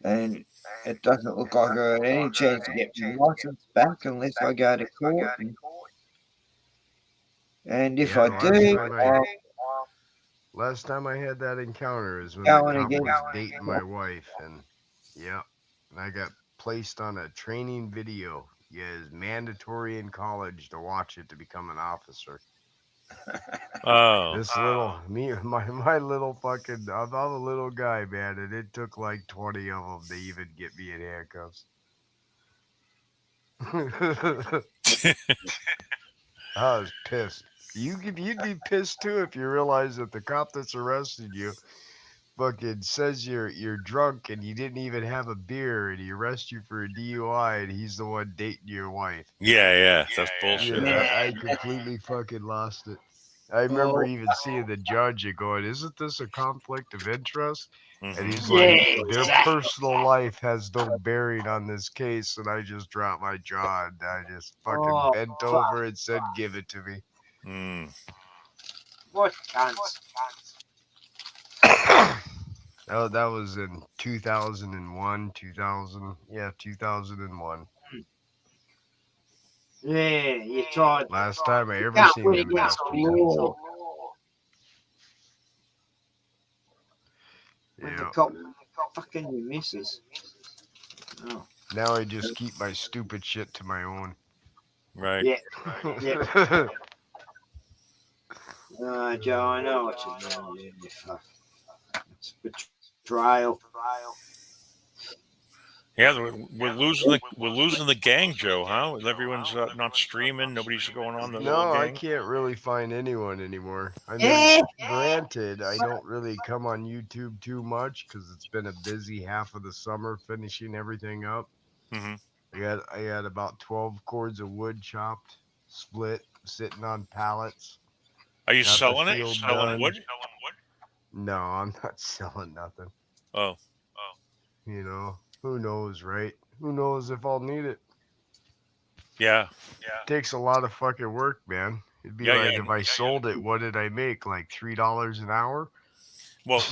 and it doesn't look like I got any chance to get my license back unless I go to court. And if Yeah, I do, I'll last time I had that encounter is when go the on cop again. was dating my wife, and yeah, and I got placed on a training video. Yeah, it's mandatory in college to watch it to become an officer. Oh. This little my little fucking I'm a little guy, man, and it took like 20 of them to even get me in handcuffs. I was pissed. You'd be pissed too if you realize that the cop that's arrested you fucking says you're drunk and you didn't even have a beer and he arrests you for a DUI and he's the one dating your wife. Yeah, that's bullshit. Yeah, I completely fucking lost it. I remember even seeing the judge and going, "Isn't this a conflict of interest?" And he's like, "Their personal life has no bearing on this case." And I just dropped my jaw and I just fucking bent over and said, "Give it to me." What cunts? That was in 2001, 2001. Yeah, you tried. Last time I ever Can't seen win them against the bastards. law. When the Yeah. cop fucking your missus. Oh. Now I just keep my stupid shit to my own. Right. Yeah. Yeah. Joe, I know what you mean. Yeah, fuck. It's betrayal. Yeah, we're losing the gang, Joe. Huh? Everyone's not streaming. Nobody's going on the little No, I gang. can't really find anyone anymore. I mean, granted, I don't really come on YouTube too much because it's been a busy half of the summer finishing everything up. Mm-hmm. I had about 12 cords of wood chopped, split, sitting on pallets. Are you Got selling the it? field Selling done. wood? No, I'm not selling nothing. Oh. You know, who knows, right? Who knows if I'll need it? Yeah. Takes a lot of fucking work, man. It'd be like if I sold it, what did I make? Like $3 an hour? Well,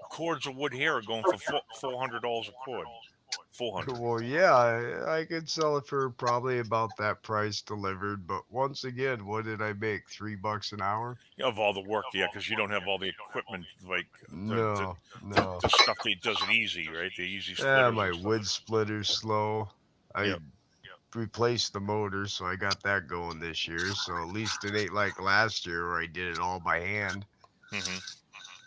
cords of wood here are going for $400 a cord. 400. Well, yeah, I could sell it for probably about that price delivered. But once again, what did I make? $3 an hour? Of all the work, yeah, because you don't have all the equipment like No. the stuff that does it easy, right? The easy splitters. Yeah, my wood splitter's slow. I replaced the motor, so I got that going this year. So at least it ain't like last year where I did it all by hand. Mm-hmm.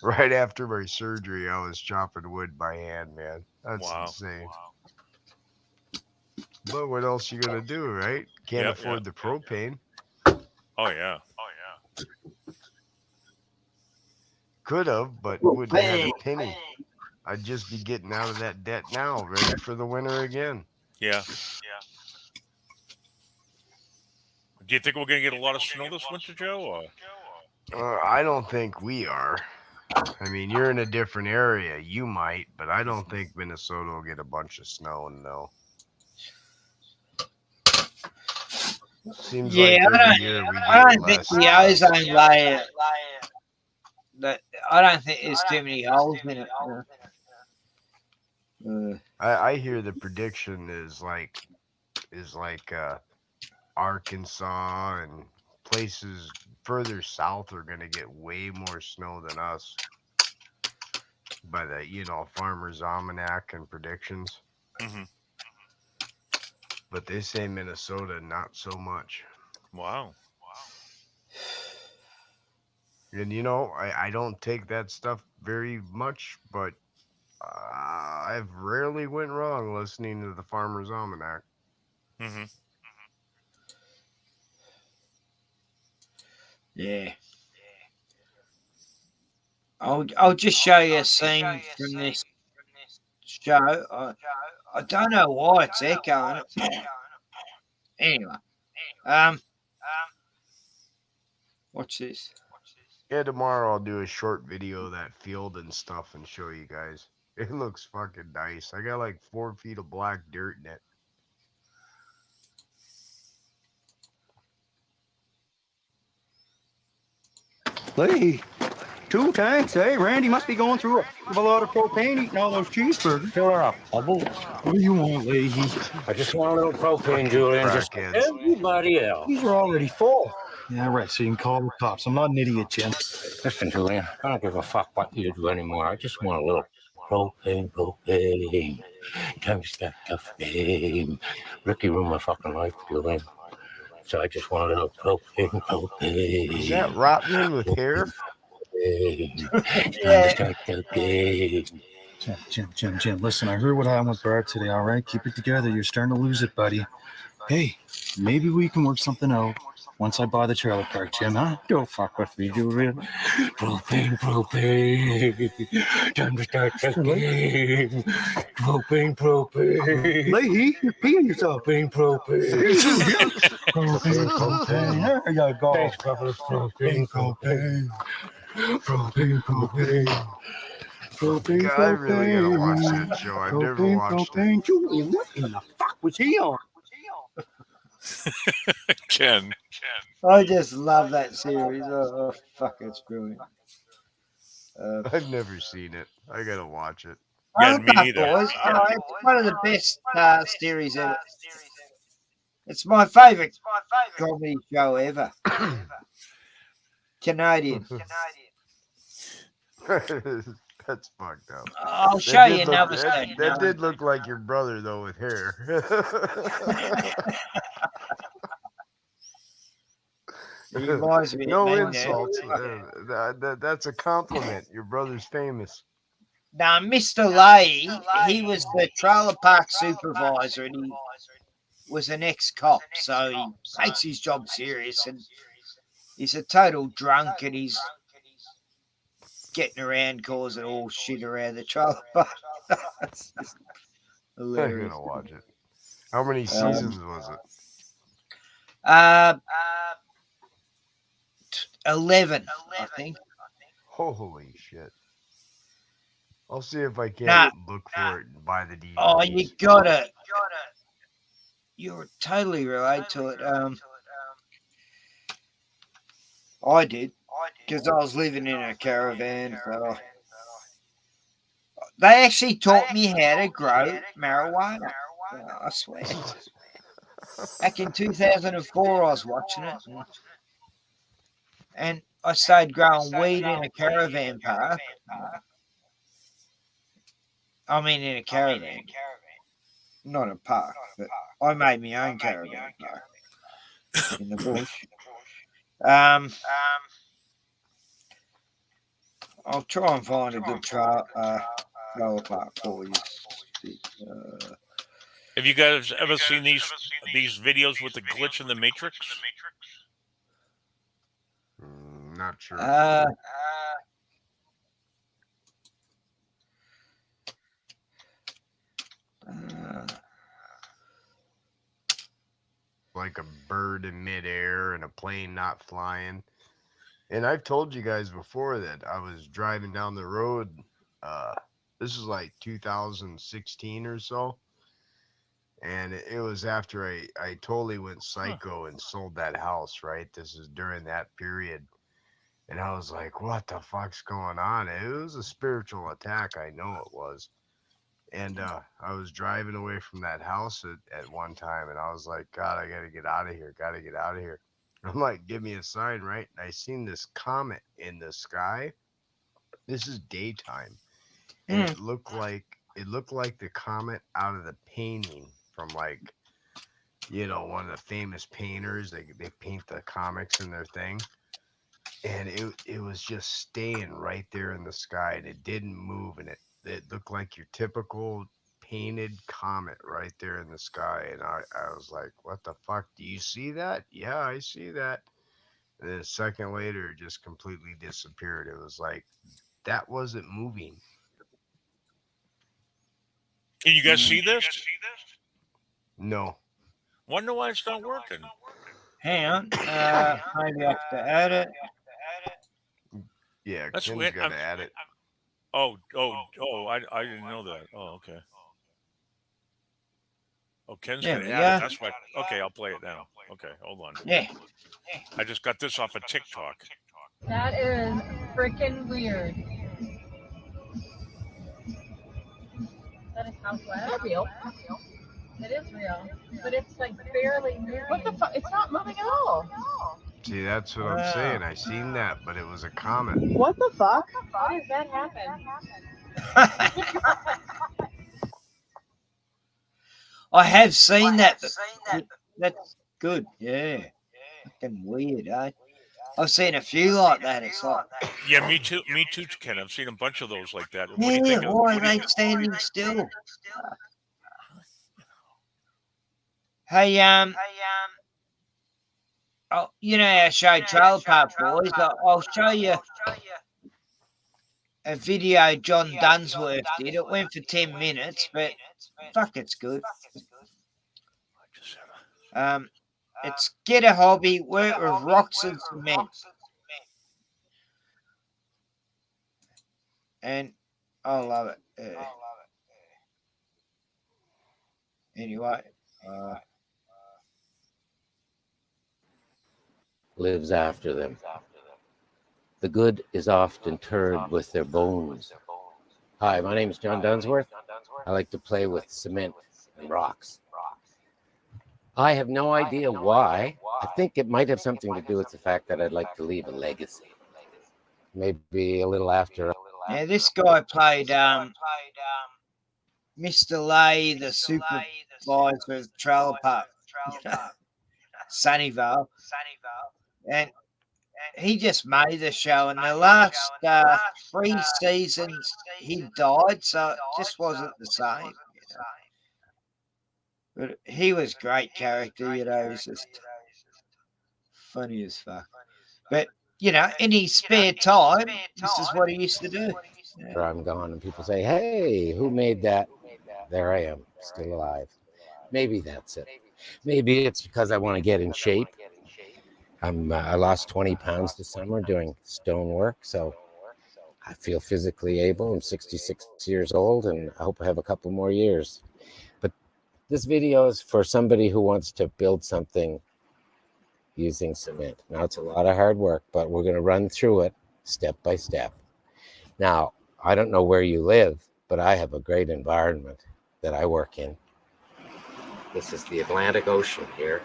Right after my surgery, I was chopping wood by hand, man. That's insane. But what else you gonna do, right? Can't afford the propane. Oh yeah. Could have, but wouldn't have had a penny. I'd just be getting out of that debt now, ready for the winter again. Yeah. Do you think we're gonna get a lot of snow this winter, Joe? I don't think we are. I mean, you're in a different area. You might, but I don't think Minnesota will get a bunch of snow. No. Seems like every year we get I don't think less. the ozone layer. I don't think there's too many holes in it. I hear the prediction is like Arkansas and places further south are going to get way more snow than us by the, Farmer's Almanac and predictions. Mm-hmm. But they say Minnesota, not so much. Wow. And, I don't take that stuff very much, but I've rarely went wrong listening to the Farmer's Almanac. Mm-hmm. Yeah. I'll just show you a scene from this show. I don't know why it's echoing. Anyway, watch this. Yeah, tomorrow I'll do a short video of that field and stuff and show you guys. It looks fucking nice. I got like 4 feet of black dirt in it. Hey, 2 tanks, hey? Randy must be going through a lot of propane eating all those cheeseburgers. Fill her up, Bubble. What do you want, Leahy? I just want a little propane, Julian, just like Crackheads. everybody else. These are already full. Yeah, right, so you can call the cops. I'm not an idiot, Jim. Listen, Julian, I don't give a fuck what you do anymore. I just want a little propane. Time to start the fame. Ricky ruined my fucking life, Julian. So I just want a little propane. Is that Rotman with hair? It's time to start the game. Jim, listen, I heard what happened with Bart today, all right? Keep it together. You're starting to lose it, buddy. Hey, maybe we can work something out once I buy the trailer park, Jim, huh? Don't fuck with me, Julian. Propane. Time to start the game. Propane. Leahy, you're peeing yourself. Propane. There you go. Thanks, Bubble. Propane. God, I really gotta watch that show. I've never watched it. Julian, what in the fuck was he on? Ken. I just love that series. Oh fuck, it's brilliant. I've never seen it. I gotta watch it. Yeah, me neither. Boys. It's one of the best series ever. It's my favourite comedy show ever. Canadian. That's fucked up. I'll show you another That scene. did look like your brother though with hair. He reminds me of No me, insults. That's a compliment. Your brother's famous. Now, Mr. Leahy, he was the trailer park supervisor and he was an ex-cop, so he takes his job serious and he's a total drunk and he's getting around causing all shit around the trailer park. It's just I'm hilarious. gonna watch it. How many seasons was it? 11, I think. Holy shit. I'll see if I can look for it and buy the DVD. Oh, you gotta. You're totally related to it. I did, because I was living in a caravan. So they actually taught me how to grow marijuana. I swear. Back in 2004, I was watching it, and I started growing weed in a caravan park. I mean, in a caravan, not a park, but I made my own caravan park in the bush. I'll try and find a good trailer park for you. Have you guys ever seen these videos with the glitch in the Matrix? Not sure. Like a bird in midair and a plane not flying. And I've told you guys before that I was driving down the road. This is like 2016 or so. And it was after I totally went psycho and sold that house, right? This is during that period. And I was like, what the fuck's going on? It was a spiritual attack. I know it was. And I was driving away from that house at one time. And I was like, God, I got to get out of here. Got to get out of here. I'm like, give me a sign, right? And I seen this comet in the sky. This is daytime, and Hmm. it looked like the comet out of the painting from like, one of the famous painters. They paint the comics in their thing, and it was just staying right there in the sky, and it didn't move, and it looked like your typical painted comet right there in the sky. And I was like, what the fuck? Do you see that? Yeah, I see that. And then a second later, it just completely disappeared. It was like that wasn't moving. Can you guys see this? No. Wonder why it's not working. Hang on. Maybe I have to add it. Yeah, That's Ken's weird. got to add it. Oh! I didn't know that. Oh, okay. Oh, Ken's There gonna we add it. go. That's why. Okay, I'll play it now. Okay, hold on. Yeah. I just got this off of TikTok. That is freaking weird. That is housewife. It's real. It is real, but it's like barely moving. What the fuck? It's not moving at all. See, that's what I'm saying. I seen that, but it was a comet. What the fuck? How does that happen? I have seen that. That's good. Yeah. Fucking weird, eh? I've seen a few like that. It's like, Yeah, me too. Me too, Ken. I've seen a bunch of those like that. What do you yeah, think? why are they standing still? Hey, oh, you know our show Trailer Park Boys? I'll show you a video John Dunsworth did. It went for 10 minutes, but fuck, it's good. It's get a hobby, work with rocks and cement. And I love it. Anyway, lives after them. The good is oft interred with their bones. Hi, my name is John Dunsworth. I like to play with cement and rocks. I have no idea why. I think it might have something to do with the fact that I'd like to leave a legacy. Maybe a little after. now this guy played Mr. Lay, the supervisor of Trailer Park, Sunnyvale, and he just made the show. And the last 3 seasons, he died, so it just wasn't the same. But he was great character, he's just funny as fuck. But in his spare time, this is what he used to do. Yeah. I'm gone and people say, hey, who made that? There I am, still alive. Maybe that's it. Maybe it's because I want to get in shape. I lost 20 pounds this summer doing stone work, so I feel physically able. I'm 66 years old, and I hope I have a couple more years. But this video is for somebody who wants to build something using cement. Now, it's a lot of hard work, but we're going to run through it step by step. Now, I don't know where you live, but I have a great environment that I work in. This is the Atlantic Ocean here.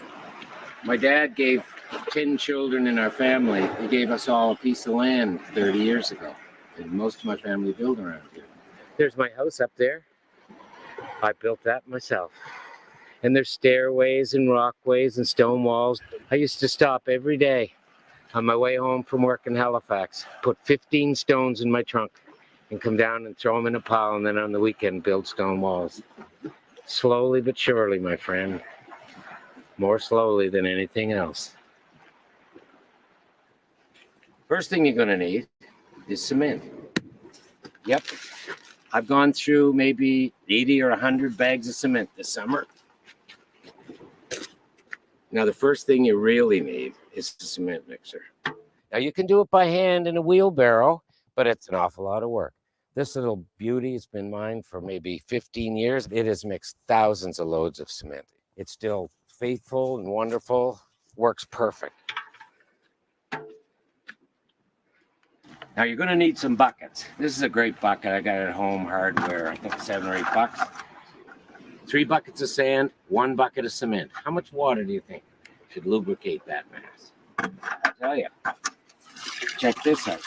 My dad gave 10 children in our family. He gave us all a piece of land 30 years ago. And most of my family built around here. There's my house up there. I built that myself. And there's stairways and rockways and stone walls. I used to stop every day on my way home from work in Halifax, put 15 stones in my trunk and come down and throw them in a pile, and then on the weekend build stone walls. Slowly but surely, my friend. More slowly than anything else. First thing you're going to need is cement. Yep. I've gone through maybe 80 or 100 bags of cement this summer. Now, the first thing you really need is a cement mixer. Now, you can do it by hand in a wheelbarrow, but it's an awful lot of work. This little beauty has been mine for maybe 15 years. It has mixed thousands of loads of cement. It's still faithful and wonderful, works perfect. Now you're going to need some buckets. This is a great bucket. I got it at Home Hardware, I think $7 or $8. 3 buckets of sand, 1 bucket of cement. How much water do you think should lubricate that mass? I tell you. Check this out.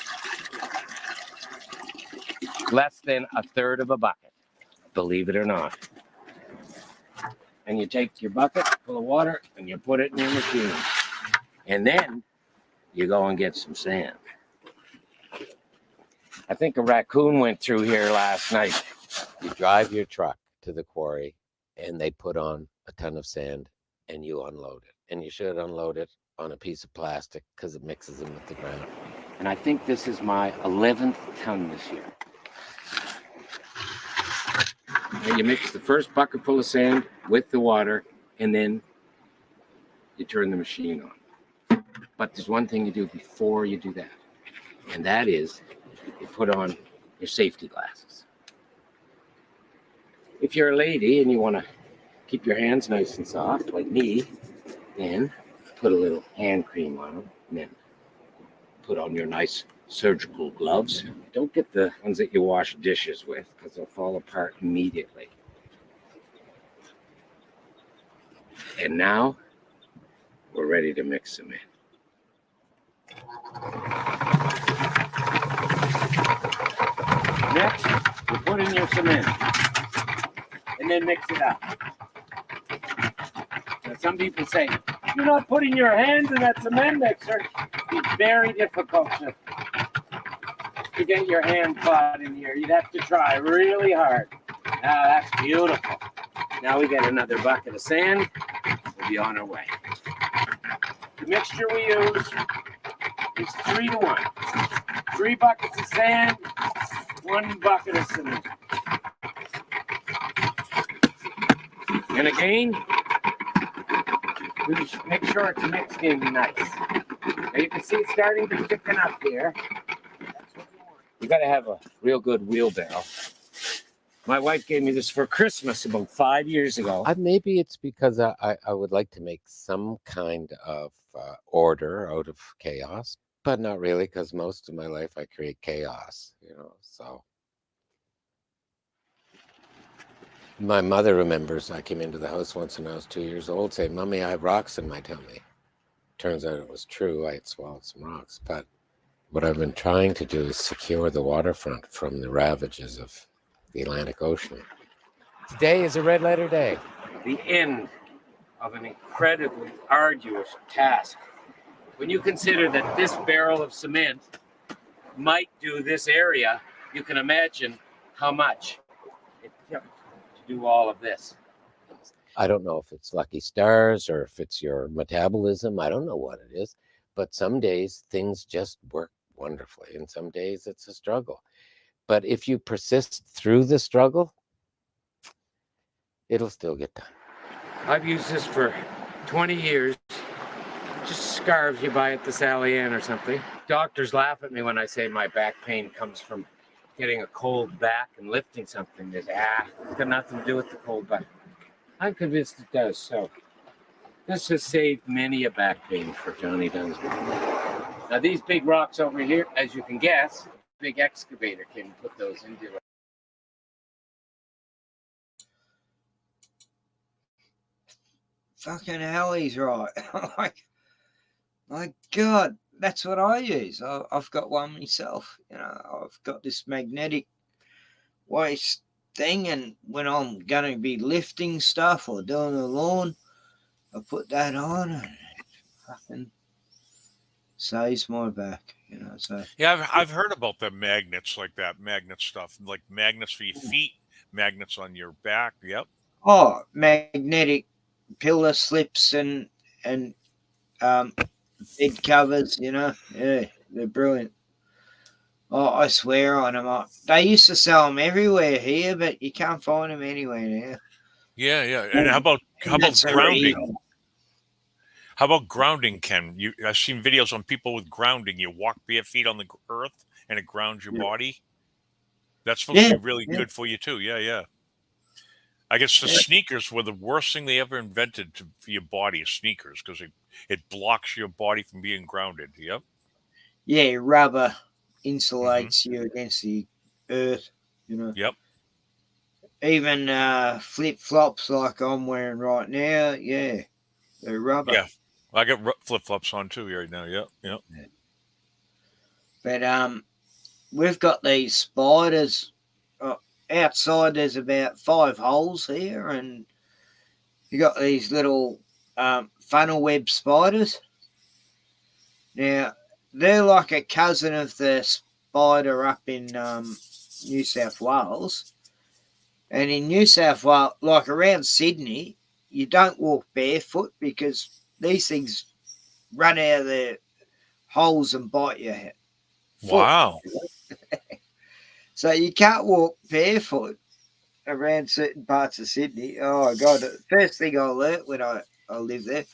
Less than a third of a bucket, believe it or not. And you take your bucket full of water and you put it in your machine. And then you go and get some sand. I think a raccoon went through here last night. You drive your truck to the quarry and they put on a ton of sand and you unload it. And you should unload it on a piece of plastic because it mixes in with the ground. And I think this is my 11th ton this year. And you mix the first bucket full of sand with the water and then you turn the machine on. But there's one thing you do before you do that. And that is you put on your safety glasses. If you're a lady and you want to keep your hands nice and soft, like me, then put a little hand cream on them, and then put on your nice surgical gloves. Don't get the ones that you wash dishes with, because they'll fall apart immediately. And now, we're ready to mix them in. Next, you put in your cement, and then mix it up. Now, some people say, you're not putting your hands in that cement mixer. It's very difficult to get your hand caught in here. You'd have to try really hard. Now, that's beautiful. Now we get another bucket of sand. We'll be on our way. The mixture we use is 3 to 1. 3 buckets of sand, 1 bucket of cement. And again, we should make sure it's mixed in nice. Now you can see it's starting to thicken up here. You got to have a real good wheelbarrow. My wife gave me this for Christmas about 5 years ago. Maybe it's because I would like to make some kind of order out of chaos, but not really, because most of my life I create chaos, so. My mother remembers I came into the house once when I was 2 years old saying, Mommy, I have rocks in my tummy. Turns out it was true. I had swallowed some rocks. But what I've been trying to do is secure the waterfront from the ravages of the Atlantic Ocean. Today is a red letter day. The end of an incredibly arduous task. When you consider that this barrel of cement might do this area, you can imagine how much it took to do all of this. I don't know if it's lucky stars or if it's your metabolism. I don't know what it is. But some days things just work wonderfully, and some days it's a struggle. But if you persist through the struggle, it'll still get done. I've used this for 20 years. Just scarves you buy at the Sally Ann or something. Doctors laugh at me when I say my back pain comes from getting a cold back and lifting something. They say, it's got nothing to do with the cold back. I'm convinced it does. So this has saved many a back pain for Johnny Dunsmore. Now these big rocks over here, as you can guess, big excavator can put those into it. Fucking hell, he's right. My God, that's what I use. I've got one myself. I've got this magnetic waist thing, and when I'm going to be lifting stuff or doing the lawn, I put that on and it fucking saves my back. So Yeah, I've heard about the magnets like that, magnet stuff, like magnets for your feet, magnets on your back. Yep. Oh, magnetic pillar slips and bed covers. Yeah, they're brilliant. Oh, I swear on them. They used to sell them everywhere here, but you can't find them anywhere now. Yeah. And how about grounding? How about grounding, Ken? I've seen videos on people with grounding. You walk bare feet on the earth and it grounds your body. That's supposed to be really good for you too. Yeah. I guess the sneakers were the worst thing they ever invented for your body, sneakers, because it blocks your body from being grounded. Yep. Yeah, rubber insulates you against the earth, Yep. Even flip-flops like I'm wearing right now, they're rubber. Yeah. I got flip flops on too right now. Yep, yep. But we've got these spiders. Outside, there's about 5 holes here, and you got these little funnel web spiders. Now, they're like a cousin of the spider up in New South Wales. And in New South Wales, like around Sydney, you don't walk barefoot because these things run out of their holes and bite your foot. Wow. So you can't walk barefoot around certain parts of Sydney. Oh, God. The first thing I learnt when I lived there,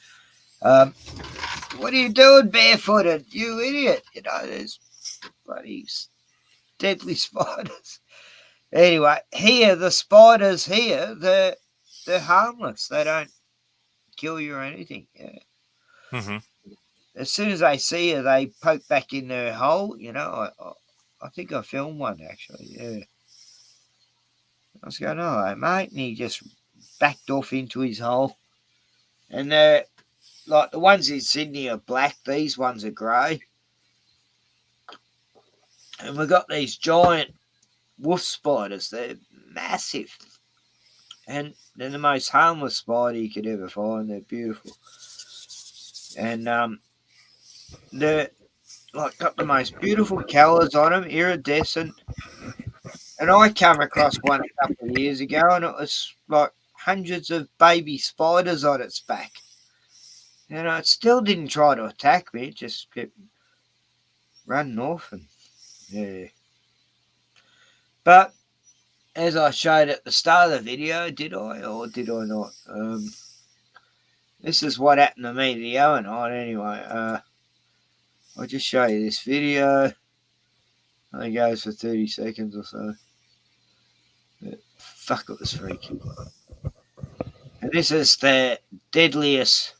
what are you doing barefooted, you idiot? You know, there's bloody deadly spiders. Anyway, here, the spiders here, they're harmless. They don't kill you or anything. Yeah. Mm-hmm. As soon as they see you, they poke back in their hole. You know, I think I filmed one, actually. Yeah. I was going, oh, mate, and he just backed off into his hole. And they're, like, the ones in Sydney are black. These ones are grey. And we've got these giant wolf spiders. They're massive. And they're the most harmless spider you could ever find. They're beautiful. And they're like got the most beautiful colours on them, iridescent. And I came across one a couple of years ago, and it was like hundreds of baby spiders on its back. And it still didn't try to attack me; it just kept running off. And yeah, but as I showed at the start of the video, did I or did I not? This is what happened to me the other night. Anyway, I'll just show you this video. I think it goes for 30 seconds or so. But fuck, it was freaky. And this is the deadliest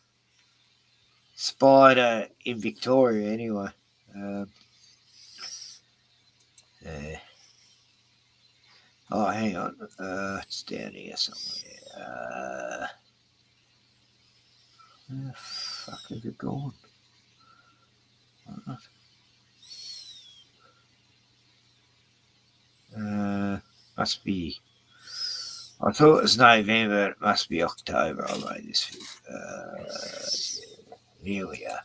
spider in Victoria, anyway. Oh, hang on. It's down here somewhere. Where the fuck is it gone? Must be. I thought it was November. It must be October. I made this. Here we are.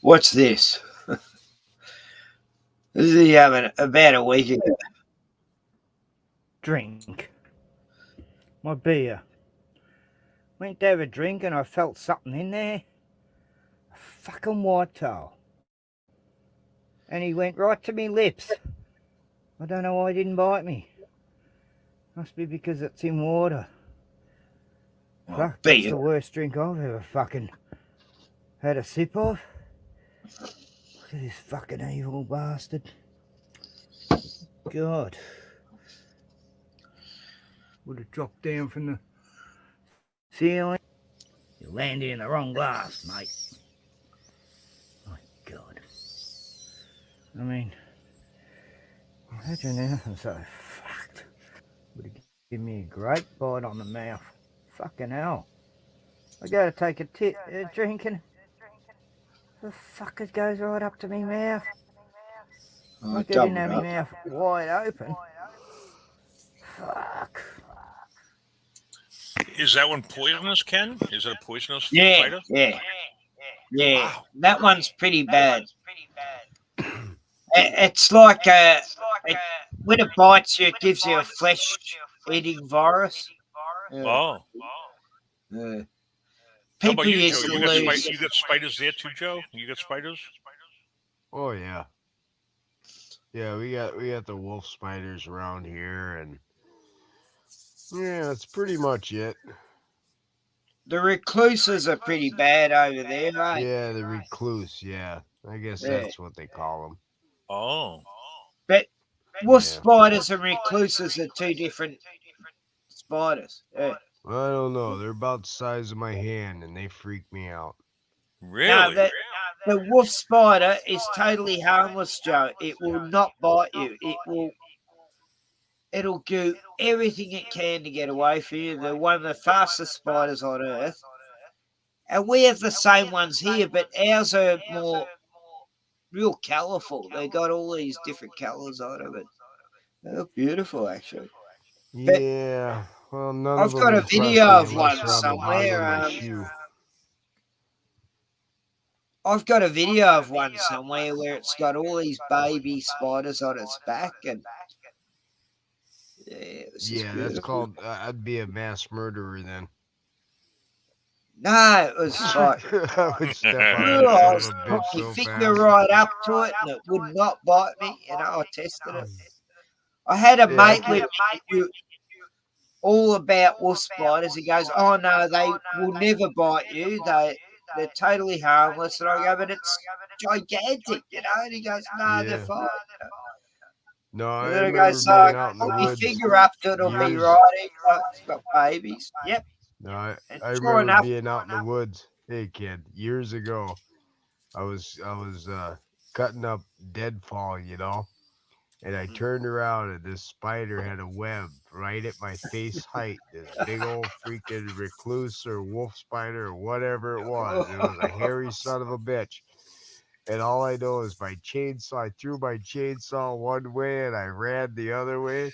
What's this? This is about a week ago. Drink. My beer. Went to have a drink and I felt something in there. A fucking white tail. And he went right to me lips. I don't know why he didn't bite me. Must be because it's in water. Fuck, that's the worst drink I've ever fucking had a sip of. Look at this fucking evil bastard. God. Would have dropped down from the ceiling. You landed in the wrong glass, mate. My God. I mean, imagine anything so fucked. Would have given me a great bite on the mouth. Fucking hell. I go to take a drink and the fucker goes right up to me mouth. Like I didn't have my mouth wide open. Fuck. Is that one poisonous, Ken? Is it a poisonous spider? Yeah. Wow. That one's pretty bad. It's like when it bites you, it gives you a flesh-eating virus. Oh. People used to lose. You got spiders there too, Joe? You got spiders? Oh yeah. Yeah, we got the wolf spiders around here, and yeah, that's pretty much it. The recluses are pretty bad over there, right? Yeah, the recluse. Yeah, I guess that's what they call them. Oh. But wolf spiders and recluses are two different spiders. Yeah. I don't know. They're about the size of my hand, and they freak me out. Really? No, the wolf spider is totally harmless, Joe. It will not bite you. It'll do everything it can to get away from you. They're one of the fastest spiders on earth. And we have the same ones here, but ours are more real colourful. They got all these different colours on them. And they look beautiful, actually. But Yeah, well, none of I've them got a impress video me of unless one they're on the bottom of my somewhere. shoe. I've got a video of one somewhere where it's got all these baby spiders on its back, and yeah, it was just Yeah, that's beautiful. called. I'd be a mass murderer then. No, it was like, I would step on I that son of was a put bitch my so finger fast. right up to it, and it would not bite me. I tested it. I had a Yeah, I mate with can't. me who all about wolf spiders. He goes, "Oh no, they will never bite you. They're totally harmless." And I go, "But it's gigantic, And he goes, "No, they're Yeah. fine." No, And I then I go, remember "So I being out in the put my woods finger up to it on me years. right. It's got babies. Yep." No, And I sure remember enough, being out in the woods. Hey, kid, years ago, I was cutting up deadfall, and I turned around and this spider had a web right at my face height. This big old freaking recluse or wolf spider or whatever it was. It was a hairy son of a bitch. And all I know is my chainsaw. I threw my chainsaw one way and I ran the other way.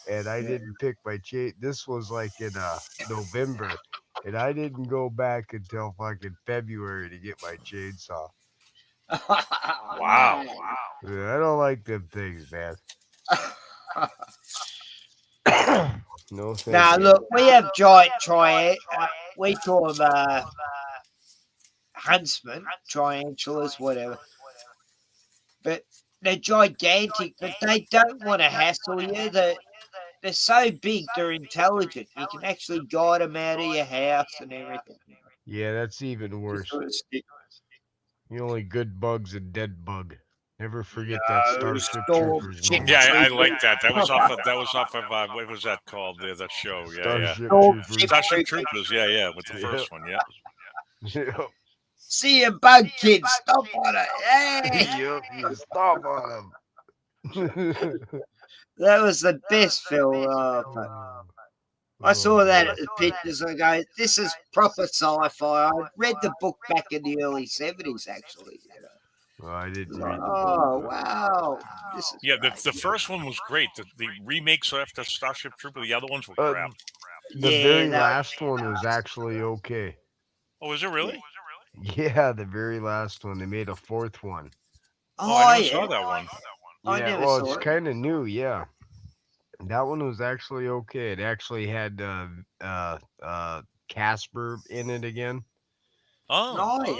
And I didn't pick my chain. This was like in November, and I didn't go back until fucking February to get my chainsaw. Wow. Yeah, I don't like them things, man. No, thank now you. look, we have giant we call them huntsmen, triantulas, whatever. But they're gigantic, but they don't want to hassle you. They're so big, they're intelligent. You can actually guide them out of your house and everything. Yeah, that's even Just worse. sort of stick. The only good bug's a dead bug. Never forget that No, Starship storm Troopers chick movie. Yeah, I troopers. like that. That was off of what was that called? The show. Yeah. Starship Storm Troopers. chick Starship troopers. Troopers. Yeah, with the Yep. first one. Yeah. Yep. See a bug, kid. Stop on it. Hey! Yep. You stop on them. That was the best film. But I saw that at the pictures. I go, this is proper sci-fi. I read the book back in the early 70s, actually. Well, I didn't Like, read the oh, book. wow. This is Yeah, great. the first one was great. The remakes after Starship Trooper, the other ones were But crap. the Yeah, very that last one was actually okay. Oh, is it really? Yeah, the very last one. They made a fourth one. Oh, I Oh, never yeah. saw that one. I Yeah, never well, saw it's it. kind of new. Yeah, that one was actually okay. It actually had Casper in it again. Oh. Oh,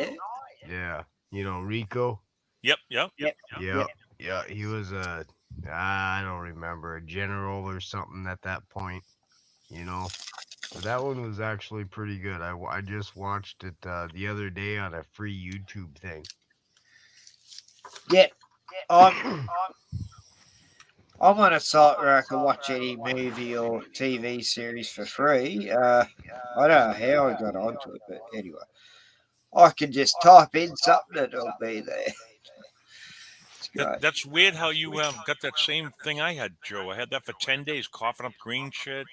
yeah. Yeah, Rico. Yep. Yep. Yeah, yeah, he was I don't remember, a general or something at that point. But that one was actually pretty good. I just watched it the other day on a free YouTube thing. Yep. I'm on a site where I can watch any movie or TV series for free. I don't know how I got onto it, but anyway, I can just type in something and it'll be there. It's great. That's weird how you got that same thing I had, Joe. I had that for 10 days, coughing up green shit.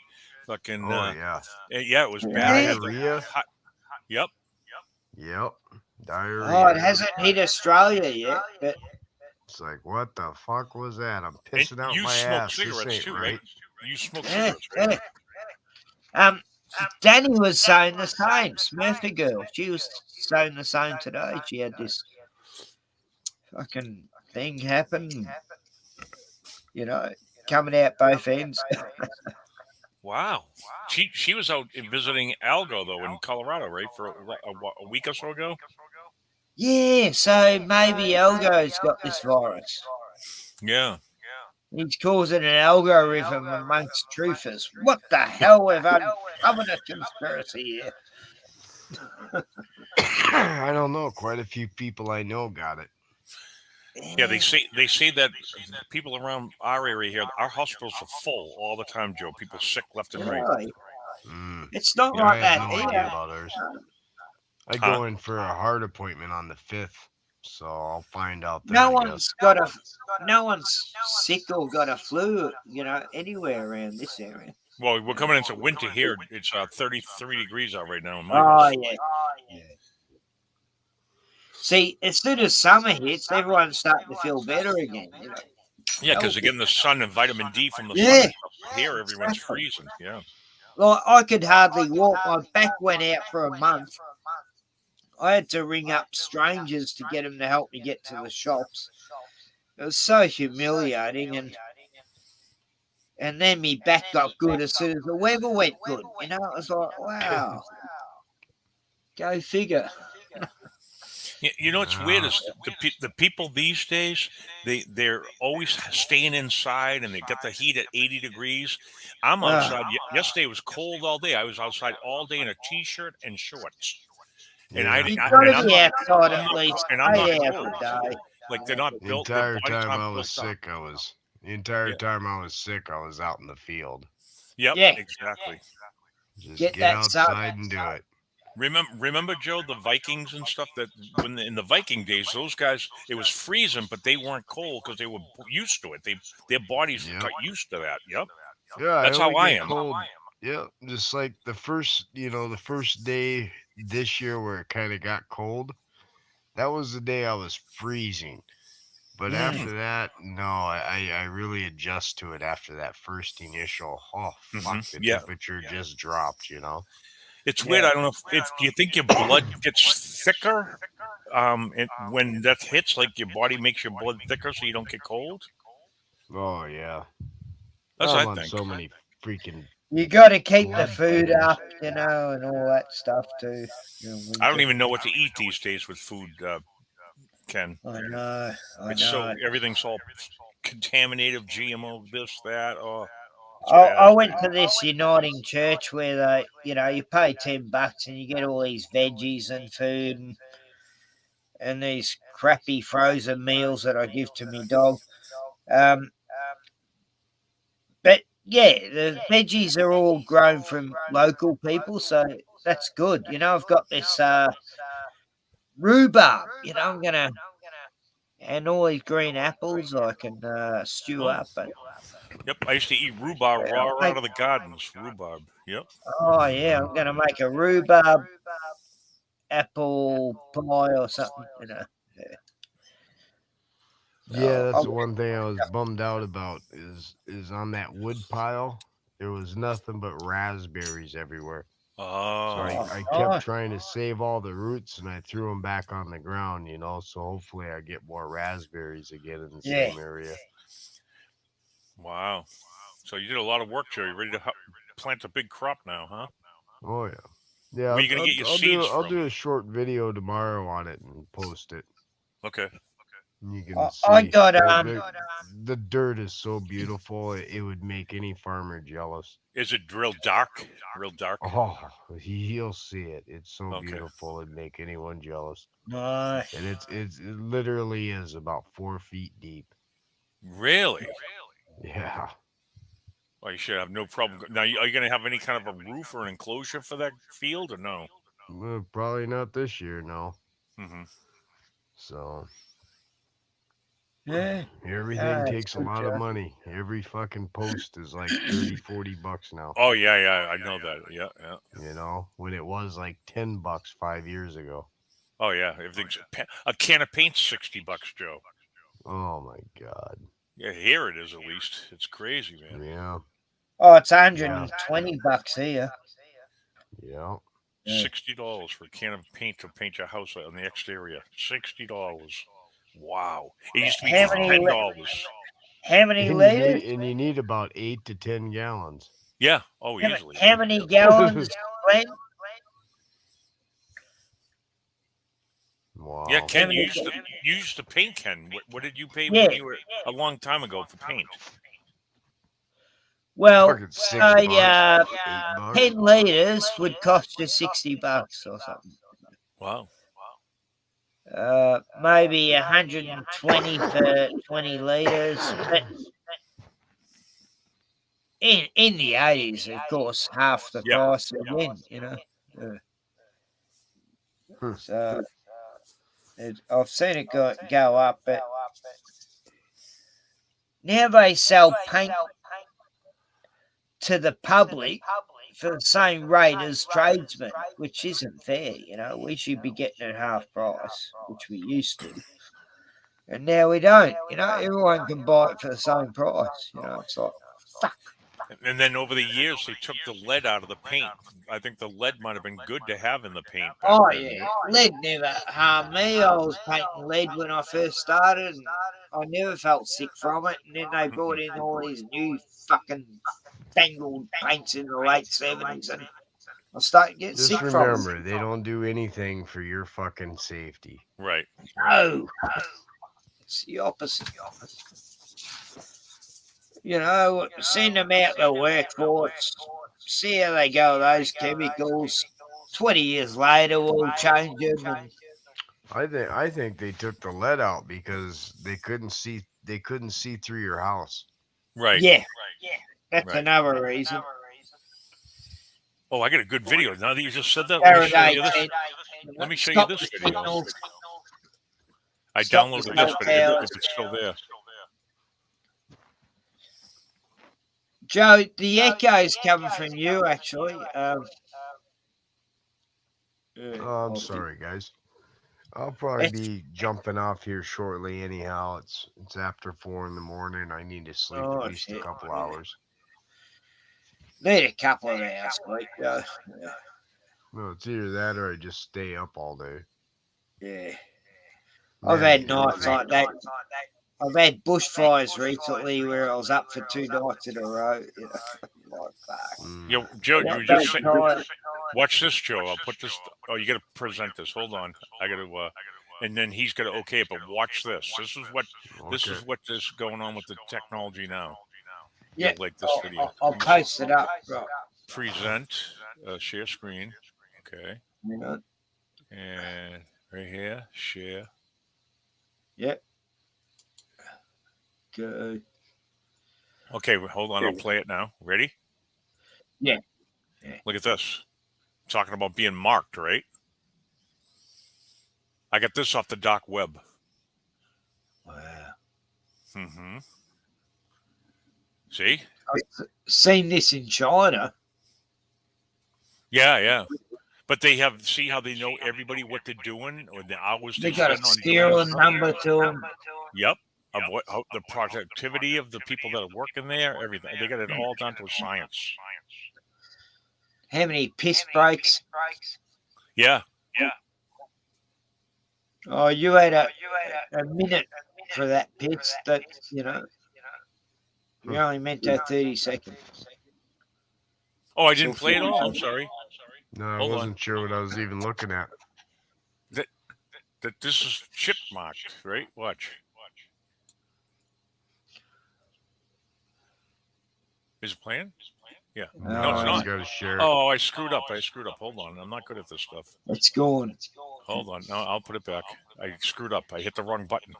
Fucking Oh yeah, yeah, it was bad. I had the diarrhea. Yep. Yep, Oh, diarrhea. it hasn't hit Australia yet, but It's like, what the fuck was that? I'm And pissing out you my smoke ass. This cigarettes ain't too, right. right? You smoke yeah, cigarettes, right? yeah. Danny was saying the same. Smurfy girl, she was saying the same today. She had this fucking thing happen, coming out both ends. Wow. She was out visiting Algo though in Colorado, right, for a week or so ago. Yeah, so maybe Elgo's got this virus. Yeah. He's causing an algorithm amongst truthers. What the hell? We've uncovered a conspiracy here. I don't know. Quite a few people I know got it. Yeah, they say that people around our area here, our hospitals are full all the time, Joe. People sick left and right. Really? Mm. It's not Yeah, like I that have no here. idea about ours. I Huh? go in for a heart appointment on the 5th, so I'll find out then. No I one's guess. no one's sick or got a flu, anywhere around this area. Well, we're coming into winter here. It's 33 degrees out right now in Oh Michaels. yeah. See, as soon as summer hits, everyone's starting to feel better again. You know. Yeah, because Healthy. again, the sun and vitamin D from the sun. Yeah, And stuff. Here, everyone's exactly. freezing. Yeah. Like I could hardly walk. My back went out for a month. I had to ring up strangers to get them to help me get to the shops. It was so humiliating, and then me back got good as soon as the weather went good. You know, it was like, wow, go figure. You know what's weird is the people these days they're always staying inside and they got the heat at 80 degrees. I'm Ah. outside. Yesterday it was cold all day. I was outside all day in a t-shirt and shorts. And Yeah. You've got to I'm be not outside I'm at not least and I'm not 8 hours cold. a day. Like they're not The built. Their entire bodies time aren't I was built up. sick, the entire Yeah. time I was sick, I was out in the field. Yep. Yeah. Exactly. Just Get get that sun. outside and do it. Remember, Joe, the Vikings and stuff. That when in the Viking days, those guys, it was freezing, but they weren't cold because they were used to it. Their bodies Yep. got used to that. Yep. Yeah, I That's how only I get am. cold. Yeah, just like the first day this year where it kind of got cold. That was the day I was freezing. But Mm. after that, no, I really adjust to it after that first initial. Oh fuck, the Yeah. temperature just dropped. You know. It's weird. I don't know if do you think your blood gets thicker when that hits, like your body makes your blood thicker so you don't get cold? Oh yeah. That's I'm what I on think. so many freaking. You got to keep the blood food thinners. up, you know, and all that stuff too. You know, I don't winter. even know what to eat these days with food, Ken. I know. It's so everything's all contaminated, GMO, this, that. Oh, it's bad. I went to this Uniting Church where they, you know, you pay $10 and you get all these veggies and food and these crappy frozen meals that I give to my dog. But yeah, the veggies are all grown from local people, so that's good. You know, I've got this rhubarb. You know, I'm gonna and all these green apples I can stew up. But Yep, I used to eat rhubarb I'll raw make, out of the gardens. Rhubarb. Yep. oh yeah, I'm gonna make a rhubarb apple pie or something. You know. Yeah, that's I'll the one thing I was bummed out about is on that wood pile. There was nothing but raspberries everywhere. So Oh. I kept trying to save all the roots and I threw them back on the ground, you know. So hopefully I get more raspberries again in the same area. Wow. So you did a lot of work, Joe. You ready to plant a big crop now, huh? Oh yeah, yeah. Where are you gonna get your seeds I'll from? do a short video tomorrow on it and post it. Okay. You can I see got the dirt is so beautiful. It would make any farmer jealous. Is it real dark? Real dark? Oh, he'll see it. It's so Okay. beautiful. It'd make anyone jealous. Nice. And it literally is about 4 feet deep. Really? Yeah. Well, you should have no problem. Now, are you going to have any kind of a roof or an enclosure for that field, or no? Well, probably not this year, no. Mm-hmm. So Yeah. everything takes a lot of money. Every fucking post is like $30-$40 now. Oh yeah, I know that. Yeah. You know, when it was like $10 5 years ago. Oh yeah, everything's a can of paint's $60, Joe. Oh my god. Yeah, here it is at least. It's crazy, man. Yeah. Oh, it's $120 here. Yeah. $60 for a can of paint to paint your house on the exterior. $60. Wow. It used to be $10. How many liters? And you need about 8 to 10 gallons. Yeah. Oh, easily. How many gallons, Glenn? Wow. Yeah, Ken, you used to paint, Ken. What did you pay Yeah. when you were a long time ago for paint? Well, Fucking say 6 10 liters would cost you $60 or something. Wow. Maybe 120 for 20 liters. But in the 80s, of course, half the price again, you know. So I've seen it go up, but now they sell paint to the public for the same rate as tradesmen, which isn't fair. We should be getting it half price, which we used to. And now we don't. Everyone can buy it for the same price. It's like, fuck. And then over the years, they took the lead out of the paint. I think the lead might have been good to have in the paint back Oh, then. yeah. Lead never harmed me. I was painting lead when I first started, and I never felt sick from it. And then they brought in all these new fucking fangled paints in the late 70s, and I started getting Just sick from remember, them. they don't do anything for your fucking safety. Right. No. It's the opposite. Send them out to workforce, see how they go with those chemicals. 20 years later, we'll change them. And I think they took the lead out because they couldn't see through your house. Right. Yeah. That's Right. another reason. Oh, I got a good video. Now that you just said that, let me show you this. Faraday Let me show you Stop this the video. signals. I Stop the downloaded this, cell but towers. it's still there. Joe, the echo's coming from you, actually. I'm sorry, guys. I'll probably be jumping off here shortly. Anyhow, it's after 4 a.m. I need to sleep at least a couple hours. Need a couple of hours sleep, Joe. Yeah. No, it's either that or I just stay up all day. Yeah. I've had nights like that. I've had bushfires recently where I was up for 2 nights in a row. Like that. Yo, Joe, you just watch this, Joe. I'll put this. Oh, you got to present this. Hold on. I got to. And then he's got to okay it. But watch this. This is what is going on with the technology now. Yeah, You'll like this video. I'll post it up. Right. Present. Share screen. Okay. Yeah. And right here, share. Yep. Good. Okay, hold on. I'll play it now. Ready? Yeah. Look at this. Talking about being marked, right? I got this off the dark web. Wow. Mm-hmm. See? I've seen this in China. Yeah. But they have, see how they know everybody what they're doing or the hours They they got a spend on serial number to them. Yep. Of what the productivity of the people that are working there, everything. They got it all down to a science. How many piss breaks? Yeah. Oh, you had a minute for that piss. That you only meant to have 30 seconds. Oh, I didn't play it all. I'm sorry. No, I wasn't sure what I was even looking at. That this is chip marked, right? Watch. Is it playing? Yeah. No, it's not. Gotta share it. Oh, I screwed up. Hold on. I'm not good at this stuff. It's gone. Hold on. No, I'll put it back. I screwed up. I hit the wrong button.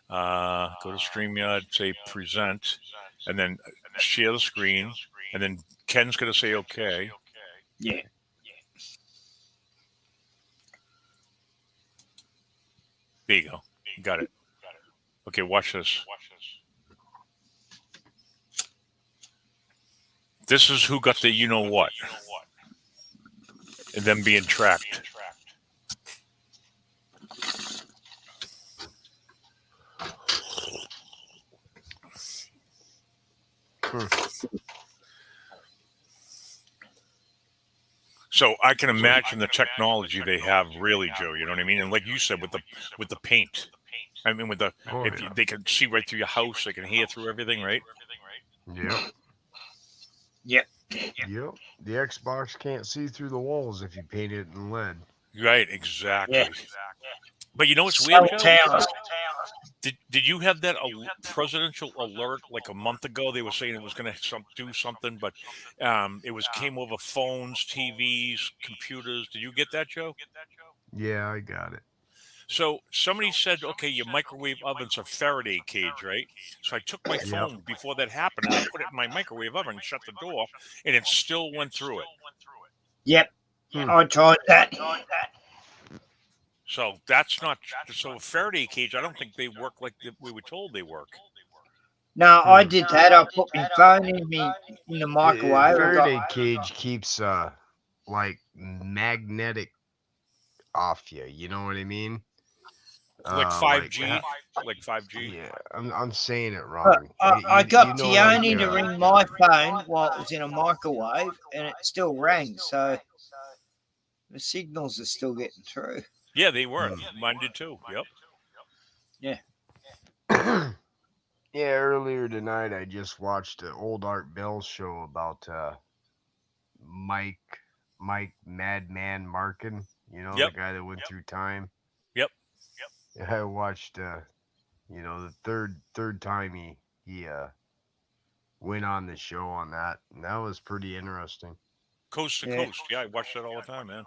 Go to StreamYard, say present, and then share the screen, and then Ken's going to say okay. Yeah. There you go. You got it. Okay, watch this. This is who got the you-know-what. And them being tracked. So I can imagine the technology they have, really, Joe. You know what I mean? And like you said, with the paint. I mean, they can see right through your house, they can hear through everything, right? Yep. The Xbox can't see through the walls if you paint it in lead. Right, exactly. Yeah. But you know what's weird, Joe? Towers. Did you have that presidential alert like a month ago? They were saying it was going to do something, but it came over phones, TVs, computers. Did you get that, Joe? Yeah, I got it. So somebody said, okay, your microwave oven's a Faraday cage, right? So I took my phone before that happened and I put it in my microwave oven and shut the door, and it still went through it. Yep. I tried that. So that's not so a Faraday cage. I don't think they work like we were told they work. No, I did that. I put my phone in the microwave. I got Faraday cage keeps like magnetic off you. You know what I mean? Like Like 5G, like 5G. yeah, I'm saying it Look, wrong. I You got know like Tioni to ring my phone while it was in a microwave, and it still rang. So the signals are still getting through. Yeah, they were. Mine did too. Yep. Yeah. Yeah, earlier tonight I just watched an old Art Bell show about Mike Madman Markin. You know, the Yep. guy that went through time. Yep. I watched the third time he went on the show on that, and that was pretty interesting. Coast to Yeah. coast. Yeah, I watch that all the time, man.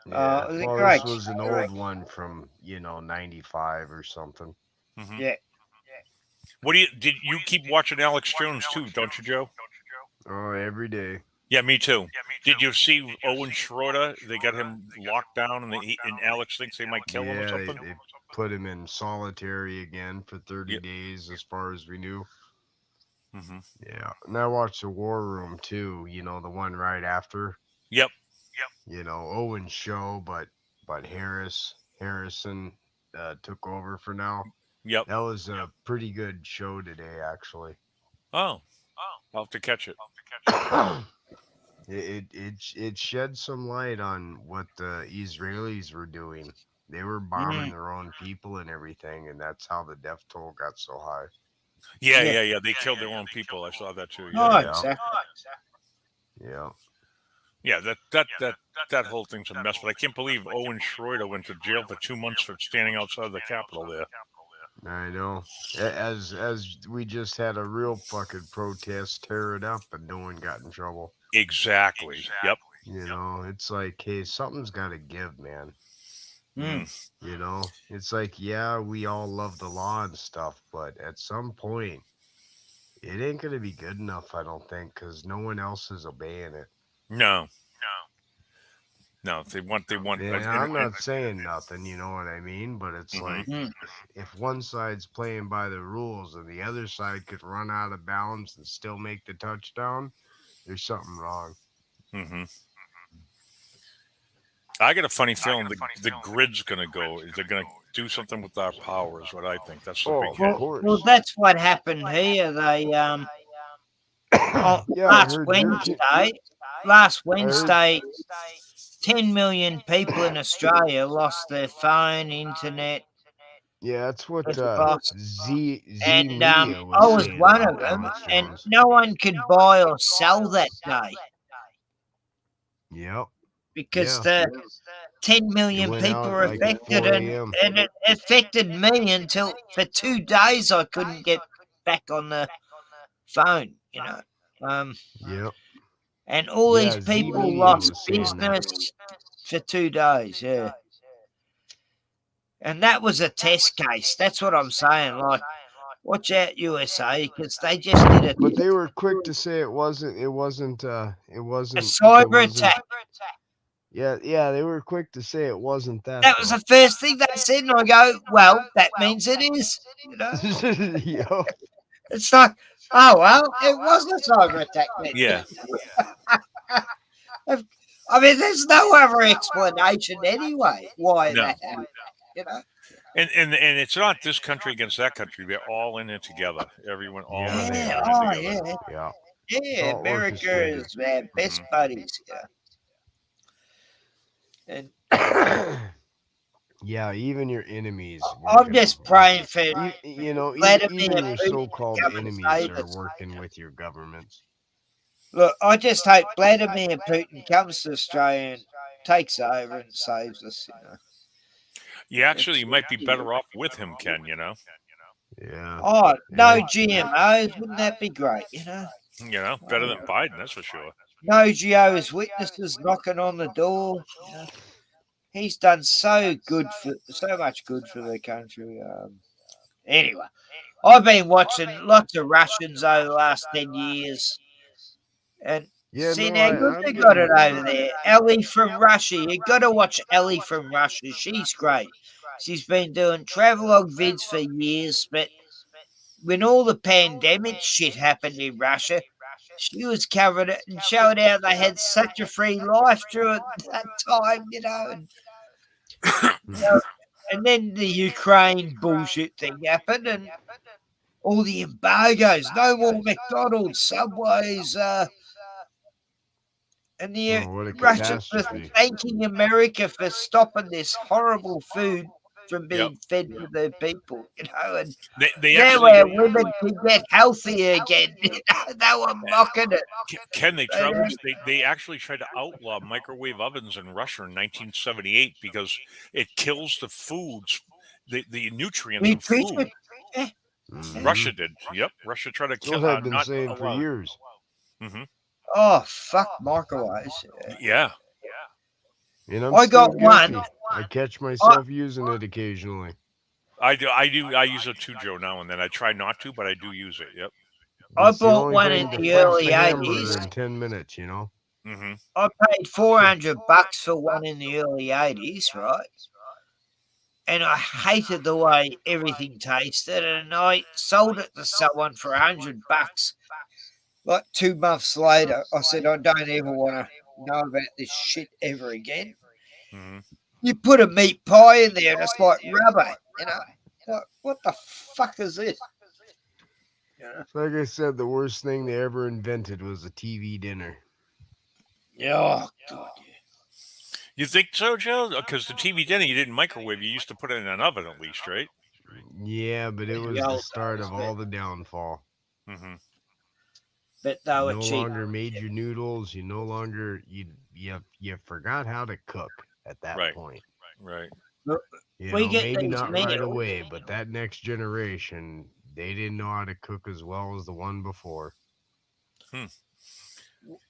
Yeah, Was it well, great? this was an Great. old one from '95 or something. Hmm. Yeah. What did you keep watching Alex Jones too? Don't you, Joe? Oh, every day. Yeah, me too. Did you see Owen Schroeder? They got him locked down, and Alex thinks they might kill him or Yeah, something. they put him in solitary again for 30 Yep. days, as far as we knew. Hmm. Yeah, and I watched the War Room too. The one right after. Yep. Owen's show, but Harrison took over for now. Yep. That was a pretty good show today, actually. Oh, I'll have to catch it. It shed some light on what the Israelis were doing. They were bombing their own people and everything, and that's how the death toll got so high. Yeah. They killed their own people. I saw that too. Oh, Yeah. exactly. Yeah. Yeah, that whole thing's a mess. But I can't believe Owen Schroeder went to jail for 2 months for standing outside the Capitol there. I know. As we just had a real fucking protest, tear it up, and no one got in trouble. Exactly. Yep. It's like, hey, something's got to give, man. Mm. It's like, yeah, we all love the law and stuff, but at some point, it ain't gonna be good enough, I don't think, because no one else is obeying it. No. They want. Yeah, I'm not saying nothing, you know what I mean? But it's like, if one side's playing by the rules and the other side could run out of bounds and still make the touchdown, there's something wrong. Mm-hmm. I got a funny feeling the grid's going to go. They're going to do something with our power, is what I think. That's the big hit. Well, that's what happened here. They last Wednesday, 10 million people in Australia lost their phone, internet. Yeah, that's what Z and Media was I was saying one about of them, Alex and Jones. no one could buy or sell that day. Yep. Because the 10 million went people out were like at affected, 4 a.m. and it affected me until for 2 days I couldn't get back on the phone. Yep. And all these people Z-Media lost was saying that. business for 2 days. Yeah. And that was a test case. That's what I'm saying. Like, watch out, USA, because they just did it. But they were quick to say it wasn't A cyber attack. Yeah, they were quick to say it wasn't that. That was the first thing they said, and I go, well, that means it is. Yep. It's like, oh, well, it was a cyber attack then. Yeah. I mean, there's no other explanation anyway why that happened. And it's not this country against that country. They're all in it together. Everyone all in it together. Yeah, America is best buddies. And yeah, even your enemies. I'm just praying for even your so-called enemies are working with your governments. Look, I just hope Vladimir Putin comes to Australia and takes over and saves us. You might be better off with him, Ken. Yeah. Oh, no GMOs. Wouldn't that be great? Better than Biden, that's for sure. No Jehovah's Witnesses knocking on the door. He's done so much good for the country. Anyway, I've been watching lots of Russians over the last 10 years. And seeing how good they got it over there. Ellie from Russia. You got to watch Ellie from Russia. She's great. She's been doing travelogue vids for years, but when all the pandemic shit happened in Russia, she was covering it and showed how they had such a free life during that time, you know. And then the Ukraine bullshit thing happened, and all the embargoes, no more McDonald's, Subways, and the Oh, what a Russians were catastrophe. thanking America for stopping this horrible food from being fed to their people, you know. And They now actually, where women can get healthier again, you know, they were mocking it. Ken, they actually tried to outlaw microwave ovens in Russia in 1978 because it kills the foods, the nutrients of food. Nutrition. Yeah. Russia did. Yep, Russia tried to That's kill. what I've been Not saying for allow. years. Oh, fuck microwaves. Yeah. And I'm I still got one. guilty. I catch myself using it occasionally. I do. I use it too, Joe, now and then. I try not to, but I do use it. Yep. I It's the bought only one in thing to the fix early the hamburger 80s. in 10 minutes, you know? Mm-hmm. I paid $400 for one in the early 80s, right? And I hated the way everything tasted, and I sold it to someone for $100. Like 2 months later, I said, I don't ever want to know about this shit ever again. Mm-hmm. You put a meat pie in there, and it's like rubber, you know? What the fuck is this? Yeah. Like I said, the worst thing they ever invented was a TV dinner. Oh, God. You think so, Joe? Because the TV dinner you didn't microwave. You used to put it in an oven at least, right? Yeah, but it was the start of all the downfall. Mm-hmm. But they You were no cheap. longer made your noodles. You no longer you forgot how to cook at that point. Right. You We know, get maybe these not right meals. away, but that next generation, they didn't know how to cook as well as the one before.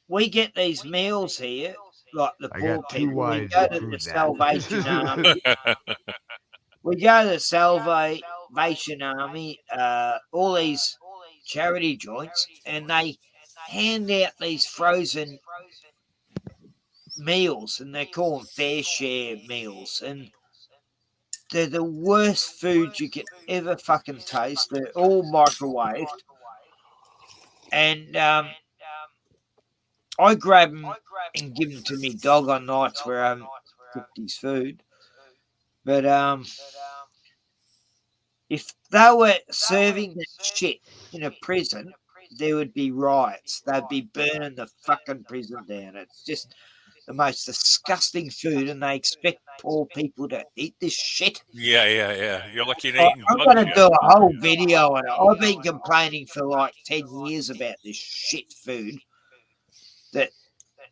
We get these meals here, like the I poor got 2 people. We wives go that to the prove that. Salvation Army. We go to the Salvation Army, all these charity joints, and they hand out these frozen meals, and they call them fair share meals, and they're the worst food you can ever fucking taste. They're all microwaved, and I grab them and give them to me dog on nights where I haven't cooked his food. But if they were serving that shit in a prison, there would be riots. They'd be burning the fucking prison down. It's just the most disgusting food, and they expect poor people to eat this shit. Yeah. You're lucky you ain't I'm bugs going to yet. do a whole video on it. I've been complaining for like 10 years about this shit food. That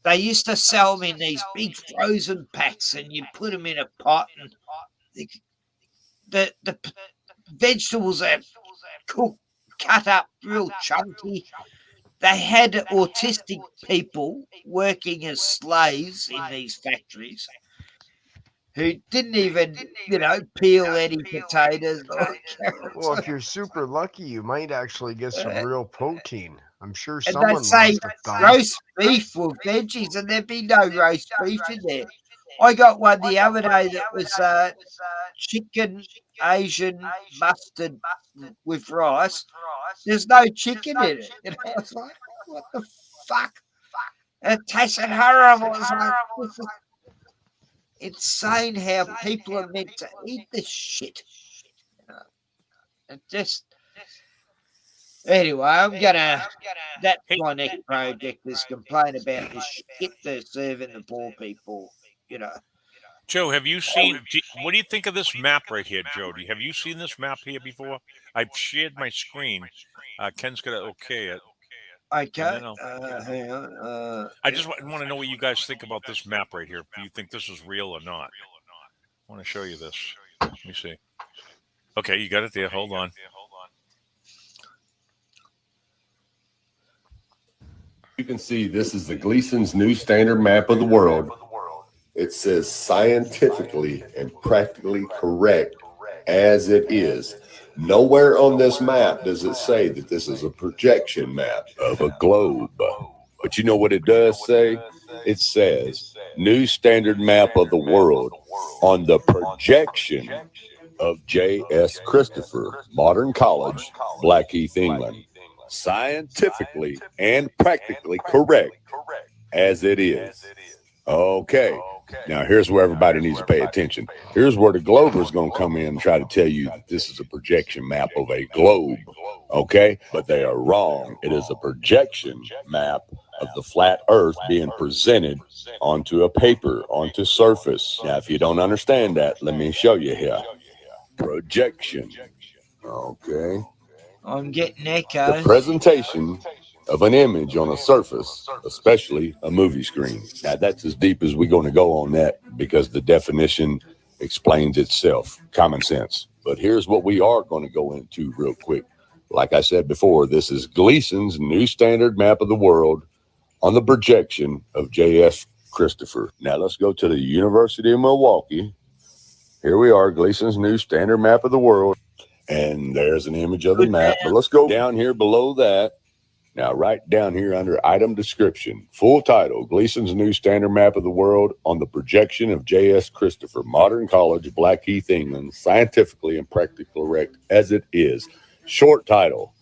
they used to sell them in these big frozen packs, and you put them in a pot, and the vegetables are cooked, cut up real chunky. They had autistic people working as slaves in these factories who didn't even, peel any potatoes or carrots. Well, if you're super lucky, you might actually get some real protein. I'm sure And someone they'd say lost a thumb. roast beef with veggies, and there'd be no roast beef in there. I got one the other day that was chicken Asian mustard with rice. There's no chicken in it. I was like, what the fuck? It tasted horrible. It's like, this is insane how people are meant to eat this shit. It just. Anyway, that's my next project, is complain about this shit they're serving the poor people, Joe, have you seen? What do you think of this map right here, Joe? Have you seen this map here before? I've shared my screen. Ken's gonna okay it. Okay. Hang on. I just want to know what you guys think about this map right here. Do you think this is real or not? I want to show you this. Let me see. Okay, you got it there. Hold on. You can see this is the Gleason's new standard map of the world. It says scientifically and practically correct as it is. Nowhere on this map does it say that this is a projection map of a globe. But you know what it does say? It says new standard map of the world on the projection of J.S. Christopher, Modern College, Blackheath, England. Scientifically and practically correct as it is. Okay. Now, here's where everybody needs to pay attention. Here's where the Glober's going to come in and try to tell you that this is a projection map of a globe. Okay? But they are wrong. It is a projection map of the flat Earth being presented onto a paper, onto surface. Now, if you don't understand that, let me show you here. Projection. Okay. I'm getting echo. The presentation of an image on a surface, especially a movie screen. Now, that's as deep as we're going to go on that because the definition explains itself. Common sense. But here's what we are going to go into real quick. Like I said before, this is Gleason's New Standard Map of the World on the projection of J.S. Christopher. Now, let's go to the University of Milwaukee. Here we are, Gleason's New Standard Map of the World. And there's an image of the map. But let's go down here below that. Now, right down here under item description, full title, Gleason's New Standard Map of the World on the projection of J.S. Christopher, Modern College, Blackheath, England, scientifically and practically correct as it is. Short title,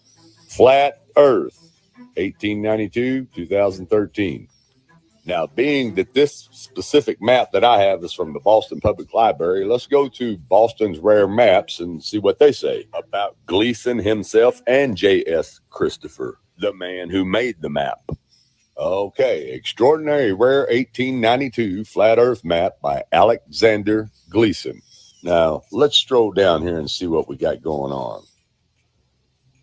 Flat Earth, 1892-2013. Now, being that this specific map that I have is from the Boston Public Library, let's go to Boston's Rare Maps and see what they say about Gleason himself and J.S. Christopher, the man who made the map. Okay, Extraordinary Rare 1892 Flat Earth Map by Alexander Gleason. Now, let's stroll down here and see what we got going on.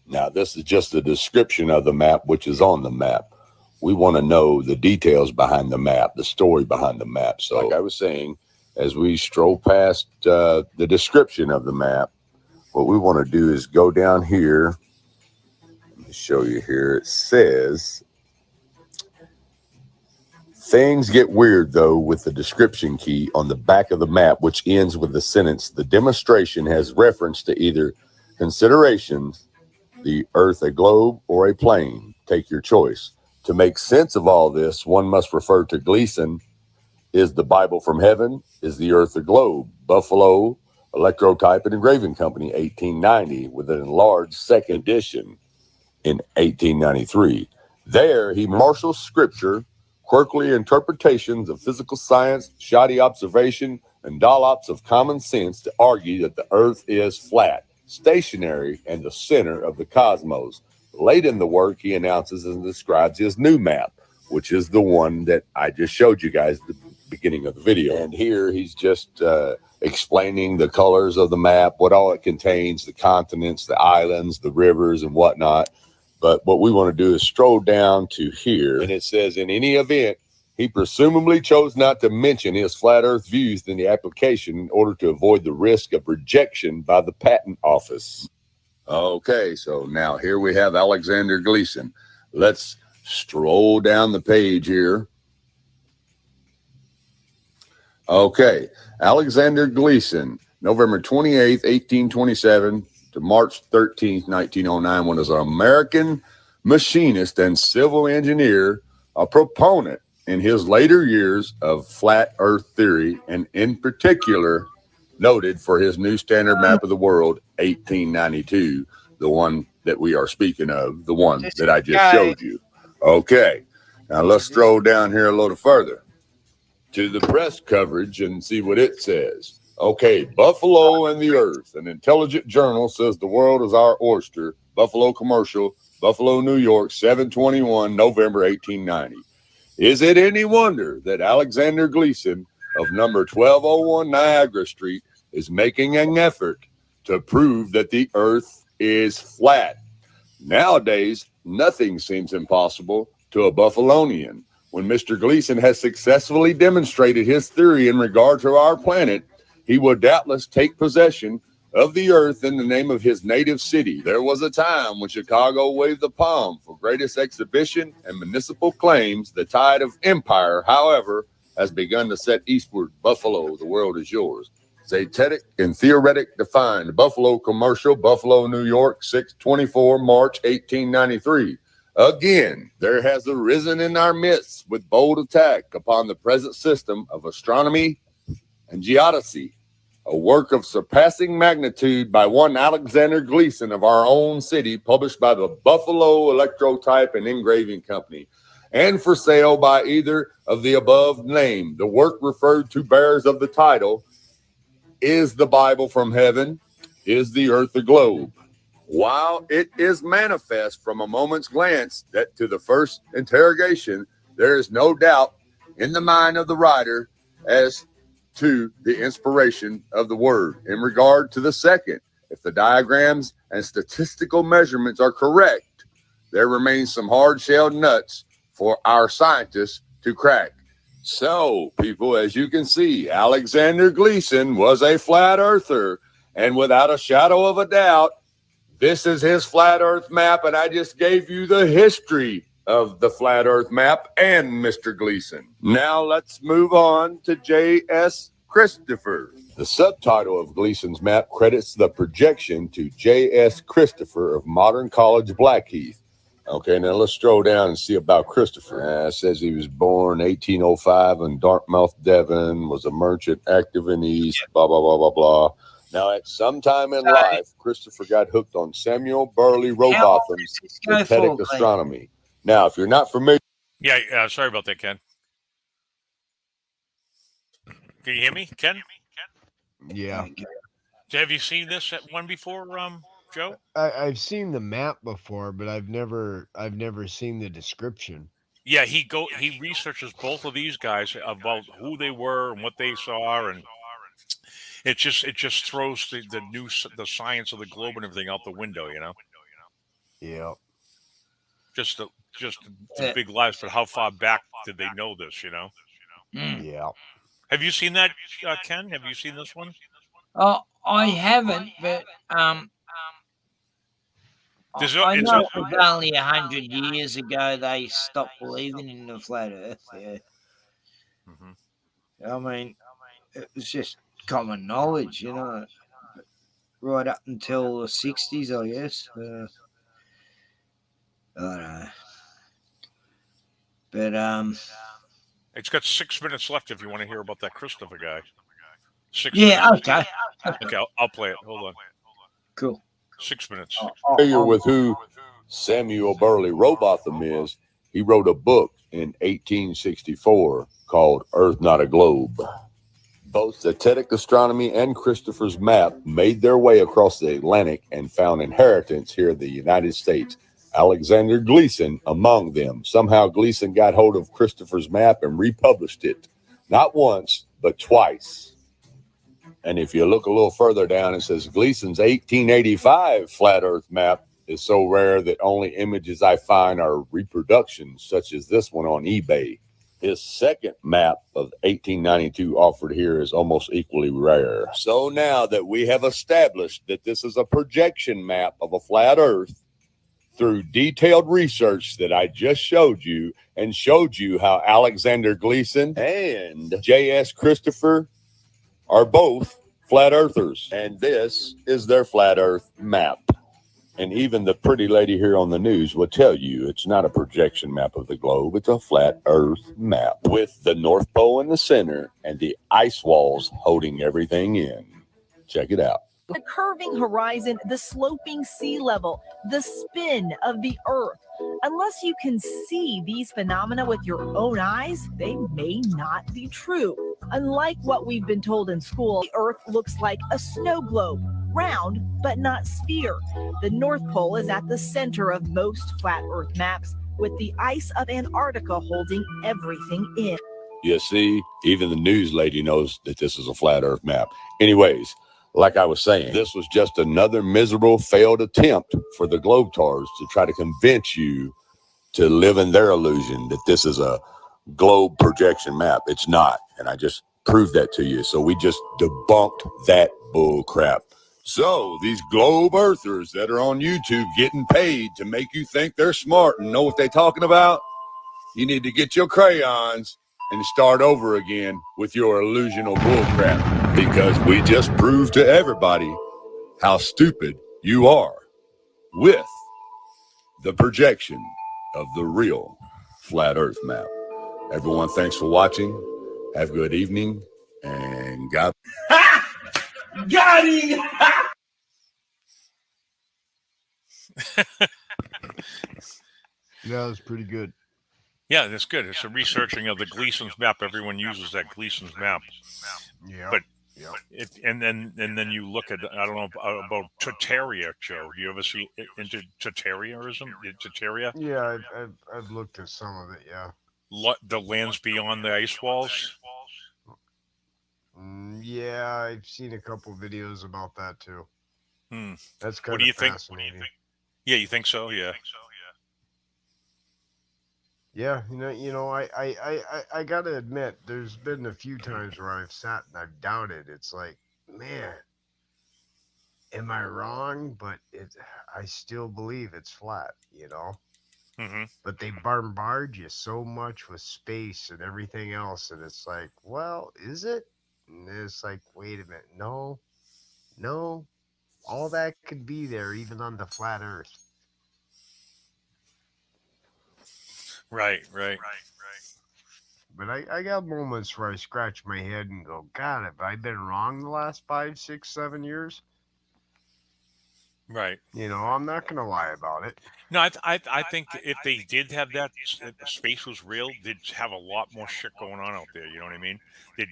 Now, this is just a description of the map, which is on the map. We want to know the details behind the map, the story behind the map. So, like I was saying, as we stroll past the description of the map, what we want to do is go down here. Let me show you here. It says, things get weird, though, with the description key on the back of the map, which ends with the sentence, the demonstration has reference to either considerations, the Earth a globe or a plane. Take your choice. To make sense of all this, one must refer to Gleason. Is the Bible from heaven? Is the Earth a globe? Buffalo, Electrotype and Engraving Company, 1890, with an enlarged second edition in 1893. There, he marshals scripture, quirky interpretations of physical science, shoddy observation, and dollops of common sense to argue that the Earth is flat, stationary, and the center of the cosmos. Late in the work, he announces and describes his new map, which is the one that I just showed you guys at the beginning of the video. And here he's just explaining the colors of the map, what all it contains, the continents, the islands, the rivers, and whatnot. But what we want to do is stroll down to here, and it says, in any event, he presumably chose not to mention his flat Earth views in the application in order to avoid the risk of rejection by the patent office. Okay, so now here we have Alexander Gleason. Let's stroll down the page here. Okay, Alexander Gleason, November 28th, 1827 to March 13th, 1909, was an American machinist and civil engineer, a proponent in his later years of flat Earth theory, and in particular noted for his New Standard Map of the World, 1892, the one that we are speaking of, the one that I just showed you. Okay, now let's stroll down here a little further to the press coverage and see what it says. Okay, Buffalo and the Earth. An intelligent journal says the world is our oyster. Buffalo Commercial, Buffalo, New York, 7/21, November 1890. Is it any wonder that Alexander Gleason of number 1201 Niagara Street is making an effort to prove that the Earth is flat? Nowadays, nothing seems impossible to a Buffalonian. When Mr. Gleason has successfully demonstrated his theory in regard to our planet, he will doubtless take possession of the Earth in the name of his native city. There was a time when Chicago waved the palm for greatest exhibition and municipal claims. The tide of empire, however, has begun to set eastward. Buffalo, the world is yours. Zetetic and theoretic defined. Buffalo Commercial, Buffalo, New York, 6/24, March 1893. Again, there has arisen in our midst with bold attack upon the present system of astronomy and geodesy, a work of surpassing magnitude by one Alexander Gleason of our own city, published by the Buffalo Electrotype and Engraving Company, and for sale by either of the above named. The work referred to bears of the title, Is the Bible from Heaven? Is the Earth a Globe? While it is manifest from a moment's glance that to the first interrogation there is no doubt in the mind of the writer as to the inspiration of the word. In regard to the second, if the diagrams and statistical measurements are correct, there remains some hard-shelled nuts for our scientists to crack. So, people, as you can see, Alexander Gleason was a flat earther, and without a shadow of a doubt, this is his flat earth map, and I just gave you the history of the flat earth map and Mr. Gleason. Now let's move on to J.S. Christopher. The subtitle of Gleason's map credits the projection to J.S. Christopher of Modern College, Blackheath. Okay, now let's stroll down and see about Christopher. It says he was born 1805 in Dartmouth, Devon, was a merchant active in the East, blah, blah, blah, blah, blah. Now, at some time in life, Christopher got hooked on Samuel Burley Rowbotham's Synthetic Astronomy. Now, if you're not familiar... Yeah, sorry about that, Ken. Can you hear me, Ken? Yeah. Have you seen this one before, Joe? I've seen the map before, but I've never seen the description. Yeah, he researches both of these guys about who they were and what they saw, and it just throws the science of the globe and everything out the window, you know. Yeah. Just the big lies, but how far back did they know this, you know? Yeah. Have you seen that, Ken? Have you seen this one? Oh, I haven't, but I know it was only 100 years ago they stopped believing in the flat Earth. Yeah. I mean, it was just common knowledge, you know, right up until the 60s, I guess. I don't know. But it's got 6 minutes left if you want to hear about that Christopher guy. 6 yeah, minutes. okay. Okay, I'll play it. Hold on. Cool. 6 minutes. Familiar with who Samuel Burley Rowbotham is, he wrote a book in 1864 called Earth Not a Globe. Both Synthetic Astronomy and Christopher's map made their way across the Atlantic and found inheritance here in the United States. Alexander Gleason among them. Somehow Gleason got hold of Christopher's map and republished it. Not once, but twice. And if you look a little further down, it says Gleason's 1885 flat Earth map is so rare that only images I find are reproductions, such as this one on eBay. His second map of 1892 offered here is almost equally rare. So now that we have established that this is a projection map of a flat Earth, through detailed research that I just showed you, and showed you how Alexander Gleason and J.S. Christopher are both flat earthers, and this is their flat Earth map. And even the pretty lady here on the news will tell you it's not a projection map of the globe, it's a flat Earth map with the North Pole in the center and the ice walls holding everything in. Check it out. The curving horizon, the sloping sea level, the spin of the Earth. Unless you can see these phenomena with your own eyes, they may not be true. Unlike what we've been told in school, the Earth looks like a snow globe, round but not sphere. The North Pole is at the center of most flat Earth maps, with the ice of Antarctica holding everything in. You see, even the news lady knows that this is a flat Earth map. Anyways, like I was saying, this was just another miserable failed attempt for the Globetrotters to try to convince you to live in their illusion that this is a globe projection map. It's not. And I just proved that to you. So we just debunked that bull crap. So these globe earthers that are on YouTube getting paid to make you think they're smart and know what they're talking about, you need to get your crayons and start over again with your illusional bullcrap, because we just proved to everybody how stupid you are with the projection of the real flat Earth map. Everyone, thanks for watching. Have a good evening, and God. Got him! Yeah, that was pretty good. Yeah, that's good. It's a researching of the Gleason's map. Everyone uses that Gleason's map. Yeah. But Yep. and then you look at, I don't know about Tartaria, Joe. Do you ever see into Tartarianism? Tartaria? Yeah, I've looked at some of it. Yeah. The lands beyond the ice walls. Yeah, I've seen a couple videos about that too. That's What kind do you of think? fascinating. Yeah, you think so? Yeah. Yeah, I gotta admit, there's been a few times where I've sat and I've doubted. It's like, man, am I wrong? But I still believe it's flat, Mm-hmm. But they bombard you so much with space and everything else, and it's like, well, is it? And it's like, wait a minute, no, all that could be there, even on the flat Earth. Right. But I got moments where I scratch my head and go, God, have I been wrong the last 5, 6, 7 years? Right. I'm not gonna lie about it. No, I think if they did have that, if space was real, they'd have a lot more shit going on out there. You know what I mean?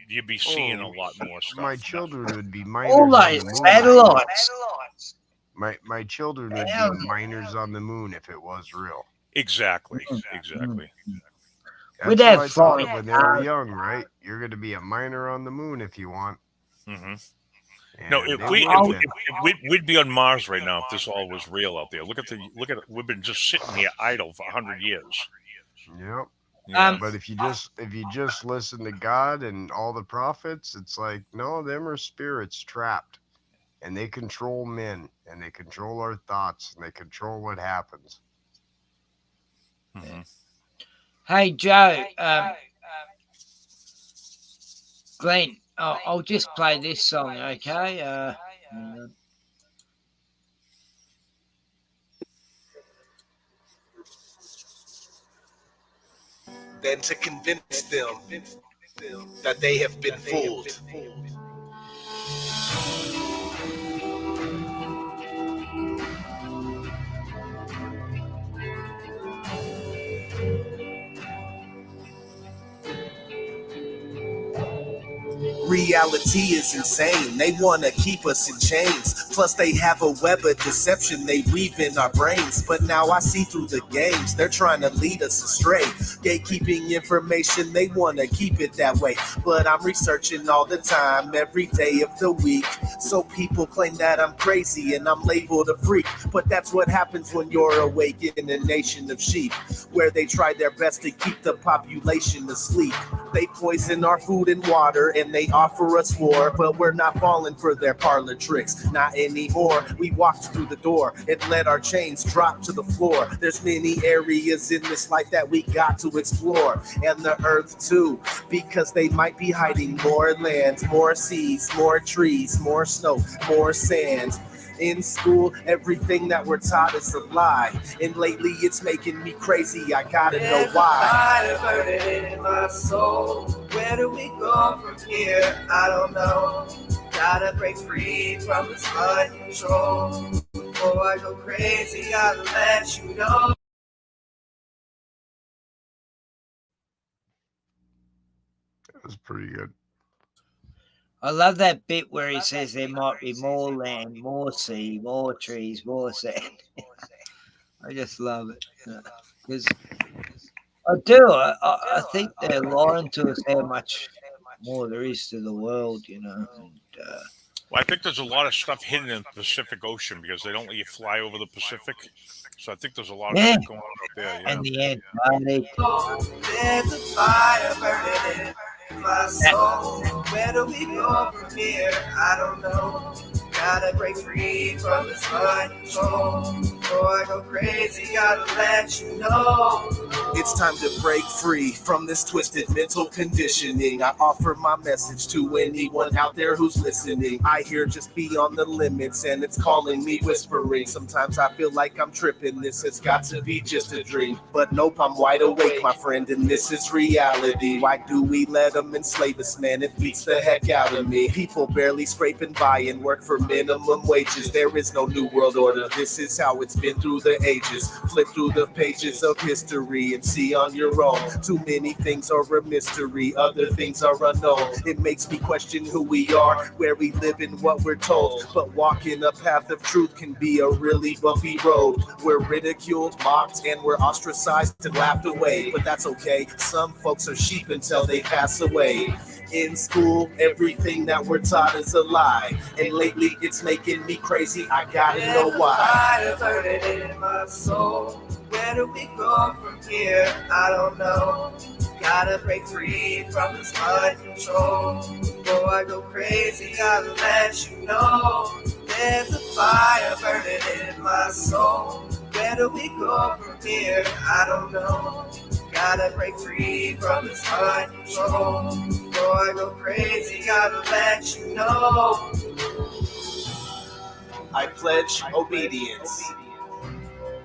You'd be seeing a lot more stuff. My children would be miners All on the those moon. satellites. My children would be miners on the moon if it was real. Exactly. That's what I thought of when they were young, right? You're going to be a miner on the moon if you want. Mm-hmm. And No, if we'd be on Mars right now if this all was real out there. Look at we've been just sitting here idle for 100 years. Yep. Yeah. But if you just listen to God and all the prophets, it's like, no, them are spirits trapped, and they control men, and they control our thoughts, and they control what happens. Mm-hmm. Hey, Joe. Glenn, I'll just play this song, okay? Than to convince them that they have been fooled. Reality is insane. They want to keep us in chains. Plus they have a web of deception they weave in our brains. But now I see through the games. They're trying to lead us astray. Gatekeeping information, they want to keep it that way. But I'm researching all the time, every day of the week. So people claim that I'm crazy and I'm labeled a freak. But that's what happens when you're awake in a nation of sheep, where they try their best to keep the population asleep. They poison our food and water and they offer us war, but we're not falling for their parlor tricks, not anymore. We walked through the door and let our chains drop to the floor. There's many areas in this life that we got to explore, and the earth too, because they might be hiding more lands, more seas, more trees, more snow, more sand. In school, everything that we're taught is a lie, and lately it's making me crazy. I gotta know why. There's a fire burning in my soul. Where do we go from here? I don't know. Gotta break free from this mind control. Before I go crazy, I'll let you know. That was pretty good. I love that bit where he says there might be more land, more sea, more trees, more sand. I just love it. Because I do. I think they're lying to us how much more there is to the world, And, Well, I think there's a lot of stuff hidden in the Pacific Ocean because they don't let you fly over the Pacific. So I think there's a lot of shit going on out there. Yeah. And the Antarctic. There's a fire burning in my soul. Where do we go from here? I don't know. Gotta break free from this mind control. Before I go crazy, gotta let you know. It's time to break free from this twisted mental conditioning. I offer my message to anyone out there who's listening. I hear just beyond the limits and it's calling me whispering. Sometimes I feel like I'm tripping. This has got to be just a dream. But nope, I'm wide awake, my friend, and this is reality. Why do we let them enslave us, man? It beats the heck out of me. People barely scraping by and work for minimum wages. There is no new world order. This is how it's been through the ages. Flip through the pages of history and see on your own. Too many things are a mystery, other things are unknown. It makes me question who we are, where we live and what we're told. But walking a path of truth can be a really bumpy road. We're ridiculed, mocked, and we're ostracized and laughed away. But that's okay, some folks are sheep until they pass away. In school, everything that we're taught is a lie. And lately it's making me crazy, I gotta know why. Fire burning in my soul. Where do we go from here? I don't know. Gotta break free from this mind control. Before I go crazy, gotta let you know. There's a fire burning in my soul. Where do we go from here? I don't know. Gotta break free from this mind control. Before I go crazy, gotta let you know. I pledge obedience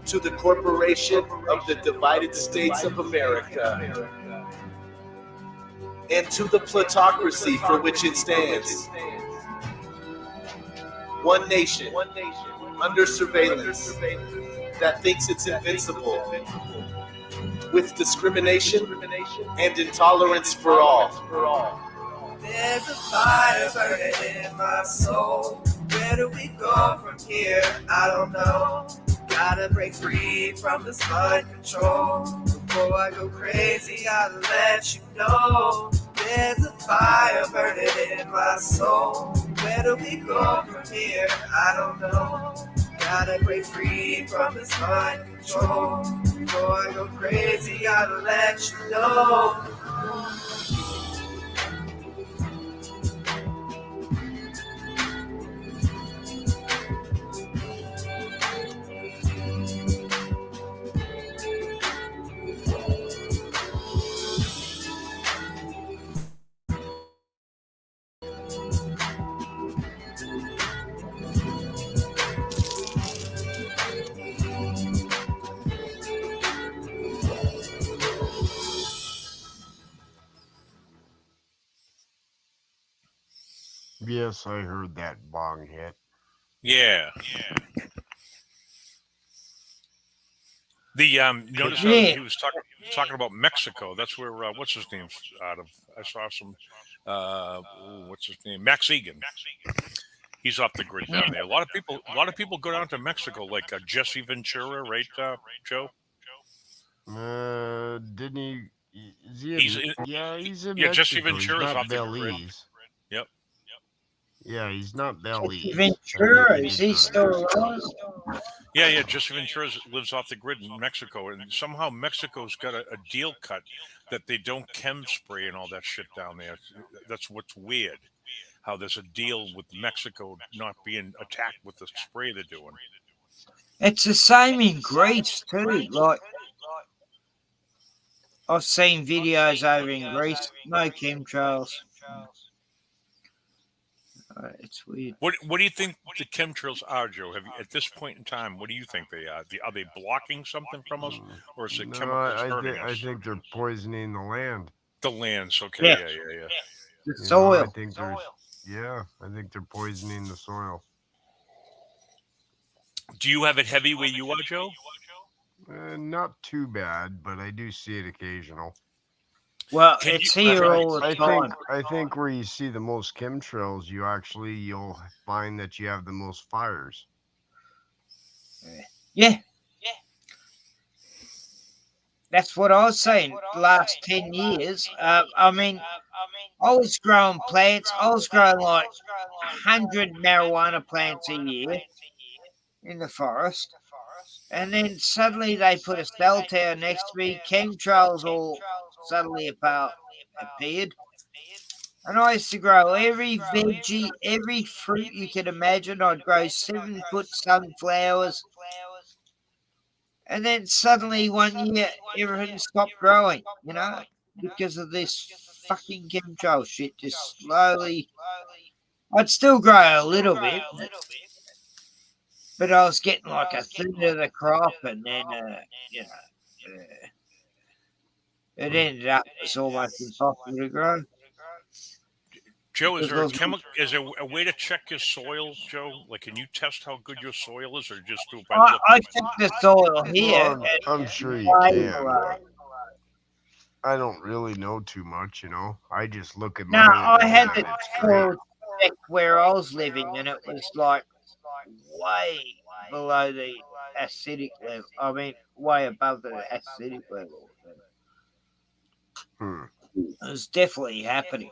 to the corporation of the Divided States of America and to the plutocracy for which it stands. One nation under surveillance that thinks it's invincible, with discrimination and intolerance for all. There's a fire burning in my soul. Where do we go from here? I don't know. Gotta break free from this mind control. Before I go crazy, gotta let you know. There's a fire burning in my soul. Where do we go from here? I don't know. Gotta break free from this mind control. Before I go crazy, gotta let you know. Yes, I heard that bong hit. Yeah. The notice Yeah. he was talking about Mexico. That's where what's his name's out of. I saw some what's his name? Max Egan. He's off the grid down there. A lot of people go down to Mexico, like Jesse Ventura, right, Joe? Didn't he? Is he He's in, in, yeah, he's in yeah, Jesse Mexico. He's Ventura's not off the grid. Belize. Yep. Yeah, he's not Belize. Ventura, is he still alive? Yeah. Jesse Ventura lives off the grid in Mexico, and somehow Mexico's got a deal cut that they don't chem spray and all that shit down there. That's what's weird. How there's a deal with Mexico not being attacked with the spray they're doing. It's the same in Greece too. Like I've seen videos over in Greece, no chemtrails. It's weird. What do you think the chemtrails are, Joe? Have you, at this point in time, what do you think they are? Are they blocking something from us, or is it No, chemicals hurting I us? think they're poisoning the land. The lands, okay, yeah. The You soil. know, I think I think they're poisoning the soil. Do you have it heavy where you are, Joe? Not too bad, but I do see it occasional. Well, it's here all the time. I think where you see the most chemtrails, you'll find that you have the most fires. Yeah. That's what I was saying the last 10 years. I mean, I was growing plants. I was growing like 100 marijuana plants a year in the forest. And then suddenly they put a cell tower next to me. Chemtrails all suddenly appeared. And I used to grow every veggie, every fruit you could imagine. I'd grow 7-foot sunflowers. And then suddenly one year, everything stopped growing, because of this fucking chemtrail shit. Just slowly, I'd still grow a little bit, but I was getting like a third of the crop, and then, it ended up it's almost impossible to grow. Joe, is Because there a those- is there a way to check your soil, Joe? Like, can you test how good your soil is, or just do it by I looking? checked the soil here, Well, and I'm it's sure you way can, below. but I don't really know too much, I just look at No, mine and I know had that the it's great. soil checked where I was living, and it was like way below the acidic level. I mean, way above the acidic level. Hmm. It was definitely happening.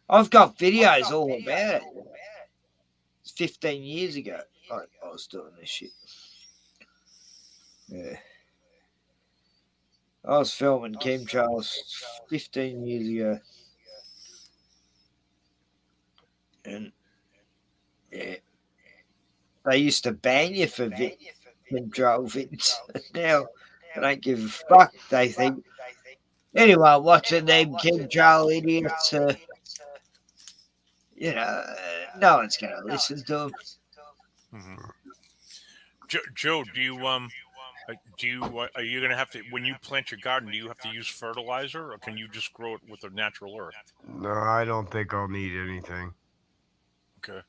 I've got videos all about it. It's 15 years ago I was doing this shit. Yeah. I was filming chemtrails 15 years ago. And yeah, they used to ban you for chemtrail vids. Now they don't give a fuck. They think anyone watching them chemtrail idiots, no one's going to listen to them. Mm-hmm. Joe, are you gonna have to when you plant your garden? Do you have to use fertilizer, or can you just grow it with the natural earth? No, I don't think I'll need anything. Okay.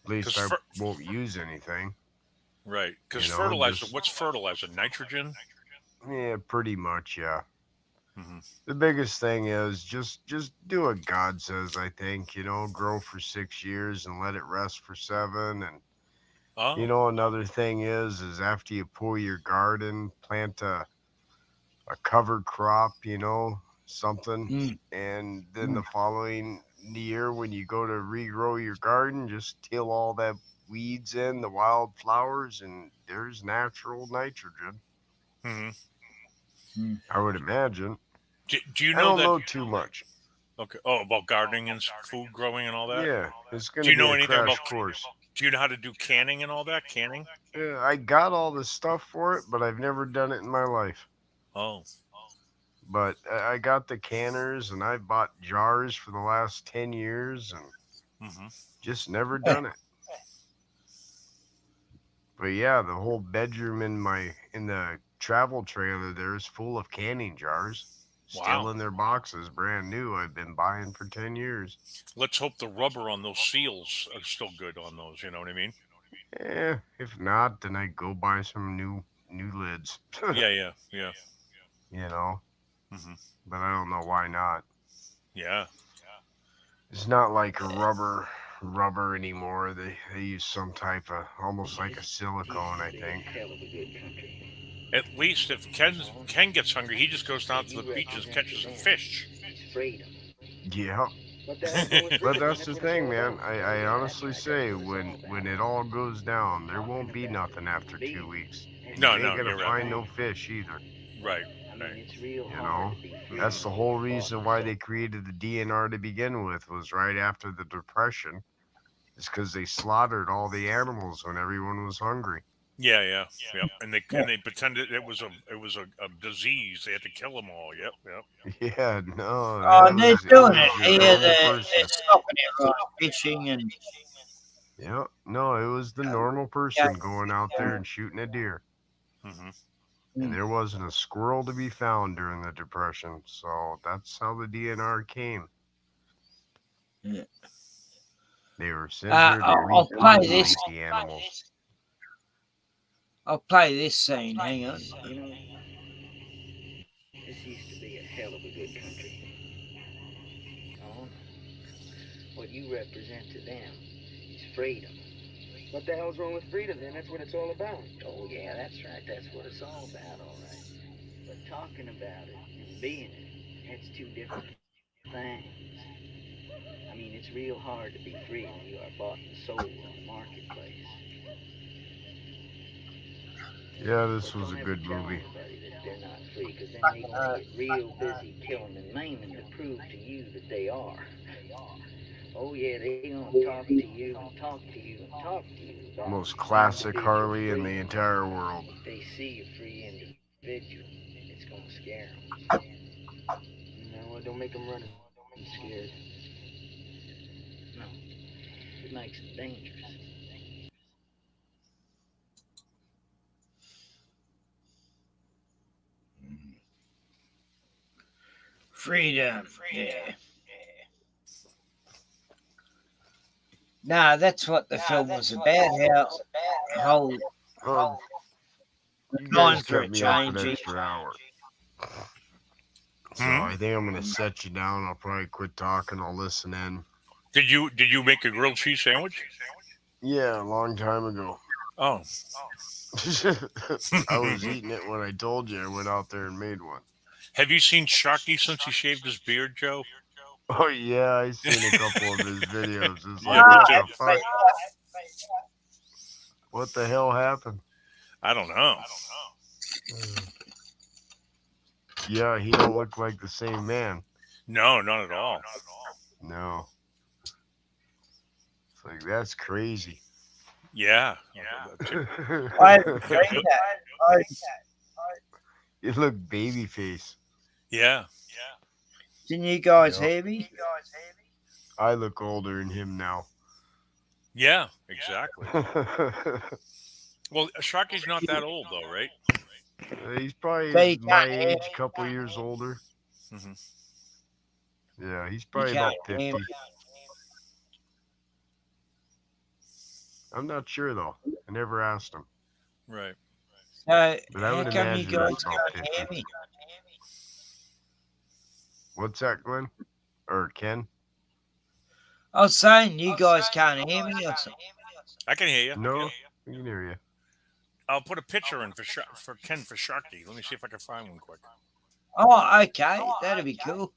At least I won't use anything. Right, because You know, fertilizer. just- What's fertilizer? Nitrogen. Yeah, pretty much, yeah. Mm-hmm. The biggest thing is just do what God says, I think, grow for 6 years and let it rest for 7. And Oh. another thing is after you pull your garden, plant a cover crop, something. And then the following year when you go to regrow your garden, just till all that weeds in, the wildflowers, and there's natural nitrogen. Mm-hmm. I would imagine. Do you I know don't that? know too much. Okay. Oh, about gardening and food growing and all that. Yeah, it's going Do to you be know a anything crash about? course. Do you know how to do canning and all that? Canning. Yeah, I got all the stuff for it, but I've never done it in my life. Oh. But I got the canners, and I've bought jars for the last 10 years, and just never done it. But yeah, the whole bedroom in the travel trailer there is full of canning jars, still Wow. in their boxes, brand new. I've been buying for 10 years. Let's hope the rubber on those seals are still good on those. You know what I mean? If not, then I go buy some new lids. Yeah. Mm-hmm. But I don't know why not. Yeah. It's not like a rubber anymore. They use some type of almost like a silicone, I think. At least if Ken gets hungry, he just goes down to the beaches, catches a fish. Yeah. But that's the thing, man. I honestly say when it all goes down, there won't be nothing after 2 weeks. And No, you ain't gonna you're right. find no fish either. Right. That's the whole reason why they created the DNR to begin with, was right after the Depression. It's because they slaughtered all the animals when everyone was hungry. Yeah. And they pretended it was a disease. They had to kill them all. Yep. Yeah, no. They're doing it your here. normal They're person. stopping it right, fishing and. Yeah, no, it was the normal person going out there and shooting a deer. And there wasn't a squirrel to be found during the Depression, so that's how the DNR came. Yeah. They were sent here to repopulate the animals. I'll play this scene. Hang on. This used to be a hell of a good country. Oh, what you represent to them is freedom. What the hell's wrong with freedom, then? That's what it's all about. Oh, yeah, that's right. That's what it's all about, all right. But talking about it and being it, that's two different things. I mean, it's real hard to be free when you are bought and sold on the marketplace. Yeah, this was a good movie. they're not free, because then they're going to get real busy killing and maiming to prove to you that they are. Oh yeah, they're going to talk to you and talk to you and talk to you about Most classic individual Harley in the freedom. entire world. If they see a free individual, it's going to scare them. You know what? Don't make them run and scared. No, it makes them dangerous. Freedom. Yeah. No, that's what the film was about. How You times guys were kept me up an changing. extra hour. So I think I'm gonna set you down. I'll probably quit talking. I'll listen in. Did you make a grilled cheese sandwich? Yeah, a long time ago. Oh. I was eating it when I told you I went out there and made one. Have you seen Sharky since he shaved his beard, Joe? Oh yeah, I seen a couple of his videos. It's Yeah, like, me what too. the fuck? What the hell happened? I don't know. Yeah, he don't look like the same man. No, not at all. No. It's like, that's crazy. Yeah. I haven't seen that. You look baby face. Yeah. Can you guys hear me? I look older than him now. Yeah, exactly. Well, Sharky's not that old, though, right? He's probably They my can't age, hear a couple years older. Mm-hmm. Yeah, he's probably about can't 50. hear me. I'm not sure, though. I never asked him. Right. So, But I how would come you imagine guys he's about can't hear 50. me? What's that, Glenn? Or Ken? I was saying you guys can't hear me or something. I can hear you. No, we can hear you. I'll put a picture in for Ken for Sharky. Let me see if I can find one quick. Oh, okay. That'd be cool.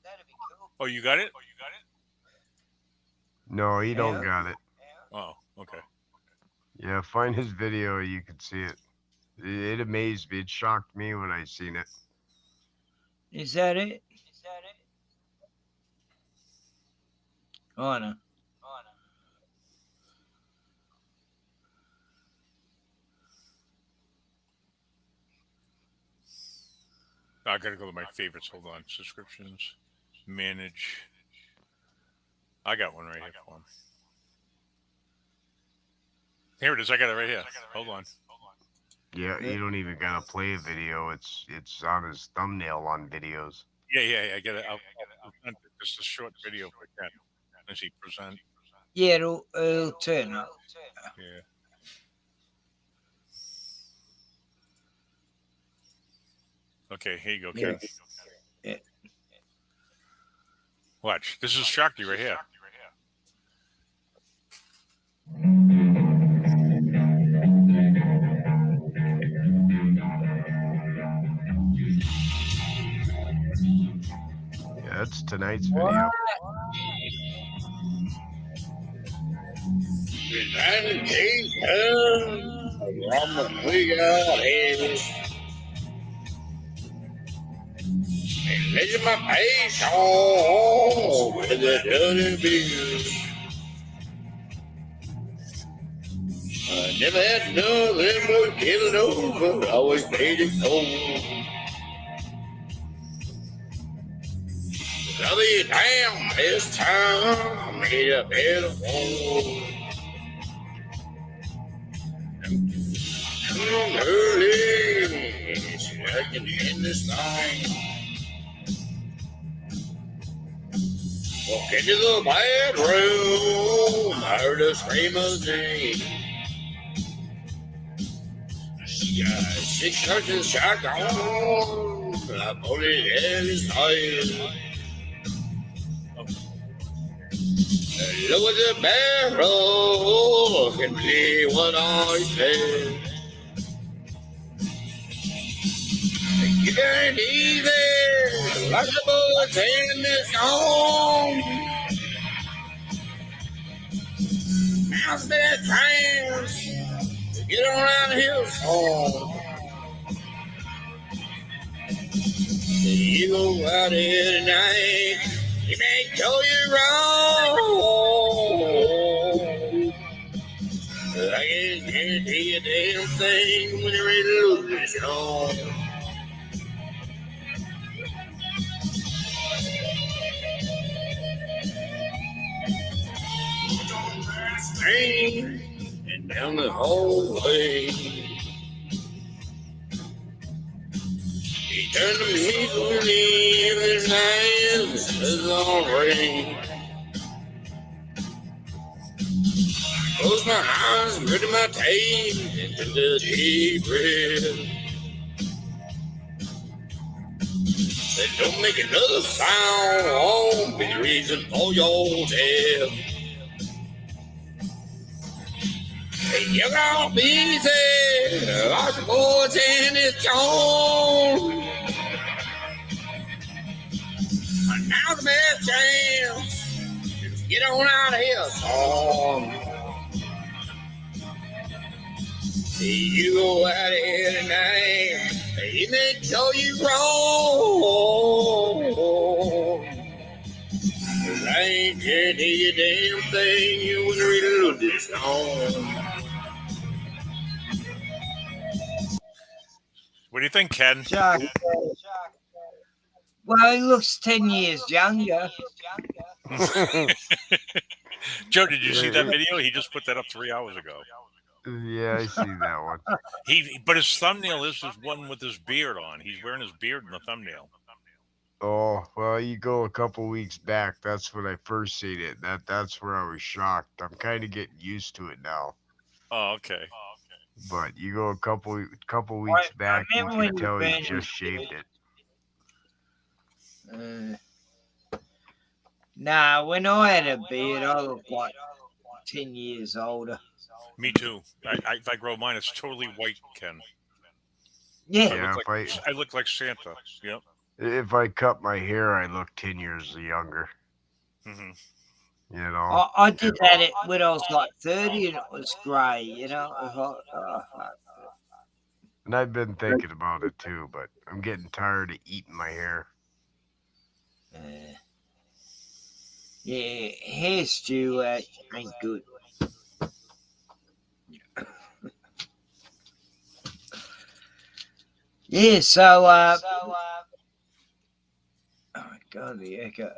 Oh, you got it? No, he don't got it. Oh, okay. Yeah, find his video. You can see it. It amazed me. It shocked me when I seen it. Is that it? Oh, no. I gotta go to my favorites. Hold on. Subscriptions. Manage. I got one right here for him. Here it is. I got it right here. Hold on. Yeah, you don't even gotta play a video. It's on his thumbnail on videos. Yeah. I get it. I'll present it. Just a short video for Ken. As he present. Yeah, it'll turn up. Yeah. Okay, here you go, Ken. Yeah. Watch. This is Sharky right here. Yeah, that's tonight's video. Letting my face on with a dirty bill. I never had nothing but killing over. Always paid it cold. Another year down this time, made a better hole. I'm early, so I can end this thing. Walk into the bedroom, I heard a scream of name. She got 6 shirts and shotgun, I put it in his time. Look at the barrel, can believe what I said. You ain't easy, like the bullets in this song. Now's that chance to get around here song. You go out here tonight, you may tell you wrong. I can't guarantee a damn thing when you're ready to lose this song. And down the hallway, he turned them easily in his hands as all rain. Close my eyes, gritted my teeth, and took a deep breath. Said, don't make another sound, won't be the reason for your death. Hey, you gonna be easy, lots of boys in this town. Now's the best chance, just get on out of here, son. You go out of here tonight, he may tell you wrong. I ain't guarantee a damn thing you wouldn't read a little this song. What do you think, Ken? Chuck. Well, he looks 10 years younger. Joe, did you see that video? He just put that up 3 hours ago. Yeah, I see that one. But his thumbnail is his one with his beard on. He's wearing his beard in the thumbnail. Oh, well, you go a couple weeks back. That's when I first seen it. That's where I was shocked. I'm kind of getting used to it now. Oh, okay. But you go a couple weeks back, you can tell he just shaved it. Nah, when I had a beard, I looked like 10 years older. Me too. If I grow mine, it's totally white, Ken. Yeah. I look like Santa. Yep. If I cut my hair, I look 10 years younger. Mm-hmm. You know. I did that when I was like 30, and it was grey. You know. It was like, And I've been thinking about it too, but I'm getting tired of eating my hair. Yeah, hair stew ain't good. Yeah, so oh my God, the echo.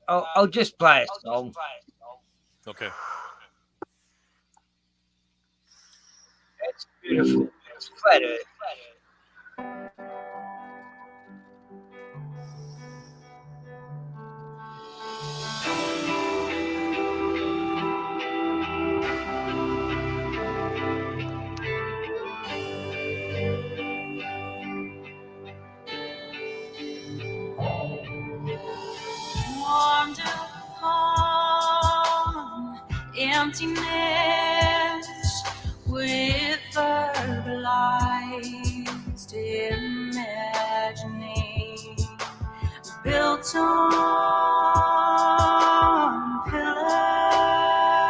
I'll just play a song. Okay. It's beautiful. It's flat earth. Wandered upon emptiness with verbalized imagining, built on pillars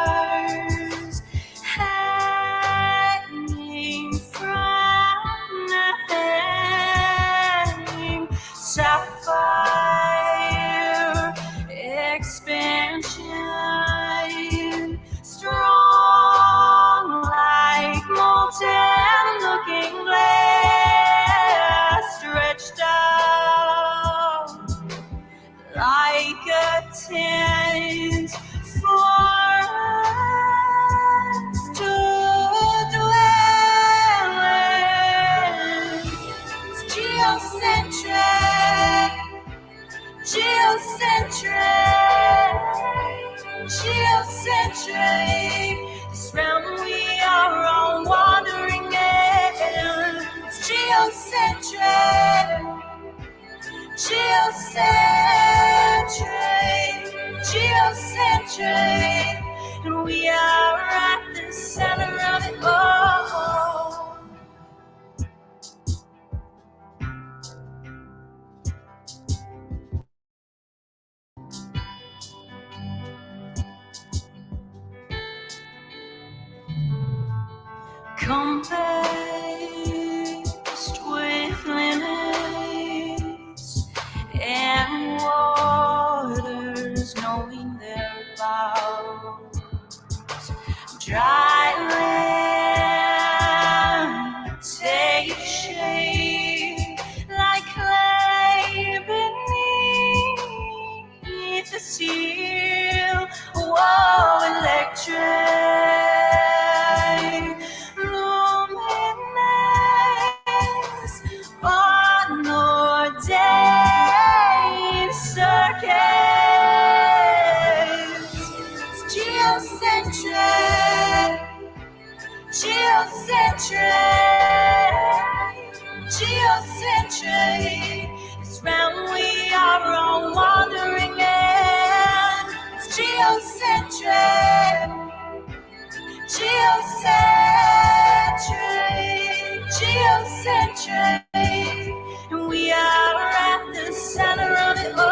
hanging from the hanging sapphire expansion, strong like molten looking glass, stretched out like a tent for us to dwell in. It's geocentric, geocentric. This realm we are all wandering in. It's geocentric, geocentric, and we are at the center of it all. Compassed with limits, dry land take shape like clay beneath the steel. Whoa, electric luminous on ordained circuits. Geocentric, geocentric. It's round we are all wandering in. It's geocentric, geocentric, and we are at the center of it all.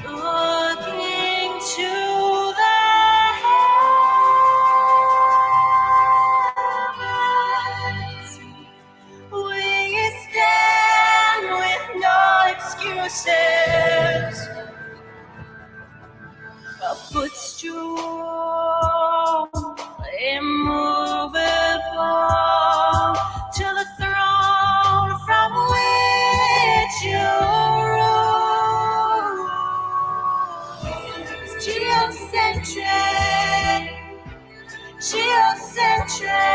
Looking to the heavens, we stand with no excuses. A footstool, immovable, to the throne from which you rule. It's geocentric, geocentric.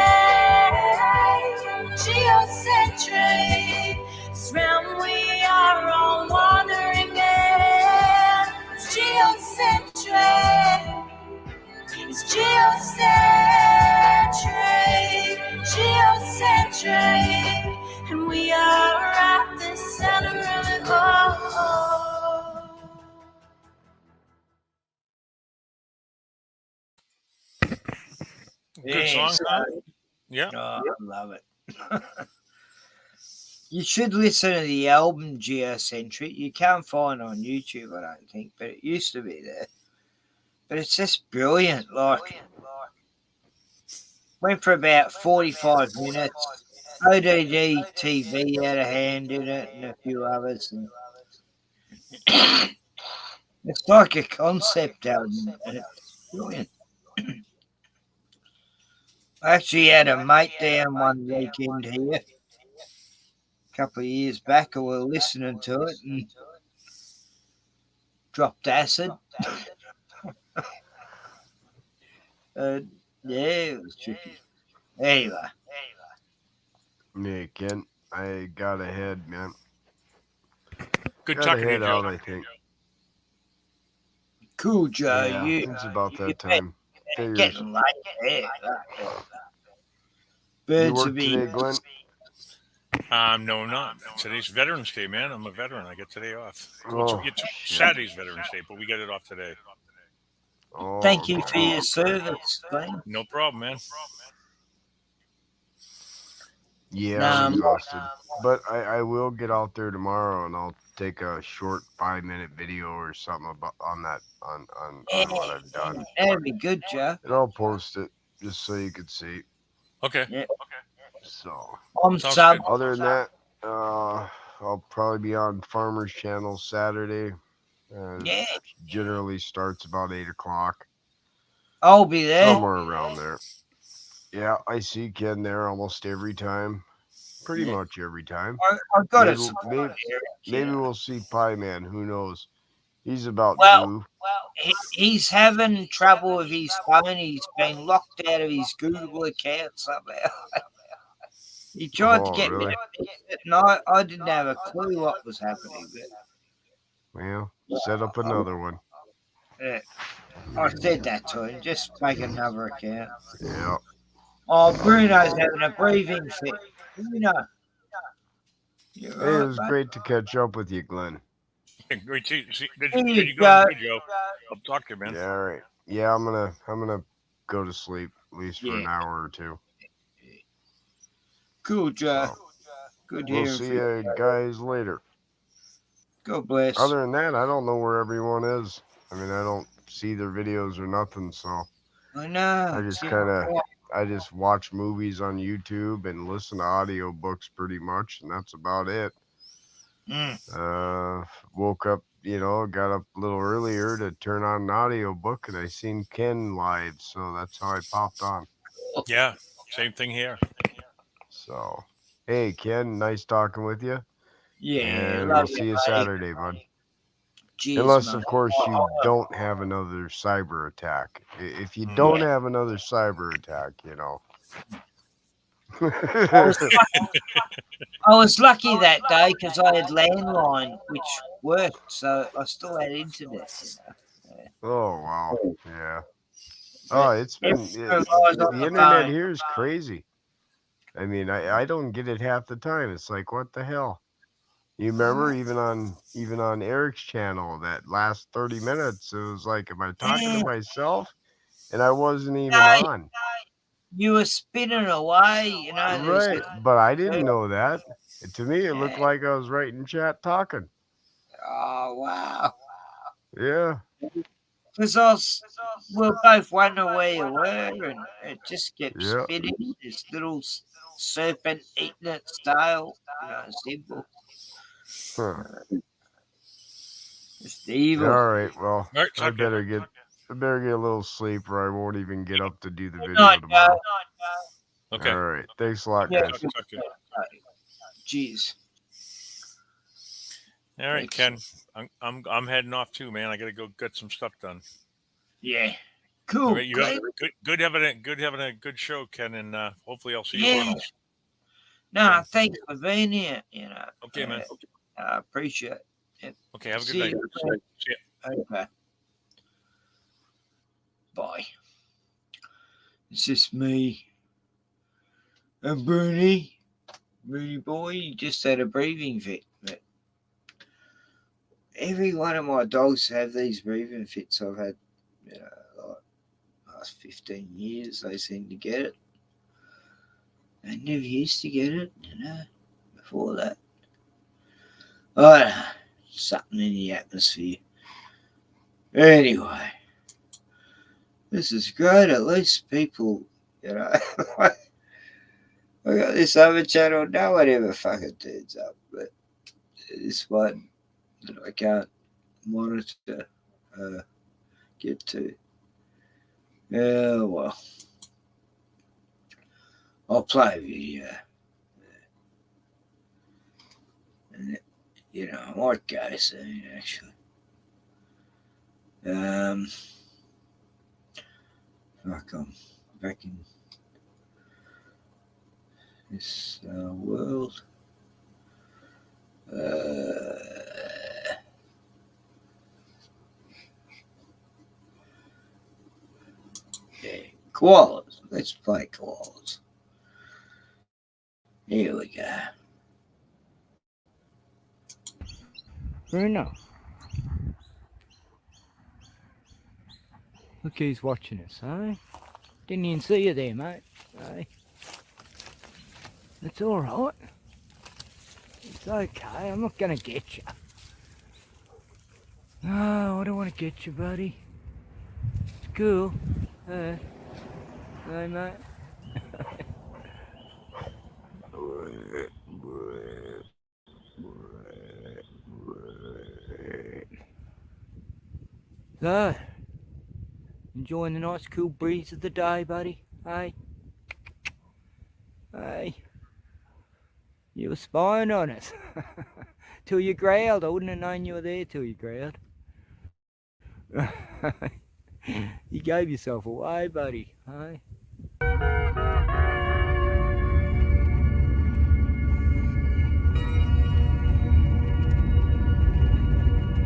This realm we are all wandering in. It's geocentric. It's geocentric, and we are at the center of it all. Good song, huh? Yeah. Oh, I love it. You should listen to the album Geocentric. You can't find it on YouTube, I don't think, but it used to be there. But it's just brilliant. Like, went for about 45 minutes. ODD TV had a hand in it and a few others. And it's like a concept album, and it's brilliant. I actually had a mate down one weekend here a couple of years back, and we were listening to it and dropped acid. Yeah, it was tricky. Anyway. Yeah, Ken, I got ahead, man. Good got talking to you, ahead Joe. out, I think. Cool, Joe. Yeah, it's about that time. Figures. Getting late. Yeah. You Birds work will be. today, Glenn? No, not. Today's Veterans Day, man. I'm a veteran. I get today off. Oh, Saturday's Veterans Day, but we get it off today. Oh, Thank you for your service, Glenn. No problem, man. Yeah, I'm exhausted. But I will get out there tomorrow and I'll take a short 5-minute video or something about on what I've done. That'd be good, Joe. And I'll post it just so you can see. Okay. Yeah. So Sub. Other than that, I'll probably be on Farmer's Channel Saturday. Yeah. Generally starts about 8 o'clock. I'll be there. Somewhere around there. Yeah, I see Ken there almost every time. Pretty much every time. I've got maybe we'll see Pie Man. Who knows? He's about Well, due. he's having trouble with his phone. He's been locked out of his Google account somehow. He tried to get me to fix it, and I didn't have a clue what was happening. Well, set up another one. Yeah. I said that to him. Just make another account. Yeah. Oh, Bruno's having a breathing fit. Bruno. Hey, it was great to catch up with you, Glenn. Great to see. Did Here you you go? go. Good, Joe. I'll talk to you, man. Yeah, all right. Yeah, I'm gonna go to sleep at least for an Yeah. hour or two. Cool, Joe. Good We'll hearing see from you. you guys later. God bless. Other than that, I don't know where everyone is. I mean, I don't see their videos or nothing, so I know. I just kind of I just watch movies on YouTube and listen to audiobooks pretty much, and that's about it. Woke up, got up a little earlier to turn on an audiobook, and I seen Ken live, so that's how I popped on. Yeah, same thing here. So, hey, Ken, nice talking with you. Yeah, And love we'll you, see you mate. Saturday, bud. Cheers, Unless, mate. of course, you don't have another cyber attack. If you don't have another cyber attack, I was lucky that day because I had landline, which worked, so I still had internet. Yeah. Oh, wow. Yeah. But Oh, it's been everyone relies on the the internet phone. here is crazy. I mean, I don't get it half the time. It's like, what the hell? You remember even on Eric's channel that last 30 minutes, it was like, am I talking to myself? And I wasn't even on. You were spinning away, there's Right, but I didn't know that. To me, it looked like I was right in chat talking. Oh, wow. Yeah. Because we're both wondering where you were, and it just kept Yeah. spinning. This little serpent eating its tail, simple. Huh. Just evil. All right. Well, Right, I okay. better get a little sleep, or I won't even get up to do the Good video night, tomorrow. Okay. All right. Thanks a lot, Yeah, guys. Okay. Jeez. All right, Ken. I'm heading off too, man. I got to go get some stuff done. Yeah. All Cool. right, you have good having a good show, Ken, and hopefully I'll see you Yeah. around. No, thanks for being here. Okay, man. I appreciate it. Okay, have a good See night. you. See ya. Okay. Bye. It's just me and Bruni. Bruni boy, he just had a breathing fit. But every one of my dogs have these breathing fits I've had, like last 15 years. They seem to get it. They never used to get it, before that. Oh, something in the atmosphere. Anyway, this is great. At least people, I got this other channel. No one ever fucking turns up, but this one that I can't monitor, get to. Yeah, well, I'll play a video. And, I might go soon, actually. Fuck, I'm back in this world. Yeah, koalas. Let's play koalas. Here we go. Bruno. Look who's watching us, eh? Didn't even see you there, mate. Hey. It's alright. It's okay. I'm not going to get you. No, I don't want to get you, buddy. It's cool. Hey, mate. So, enjoying the nice cool breeze of the day, buddy? Hey? Hey? You were spying on us. Till you growled. I wouldn't have known you were there till you growled. You gave yourself away, buddy. Hey?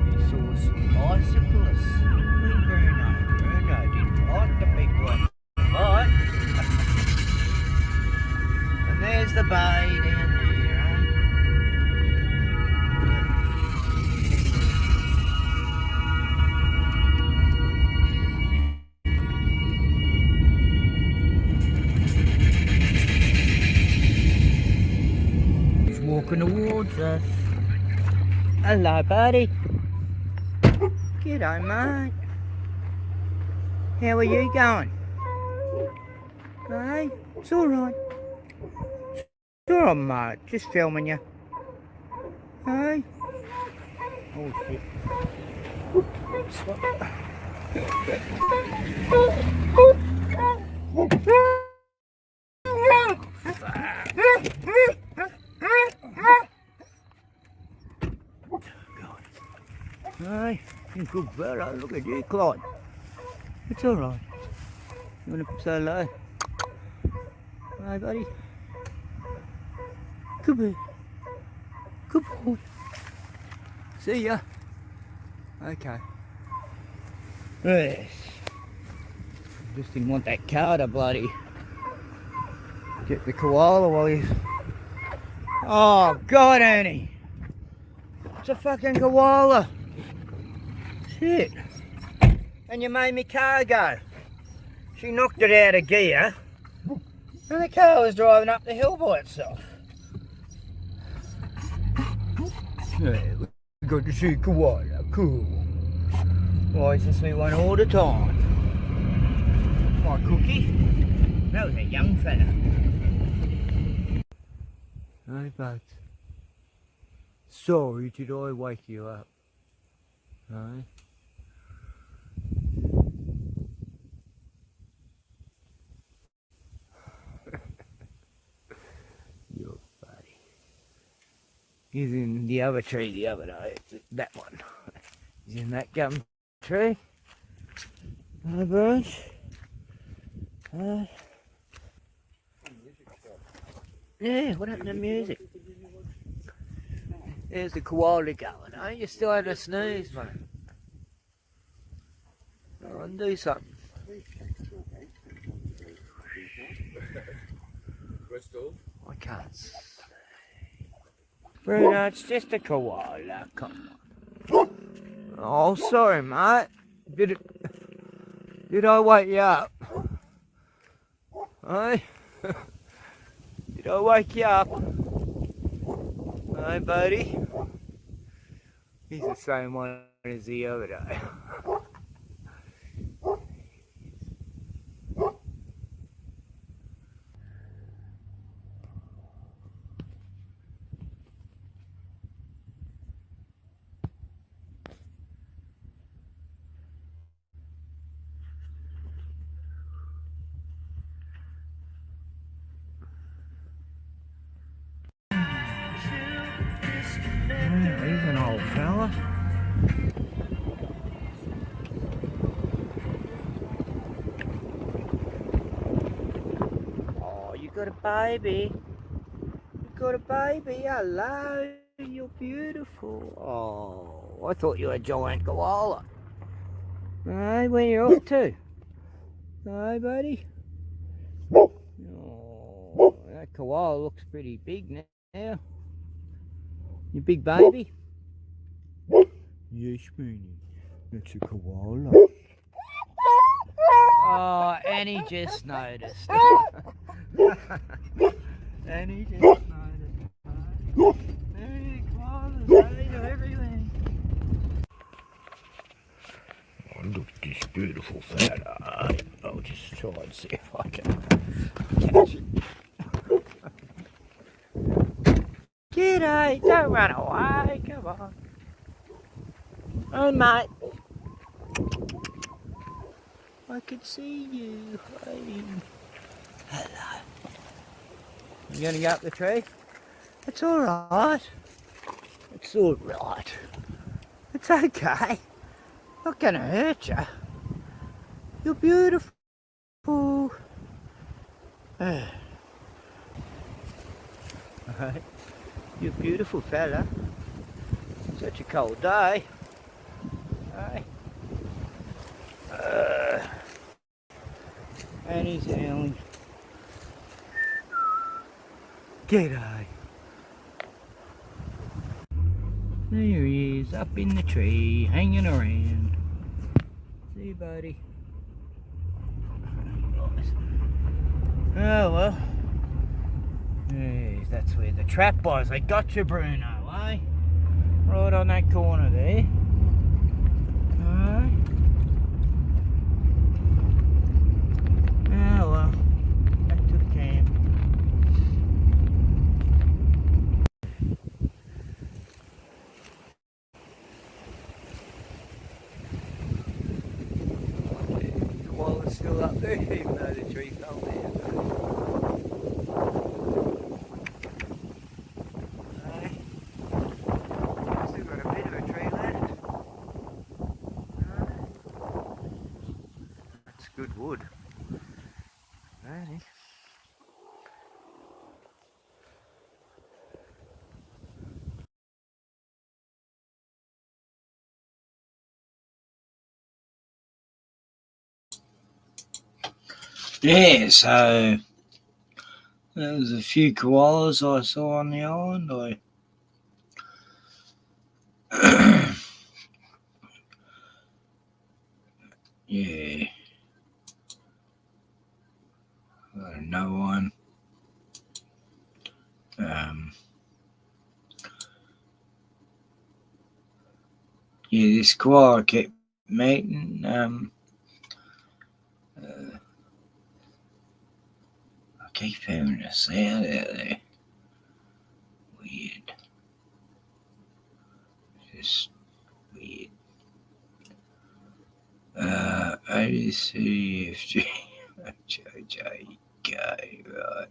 You saw some bicyclists. Bruno didn't like the big one. But and there's the bay down there, eh? He's walking towards us. Hello, buddy. G'day, mate. How are you going? Hey, it's alright. It's alright, mate. Just filming you. Hey. Oh, shit. Hey, you good fella. Look at you, Clyde. It's alright. You want to say hello? Hi, buddy. Good boy. Good boy. See ya. Okay. Yes. Just didn't want that car to bloody get the koala while he's... Oh, God, Annie. It's a fucking koala. Shit. And you made me car go. She knocked it out of gear. And the car was driving up the hill by itself. Yeah, we got to see koala. Cool. Why is this me one all the time? My cookie. That was a young fella. Hey, buds. Sorry, did I wake you up? No? Your buddy. He's in the other tree the other day. That one. He's in that gum tree. Hi, birds. Hi. Yeah, what happened to music? There's the koala going, eh? You still had a sneeze, mate. Go on, do something. I can't see. Bruno, it's just a koala, come on. Oh, sorry, mate. Did I wake you up? Hey? Did I wake you up? Hey, buddy? He's the same one as the other day. He's an old fella. Oh, you got a baby. You got a baby. Hello. You're beautiful. Oh, I thought you were a giant koala. Hey, where you off to? Hey, buddy. Oh, that koala looks pretty big now. You big baby? Yes, Mooney. That's a koala. Oh, Annie just noticed. Annie just noticed. Hey, koalas, they're everywhere. Oh, look at this beautiful fella. I'll just try and see if I can catch it. G'day, don't run away, come on. Oh, mate. I can see you. Hey. Hello. You gonna go up the tree? It's alright. It's alright. It's okay. Not gonna hurt you. You're beautiful. Alright. You're a beautiful fella. Such a cold day. Hey. And he's howling. G'day. There he is, up in the tree, hanging around. See you, buddy. Oh well. Yes, that's where the trap was. They got you, Bruno, eh? Right on that corner there. Alright. Oh well. Yeah, so there was a few koalas I saw on the island. Yeah. No one. Yeah, this koala kept meeting. I keep hearing a sound out there. Weird. Just weird. ADCFG JJK, right.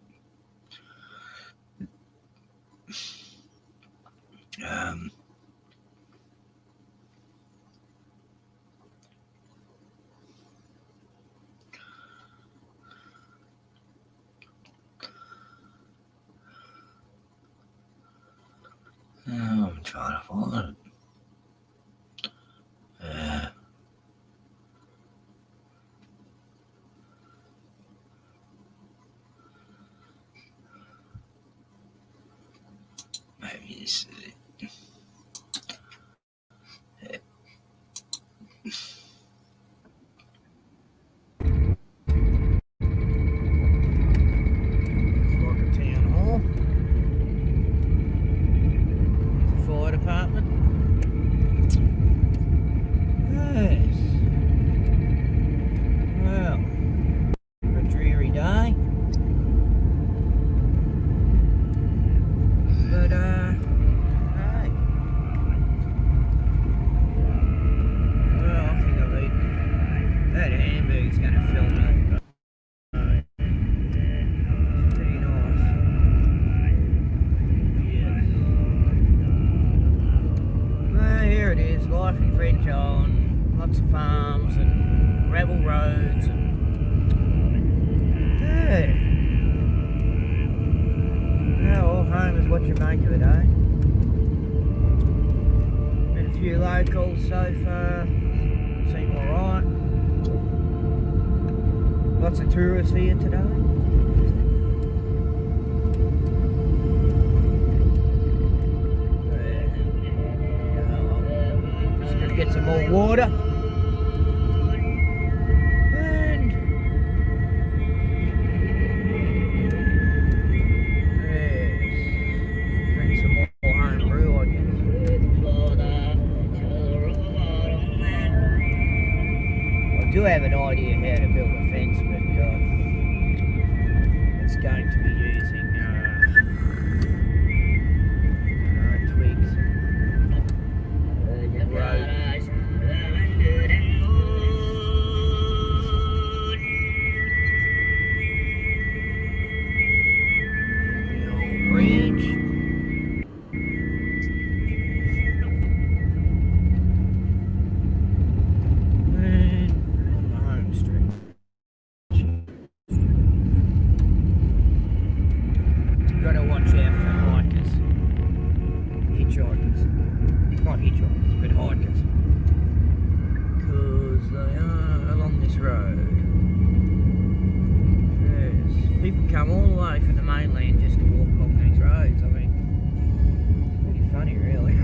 I'm trying to find it. Maybe this is it. It's like a town hall. There's a fire department. Yes. Well, a dreary day. But, hey. Well, I think I've eaten. That hamburger's going to fill me. It's pretty nice. Yeah. Well, here it is. Life in French Island. Lots of farms and gravel roads. And, yeah. Yeah, all home is what you make of it, eh? Met a few locals so far. Seem alright. Lots of tourists here today. Just gonna get some more water. I do have an idea how to build a fence, but it's going to be using twigs, rope. The old bridge. Not hitchhikers, but hikers, because they are along this road. Yes, people come all the way from the mainland just to walk along these roads. I mean, it's pretty funny, really.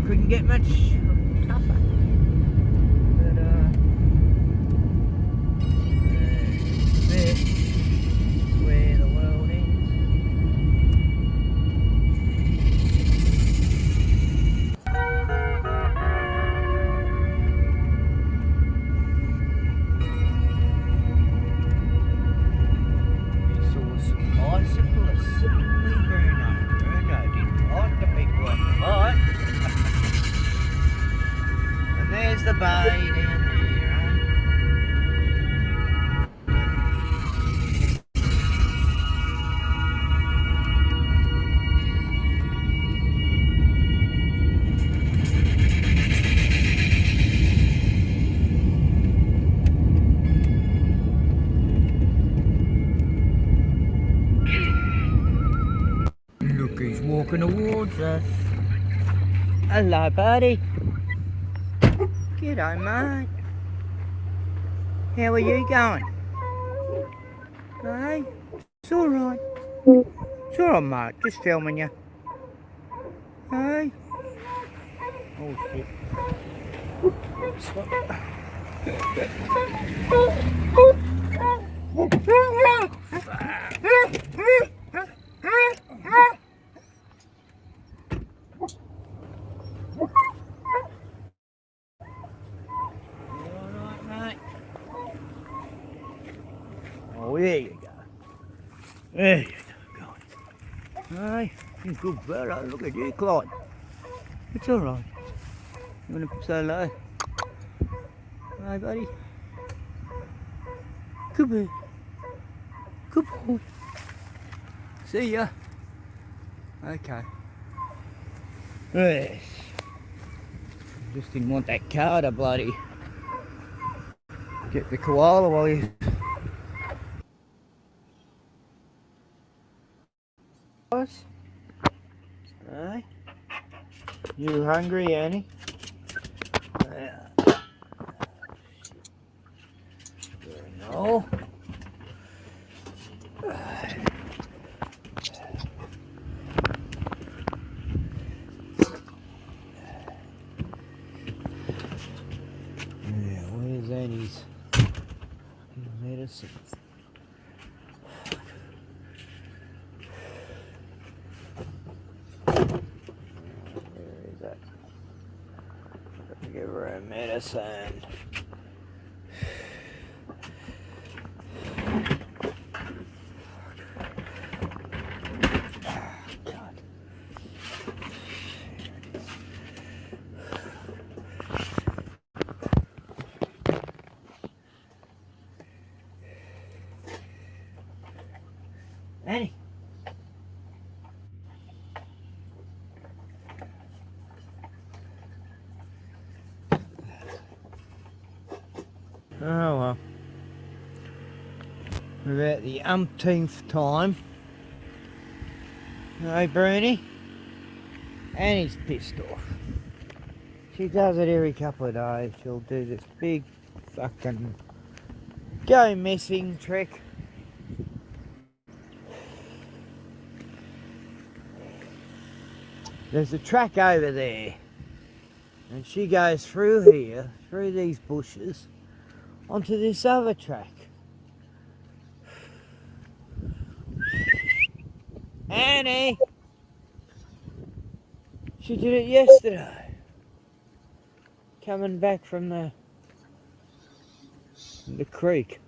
Couldn't get much tougher. But this is where the world ends. We saw some bicyclists. Bruno didn't like the people on the bike. There's the bay down there, Hello, buddy. G'day, mate. How are you going? Hey, it's alright. It's alright, mate. Just filming you. Hey. Oh, shit. Alright, mate. Oh, there you go. There you go. Hey, you good fellow. Look at you, Clyde. It's alright. You want to say hello? Hi, buddy. Good boy. Good boy. See ya. Okay. Yes. Just didn't want that car to bloody get the koala while he's... Hey? You hungry, Annie? No. Yeah, where's Annie's medicine? Where is that? Give her a medicine. Annie. Oh well. We're at the umpteenth time. Hey, Bruni. Annie's pissed off. She does it every couple of days. She'll do this big fucking go missing trick. There's a track over there. And she goes through here, through these bushes, onto this other track. Annie! She did it yesterday. Coming back from the creek.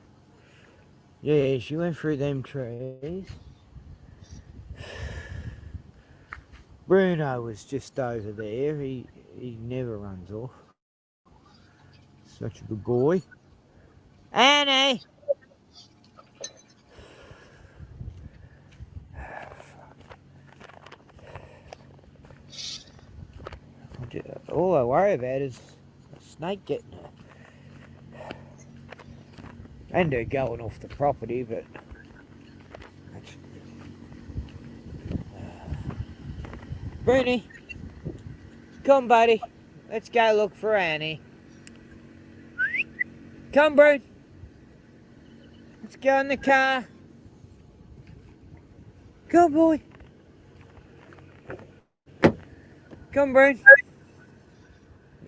Yeah, she went through them trees. Bruno was just over there. He never runs off. Such a good boy. Annie! All I worry about is a snake getting her. And her going off the property, but... Bruni, come buddy. Let's go look for Annie. Come, Brune. Let's go in the car. Come, boy. Come, Brune.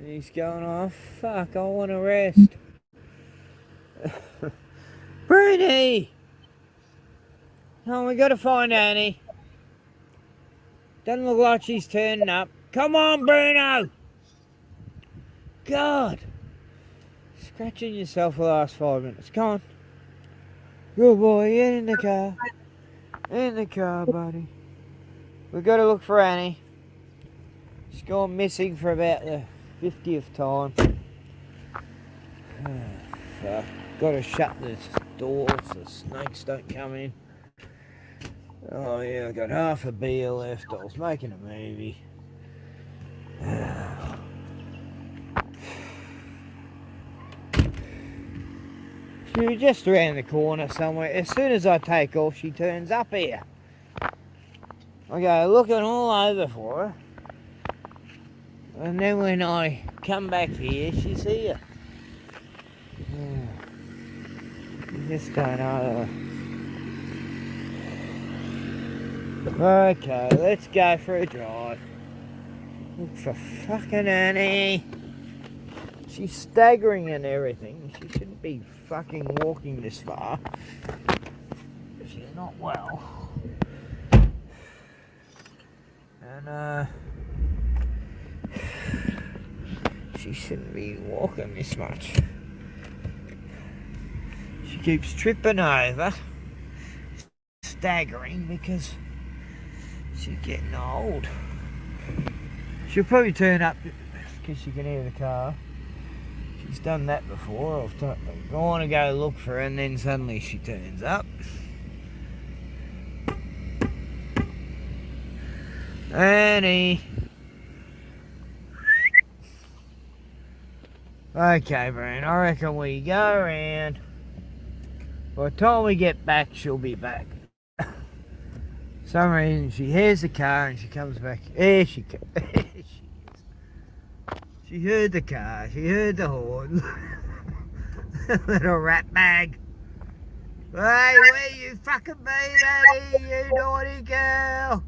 He's going off. Fuck, I want to rest. Bruni! Oh, we gotta find Annie. Doesn't look like she's turning up. Come on, Bruno! God! Scratching yourself for the last 5 minutes. Come on. Good boy, get in the car. In the car, buddy. We've got to look for Annie. She's gone missing for about the 50th time. Oh, fuck. Got to shut the door so the snakes don't come in. Oh yeah, I got half a beer left. I was making a movie. She was just around the corner somewhere. As soon as I take off, she turns up here. I go looking all over for her. And then when I come back here, she's here. You just don't know. Okay, let's go for a drive. Look for fucking Annie. She's staggering and everything. She shouldn't be fucking walking this far. She's not well. And she shouldn't be walking this much. She keeps tripping over, staggering because she's getting old. She'll probably turn up because she can hear the car. She's done that before. I've gone to go look for her and then suddenly she turns up. Annie. Okay, Brian, I reckon we go around. By the time we get back, she'll be back. For some reason, she hears the car and she comes back. There she comes. She heard the car. She heard the horn. Little rat bag. Hey, where you fucking been, Annie, you naughty girl?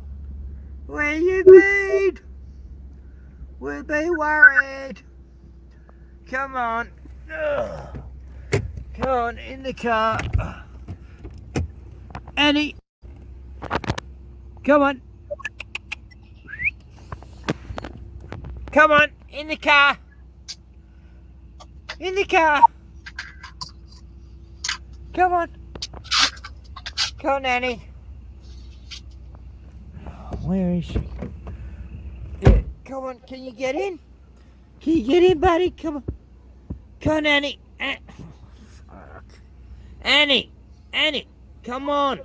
Where you been? We'll be worried. Come on. Ugh. Come on, in the car. Annie. Come on. Come on, in the car. In the car. Come on. Come on, Annie. Where is she? Yeah, come on, can you get in? Can you get in, buddy? Come on. Come on, Annie. Fuck. Annie. Annie, come on.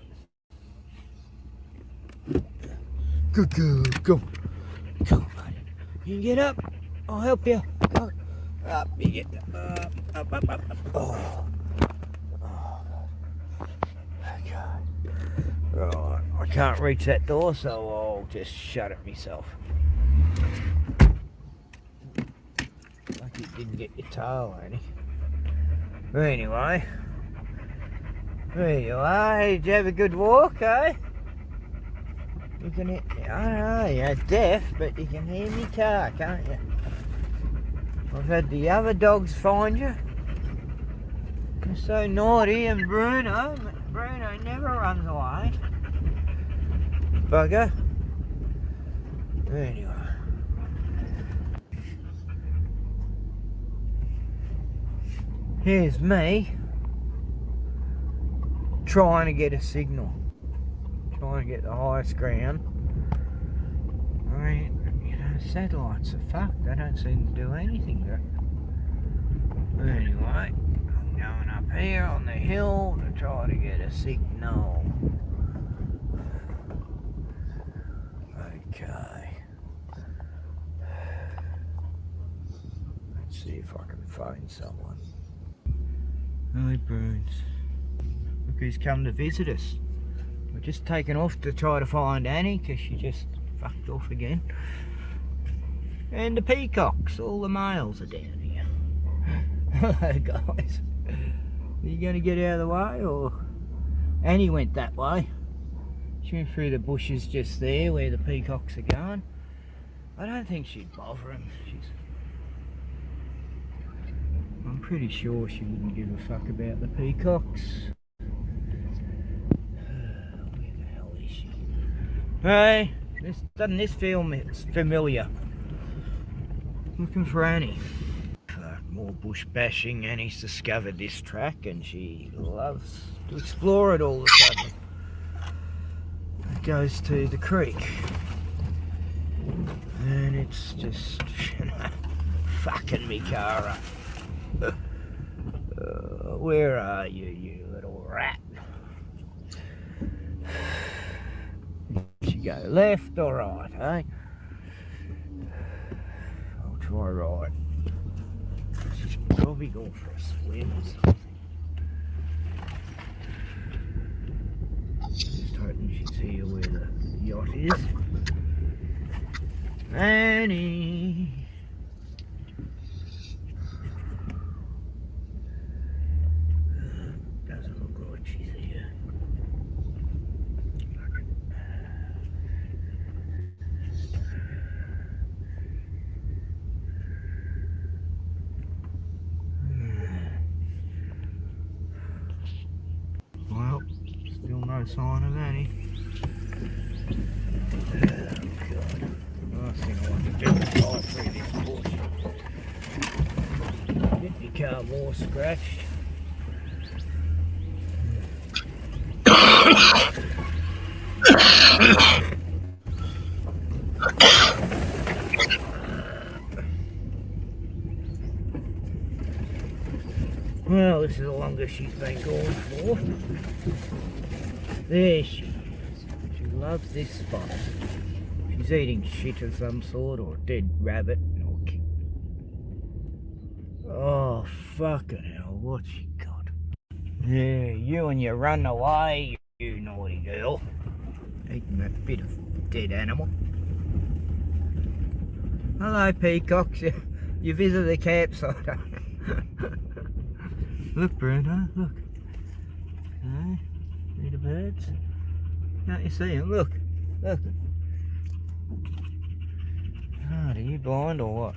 Good girl. Go. Come on, buddy. You can get up. I'll help you. Go. Up. You get up. Up. Oh. Right, I can't reach that door, so I'll just shut it myself. Like you didn't get your tail, Annie. But anyway, there you are. Did you have a good walk, eh? You can hear, I know, you're deaf, but you can hear me car, can't you? I've had the other dogs find you. You're so naughty, and Bruno never runs away. Bugger. Anyway. Here's me trying to get a signal. Trying to get the highest ground. I mean, you know, satellites are fucked. They don't seem to do anything. Anyway. Going up here on the hill to try to get a signal. Okay. Let's see if I can find someone. Hi, Bruins. Look who's come to visit us. We're just taking off to try to find Annie because she just fucked off again. And the peacocks, all the males are down here. Hello, guys. Are you going to get out of the way, or? Annie went that way. She went through the bushes just there where the peacocks are going. I don't think she'd bother him. I'm pretty sure she wouldn't give a fuck about the peacocks. Where the hell is she? Hey, doesn't this feel familiar? Looking for Annie. More bush bashing. Annie's discovered this track and she loves to explore it all of a sudden. It goes to the creek and it's just, you know, fucking me car up. Where are you, you little rat? Should you go left or right, eh? I'll try right. Probably go for a swim or something. Just hoping she's here where the yacht is. Annie. No sign of any. Oh God. Last thing I want to do is drive through this bush. Get your car more scratched. Well, this is the longest she's been gone for. There she is. She loves this spot. She's eating shit of some sort, or a dead rabbit. Oh, fucking hell, what's she got? Yeah, you and your run away, you naughty girl. Eating that bit of dead animal. Hello, peacocks. You visit the campsite. Look, Bruno, look. Hey, see the birds? Can't you see them? Look, look. Oh, are you blind or what?